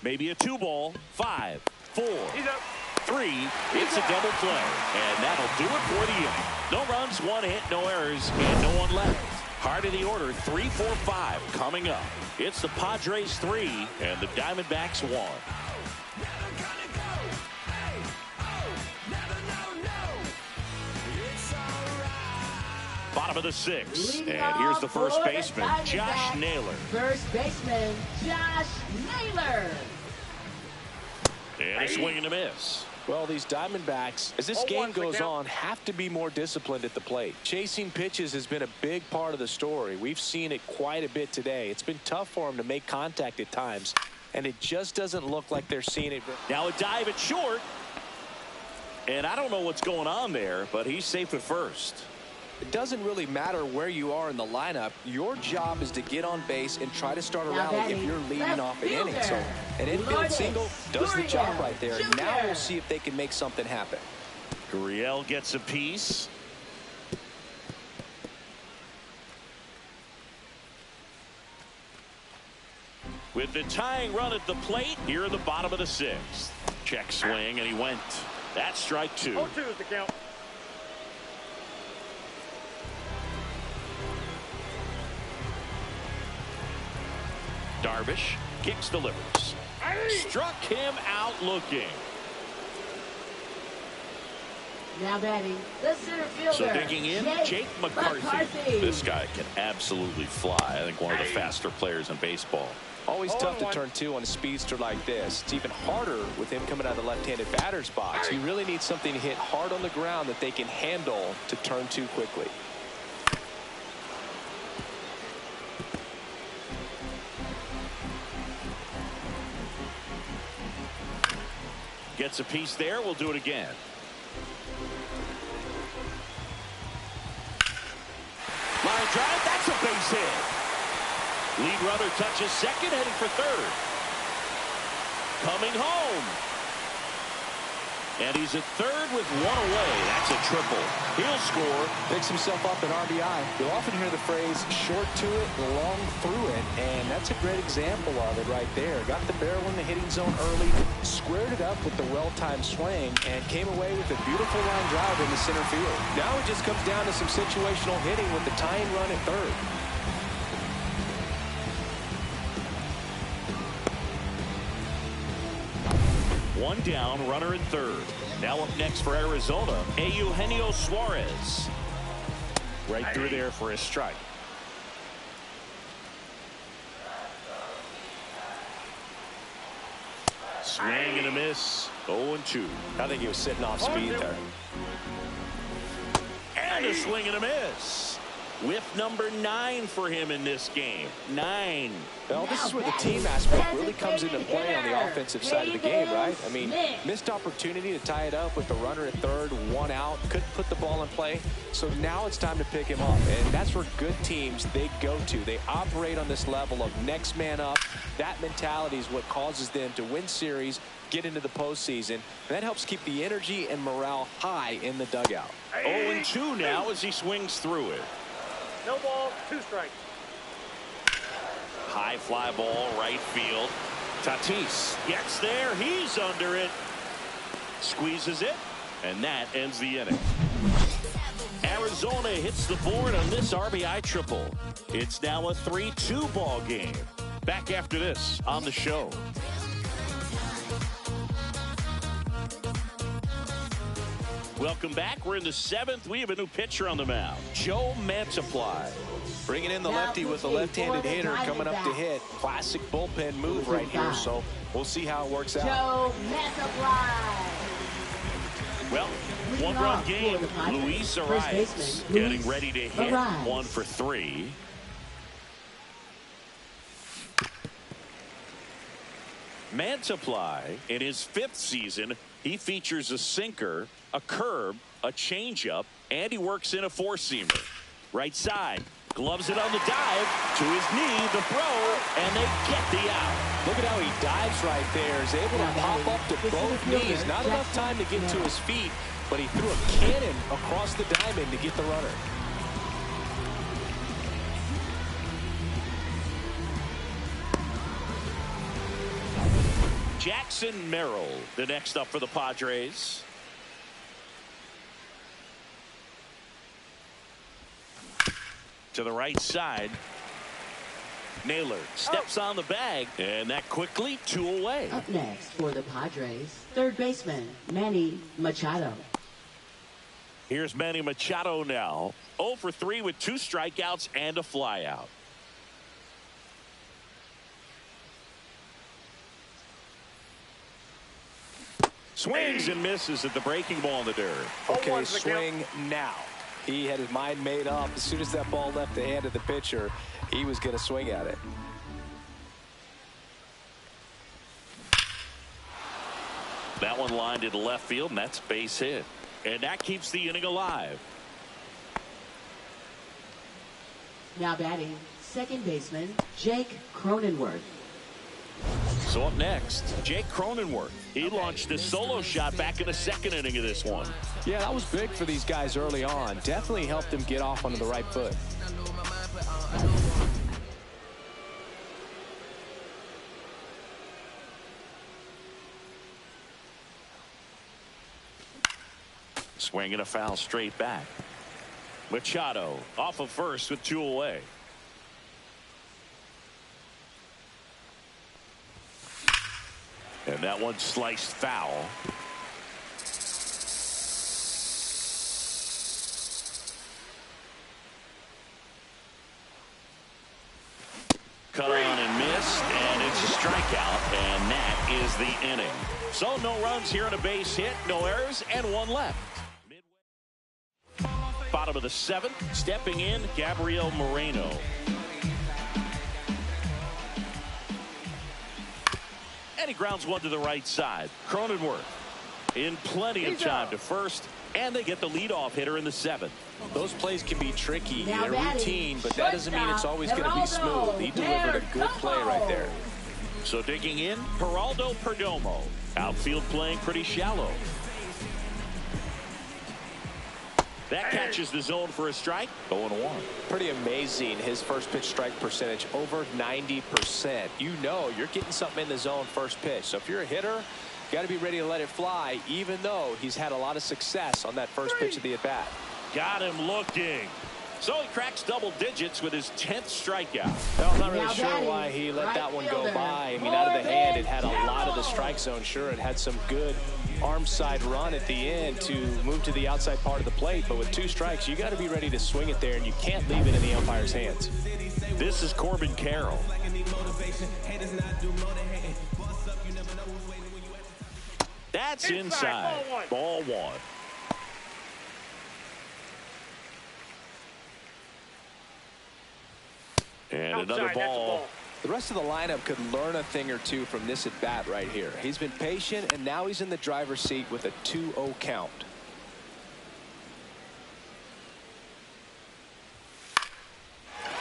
Maybe a 2-ball. 5, 4, He's up. 3. It's a double play. And that'll do it for the inning. No runs, 1 hit, no errors, and no one left. Heart of the order, 3, 4, 5 coming up. It's the Padres 3 and the Diamondbacks 1. Bottom of the 6th. Leading And here's the off first for the baseman, Josh Diamondbacks, Naylor. First baseman, Josh Naylor. And a swing and a miss. Well, these Diamondbacks, as this 0-1 game for goes count. on, have to be more disciplined at the plate. Chasing pitches has been a big part of the story. We've seen it quite a bit today. It's been tough for them to make contact at times, and it just doesn't look like they're seeing it. Now a dive at short. And I don't know what's going on there, but he's safe at first. It doesn't really matter where you are in the lineup. Your job is to get on base and try to start a Now rally if batting, you're leading left off an inning. fielder, So an infield Lourdes single does the job Gurriel right there. Jr. Now we'll see if they can make something happen. Gurriel gets a piece. With the tying run at the plate, here in the bottom of the 6th. Check swing, and he went. That's strike 2. 0-2 is the count. Darvish kicks, delivers. Struck him out looking. Now batting, the center fielder. So digging in, Jake McCarthy. This guy can absolutely fly. I think one of the faster players in baseball. Always tough to turn two on a speedster like this. It's even harder with him coming out of the left-handed batter's box. He really needs something to hit hard on the ground that they can handle to turn two quickly. Gets a piece there. We'll do it again. Line drive. That's a base hit. Lead runner touches second, heading for third. Coming home. And he's at third with one away. That's a triple. He'll score. Picks himself up an RBI. You'll often hear the phrase short to it, long through it, and that's a great example of it right there. Got the barrel in the hitting zone early, squared it up with the well-timed swing, and came away with a beautiful line drive in the center field. Now it just comes down to some situational hitting with the tying run at third. One down, runner at third. Now up next for Arizona, Eugenio Suarez. Right through there for a strike. Swing and a miss. 0-2. I think he was sitting off speed there. And a swing and a miss. Whiff number 9 for him in this game. 9. Well, this is where the team aspect really comes into play on the offensive side of the game, right? I mean, missed opportunity to tie it up with the runner at third, 1 out, couldn't put the ball in play. So now it's time to pick him up, and that's where good teams, they go to. They operate on this level of next man up. That mentality is what causes them to win series, get into the postseason, and that helps keep the energy and morale high in the dugout. 0-2 now as he swings through it. No ball, 2 strikes. High fly ball, right field. Tatis gets there. He's under it. Squeezes it. And that ends the inning. Arizona hits the board on this RBI triple. It's now a 3-2 ball game. Back after this on the show. Welcome back. We're in the 7th. We have a new pitcher on the mound, Joe Mantiply. Bringing in the lefty with a left-handed hitter coming up to hit. Classic bullpen move right here, so we'll see how it works out. Joe Mantiply. Well, 1-run game. Luis Arias getting ready to hit. 1 for 3. Mantiply, in his 5th season, he features a sinker, a curve, a changeup, and he works in a 4-seamer. Right side, gloves it on the dive, to his knee, the throw, and they get the out. Look at how he dives right there. Is able to pop up to both knees. Not enough time to get to his feet, but he threw a cannon across the diamond to get the runner. Jackson Merrill, the next up for the Padres. To the right side. Naylor steps on the bag, and that quickly 2 away. Up next for the Padres, third baseman, Manny Machado. Here's Manny Machado now. 0 for 3 with 2 strikeouts and a flyout. Swings and misses at the breaking ball in the dirt. Okay, swing now. He had his mind made up. As soon as that ball left the hand of the pitcher, he was going to swing at it. That one lined into left field, and that's base hit. And that keeps the inning alive. Now batting, second baseman, Jake Cronenworth. So up next, Jake Cronenworth. He launched his solo shot back in the 2nd inning of this one. Yeah, that was big for these guys early on. Definitely helped them get off onto the right foot. Swinging a foul straight back. Machado off of first with 2 away. And that one sliced foul. strikeout, and that is the inning. So no runs here and a base hit, no errors, and one left. Bottom of the 7th, stepping in, Gabriel Moreno. And he grounds one to the right side. Cronenworth in plenty of time to first, and they get the leadoff hitter in the 7th. Those plays can be tricky. They're routine, but that doesn't mean it's always going to be smooth. He delivered a good play right there. So digging in, Geraldo Perdomo. Outfield playing pretty shallow. That catches the zone for a strike. 0-1. Pretty amazing, his first pitch strike percentage, over 90%. You know you're getting something in the zone first pitch. So if you're a hitter, you got to be ready to let it fly, even though he's had a lot of success on that first pitch of the at-bat. Got him looking. So he cracks double digits with his 10th strikeout. Well, I'm not really sure why he let that one go by. I mean, out of the hand, it had a lot of the strike zone. Sure, it had some good arm side run at the end to move to the outside part of the plate. But with 2 strikes, you got to be ready to swing it there, and you can't leave it in the umpire's hands. This is Corbin Carroll. That's inside. Ball 1. And another ball. The rest of the lineup could learn a thing or two from this at bat right here. He's been patient, and now he's in the driver's seat with a 2-0 count.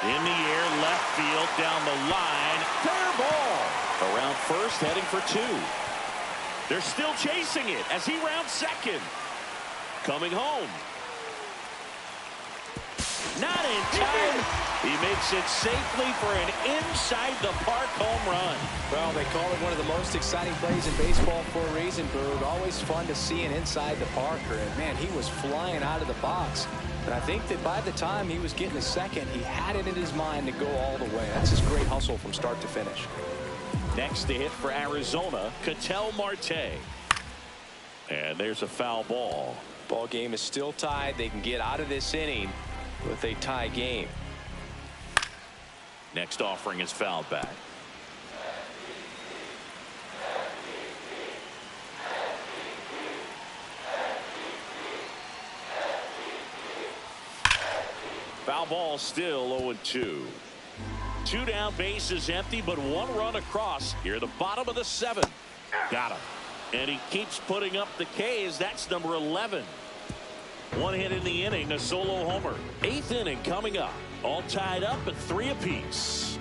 In the air, left field, down the line. Fair ball. Around first, heading for 2. They're still chasing it as he rounds second. Coming home. Not in time. He makes it safely for an inside-the-park home run. Well, they call it one of the most exciting plays in baseball for a reason, Boog. Always fun to see an inside-the-parker. And, man, he was flying out of the box. And I think that by the time he was getting a second, he had it in his mind to go all the way. That's just great hustle from start to finish. Next to hit for Arizona, Ketel Marte. And there's a foul ball. Ball game is still tied. They can get out of this inning with a tie game. Next offering is fouled back. Foul ball still 0-2. 2 down, bases empty, but 1 run across. Here at the bottom of the 7th. Got him. And he keeps putting up the K's. That's number 11. 1 hit in the inning, a solo homer. 8th inning coming up. All tied up at 3 apiece.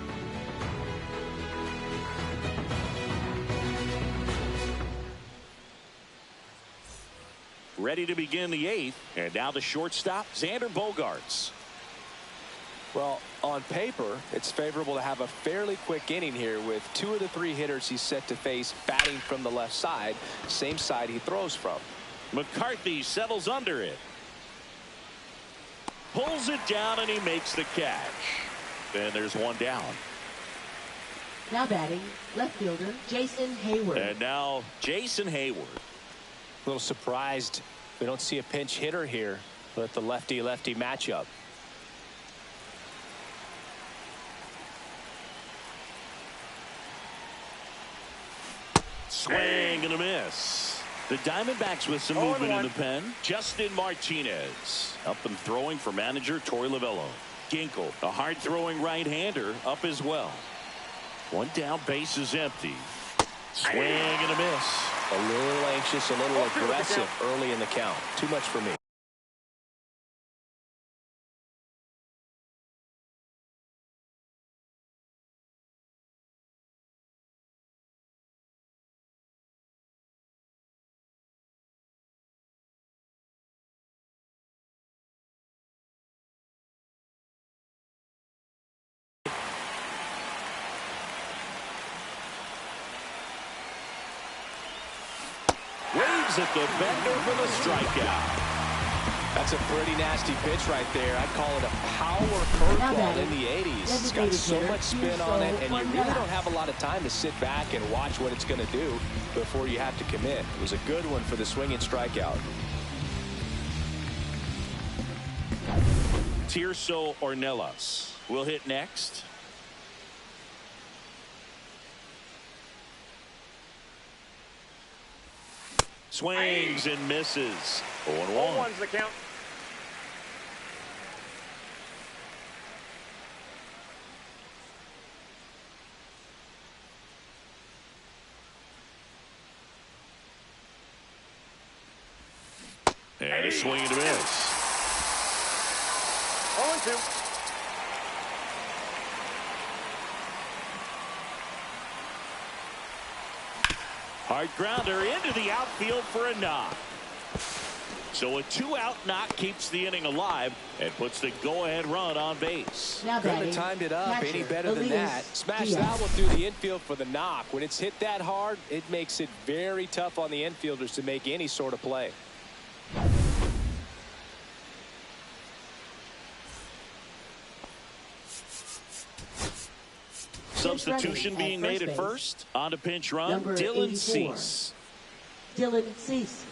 Ready to begin the 8th. And now the shortstop, Xander Bogaerts. Well, on paper, it's favorable to have a fairly quick inning here with 2 of the 3 hitters he's set to face batting from the left side, same side he throws from. McCarthy settles under it. Pulls it down, and he makes the catch. Then there's 1 down. Now batting, left fielder Jason Hayward. And now Jason Hayward. A little surprised we don't see a pinch hitter here with the lefty-lefty matchup. Swing and a miss. The Diamondbacks with some movement in the pen. Justin Martinez up and throwing for manager Torey Lovullo. Ginkel, a hard-throwing right-hander, up as well. 1 down, base is empty. Swing and a miss. A little anxious, a little aggressive early in the count. Too much for me. Waves at the bender for the strikeout. That's a pretty nasty pitch right there. I'd call it a power curveball in the 80s. It's got so much spin on it, and you really don't have a lot of time to sit back and watch what it's going to do before you have to commit. It was a good one for the swinging strikeout. Tirso Ornelas will hit next. Swings and misses. 0-1. 0-1's the count. And a swing and a miss. 0-2. Hard grounder into the outfield for a knock. So a 2-out knock keeps the inning alive and puts the go-ahead run on base. Now Couldn't batting, have timed it up any catcher, better than Elias that. Smash Diaz. that one through the infield for the knock. When it's hit that hard, it makes it very tough on the infielders to make any sort of play. Substitution being made at first. On to pinch run, Number Dylan 84. Cease. Dylan Cease.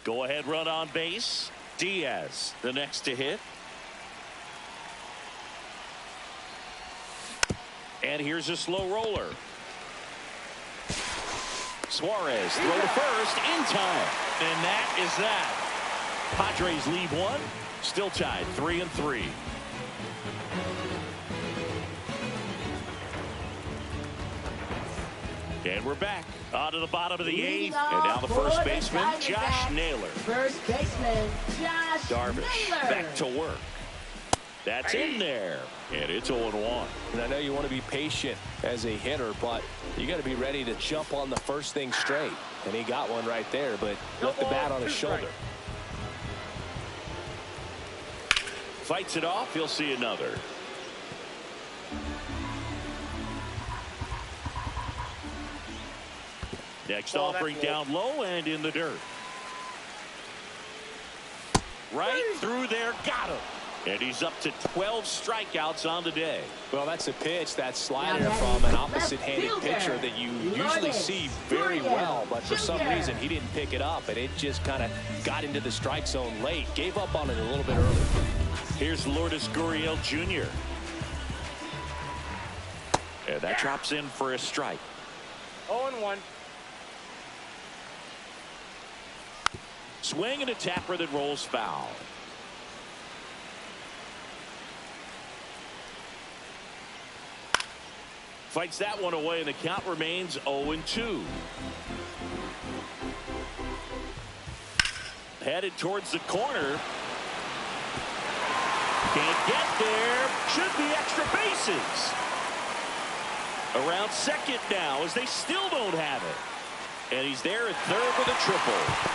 Go ahead run on base. Diaz, the next to hit. And here's a slow roller. Suarez throw to first in time. And that is that. Padres lead one. Still tied 3-3. And we're back on to the bottom of the eighth. And now the first baseman, Josh Naylor. First baseman, Josh Darvish Naylor. back to work. That's in there. And it's 0-1. And I know you want to be patient as a hitter, but you got to be ready to jump on the first thing straight. And he got one right there, but left the bat on his shoulder. Fights it off. He'll see another. Next offering down low and in the dirt. Right through there. Got him. And he's up to 12 strikeouts on the day. Well, that's a pitch, that slider from an opposite-handed pitcher that you usually see very well, but for some reason he didn't pick it up, and it just kind of got into the strike zone late. Gave up on it a little bit early. Here's Lourdes Gurriel Jr. And that drops in for a strike. 0-1. Swing and a tapper that rolls foul. Fights that one away, and the count remains 0-2. Headed towards the corner. Can't get there. Should be extra bases. Around second now as they still don't have it. And he's there at third with a triple.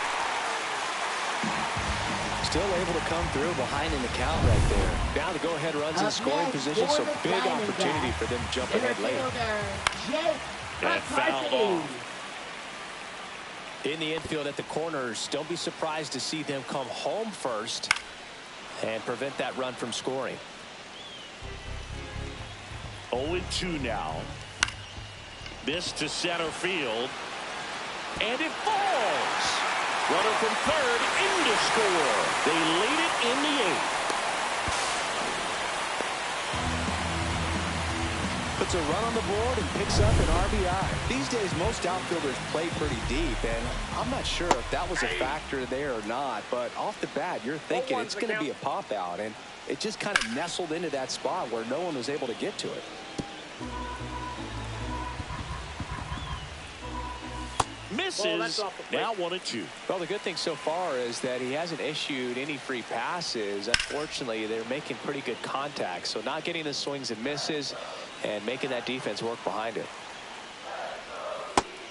Still able to come through behind in the count right there. Now the go-ahead runs in scoring position, so big opportunity for them to jump ahead late. And fouled off. In the infield at the corners, don't be surprised to see them come home first and prevent that run from scoring. 0-2 now. This to center field. And it falls. Runner from third in to score. They lead it in the eighth. Puts a run on the board and picks up an RBI. These days, most outfielders play pretty deep, and I'm not sure if that was a factor there or not, but off the bat, you're thinking it's going to be a pop out, and it just kind of nestled into that spot where no one was able to get to it. Misses. Now 1-2. Well, the good thing so far is that he hasn't issued any free passes. Unfortunately, they're making pretty good contact, so not getting the swings and misses and making that defense work behind it.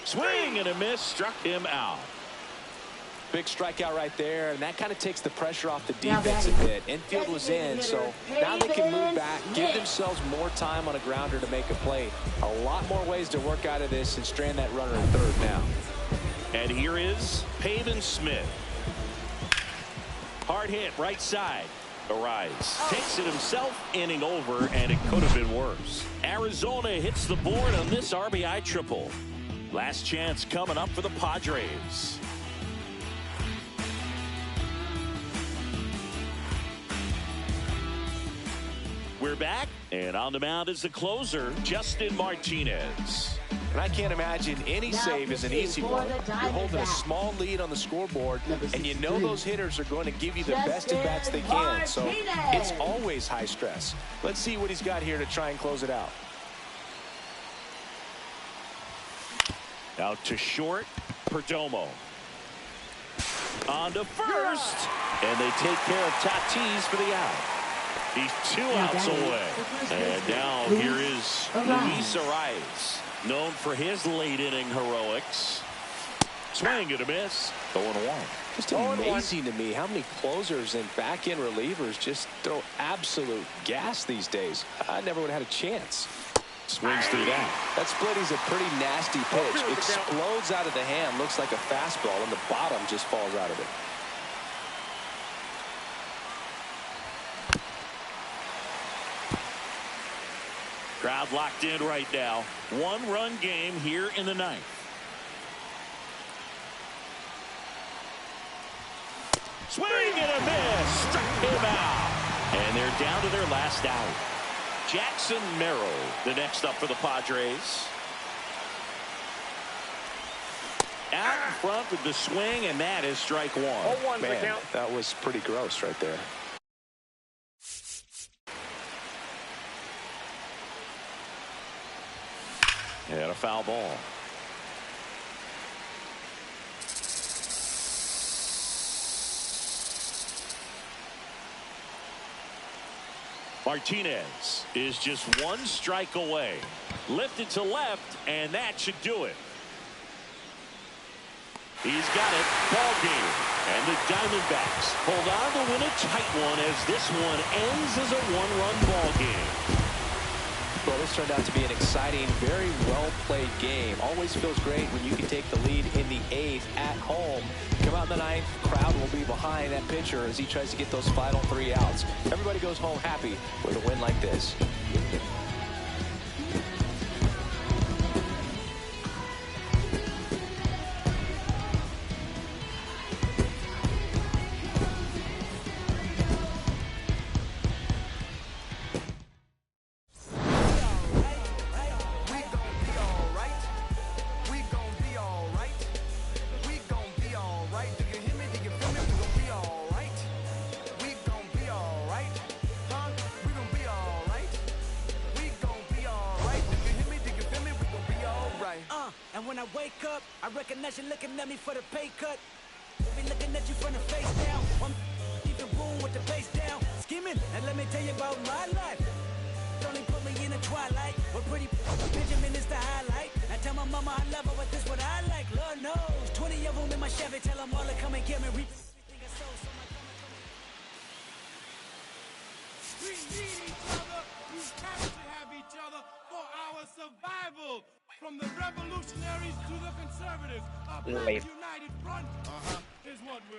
Swing and a miss, struck him out. Big strikeout right there, and that kind of takes the pressure off the defense a bit. Infield was in, so now they can move back, give themselves more time on a grounder to make a play. A lot more ways to work out of this and strand that runner at third now. And here is Pavin Smith. Hard hit, right side. Arise. Takes it himself, inning over, and it could have been worse. Arizona hits the board on this RBI triple. Last chance coming up for the Padres. back, and on the mound is the closer, Justin Martinez. And I can't imagine any save is an easy one. You're holding a small lead on the scoreboard, and you know those hitters are going to give you the best at-bats they can. So it's always high stress. Let's see what he's got here to try and close it out. Out to short, Perdomo. On to first, and they take care of Tatis for the out. He's 2 outs away. And now here is Luis Arias, known for his late inning heroics. Swing and a miss. 0-1. Just amazing to me how many closers and back-end relievers just throw absolute gas these days. I never would have had a chance. Swings through that. That split is a pretty nasty pitch. Explodes out of the hand. Looks like a fastball, and the bottom just falls out of it. Crowd locked in right now. 1-run game here in the 9th. Swing and a miss. Struck him out. And they're down to their last out. Jackson Merrill, the next up for the Padres. Out in front with the swing, and that is strike 1. 0-1 Man, count. that was pretty gross right there. And a foul ball. Martinez is just 1 strike away. Lifted to left, and that should do it. He's got it. Ball game. And the Diamondbacks hold on to win a tight one as this one ends as a 1-run ball game. Well, this turned out to be an exciting, very well-played game. Always feels great when you can take the lead in the 8th at home. Come out in the 9th, crowd will be behind that pitcher as he tries to get those final 3 outs. Everybody goes home happy with a win like this. And when I wake up, I recognize you looking at me for the pay cut. Be looking at you from the face down. I'm even boom with the bass down. Scheming, and let me tell you about my life. Only put me in the twilight. What pretty Benjamin is the highlight. I tell my mama I love her, but this what I like. Lord knows, 20 of them in my Chevy. Tell them all to come and get me. Everything I sold, so my We need each other. We have to have each other for our survival. From the revolutionaries to the conservatives, a black united front is what we're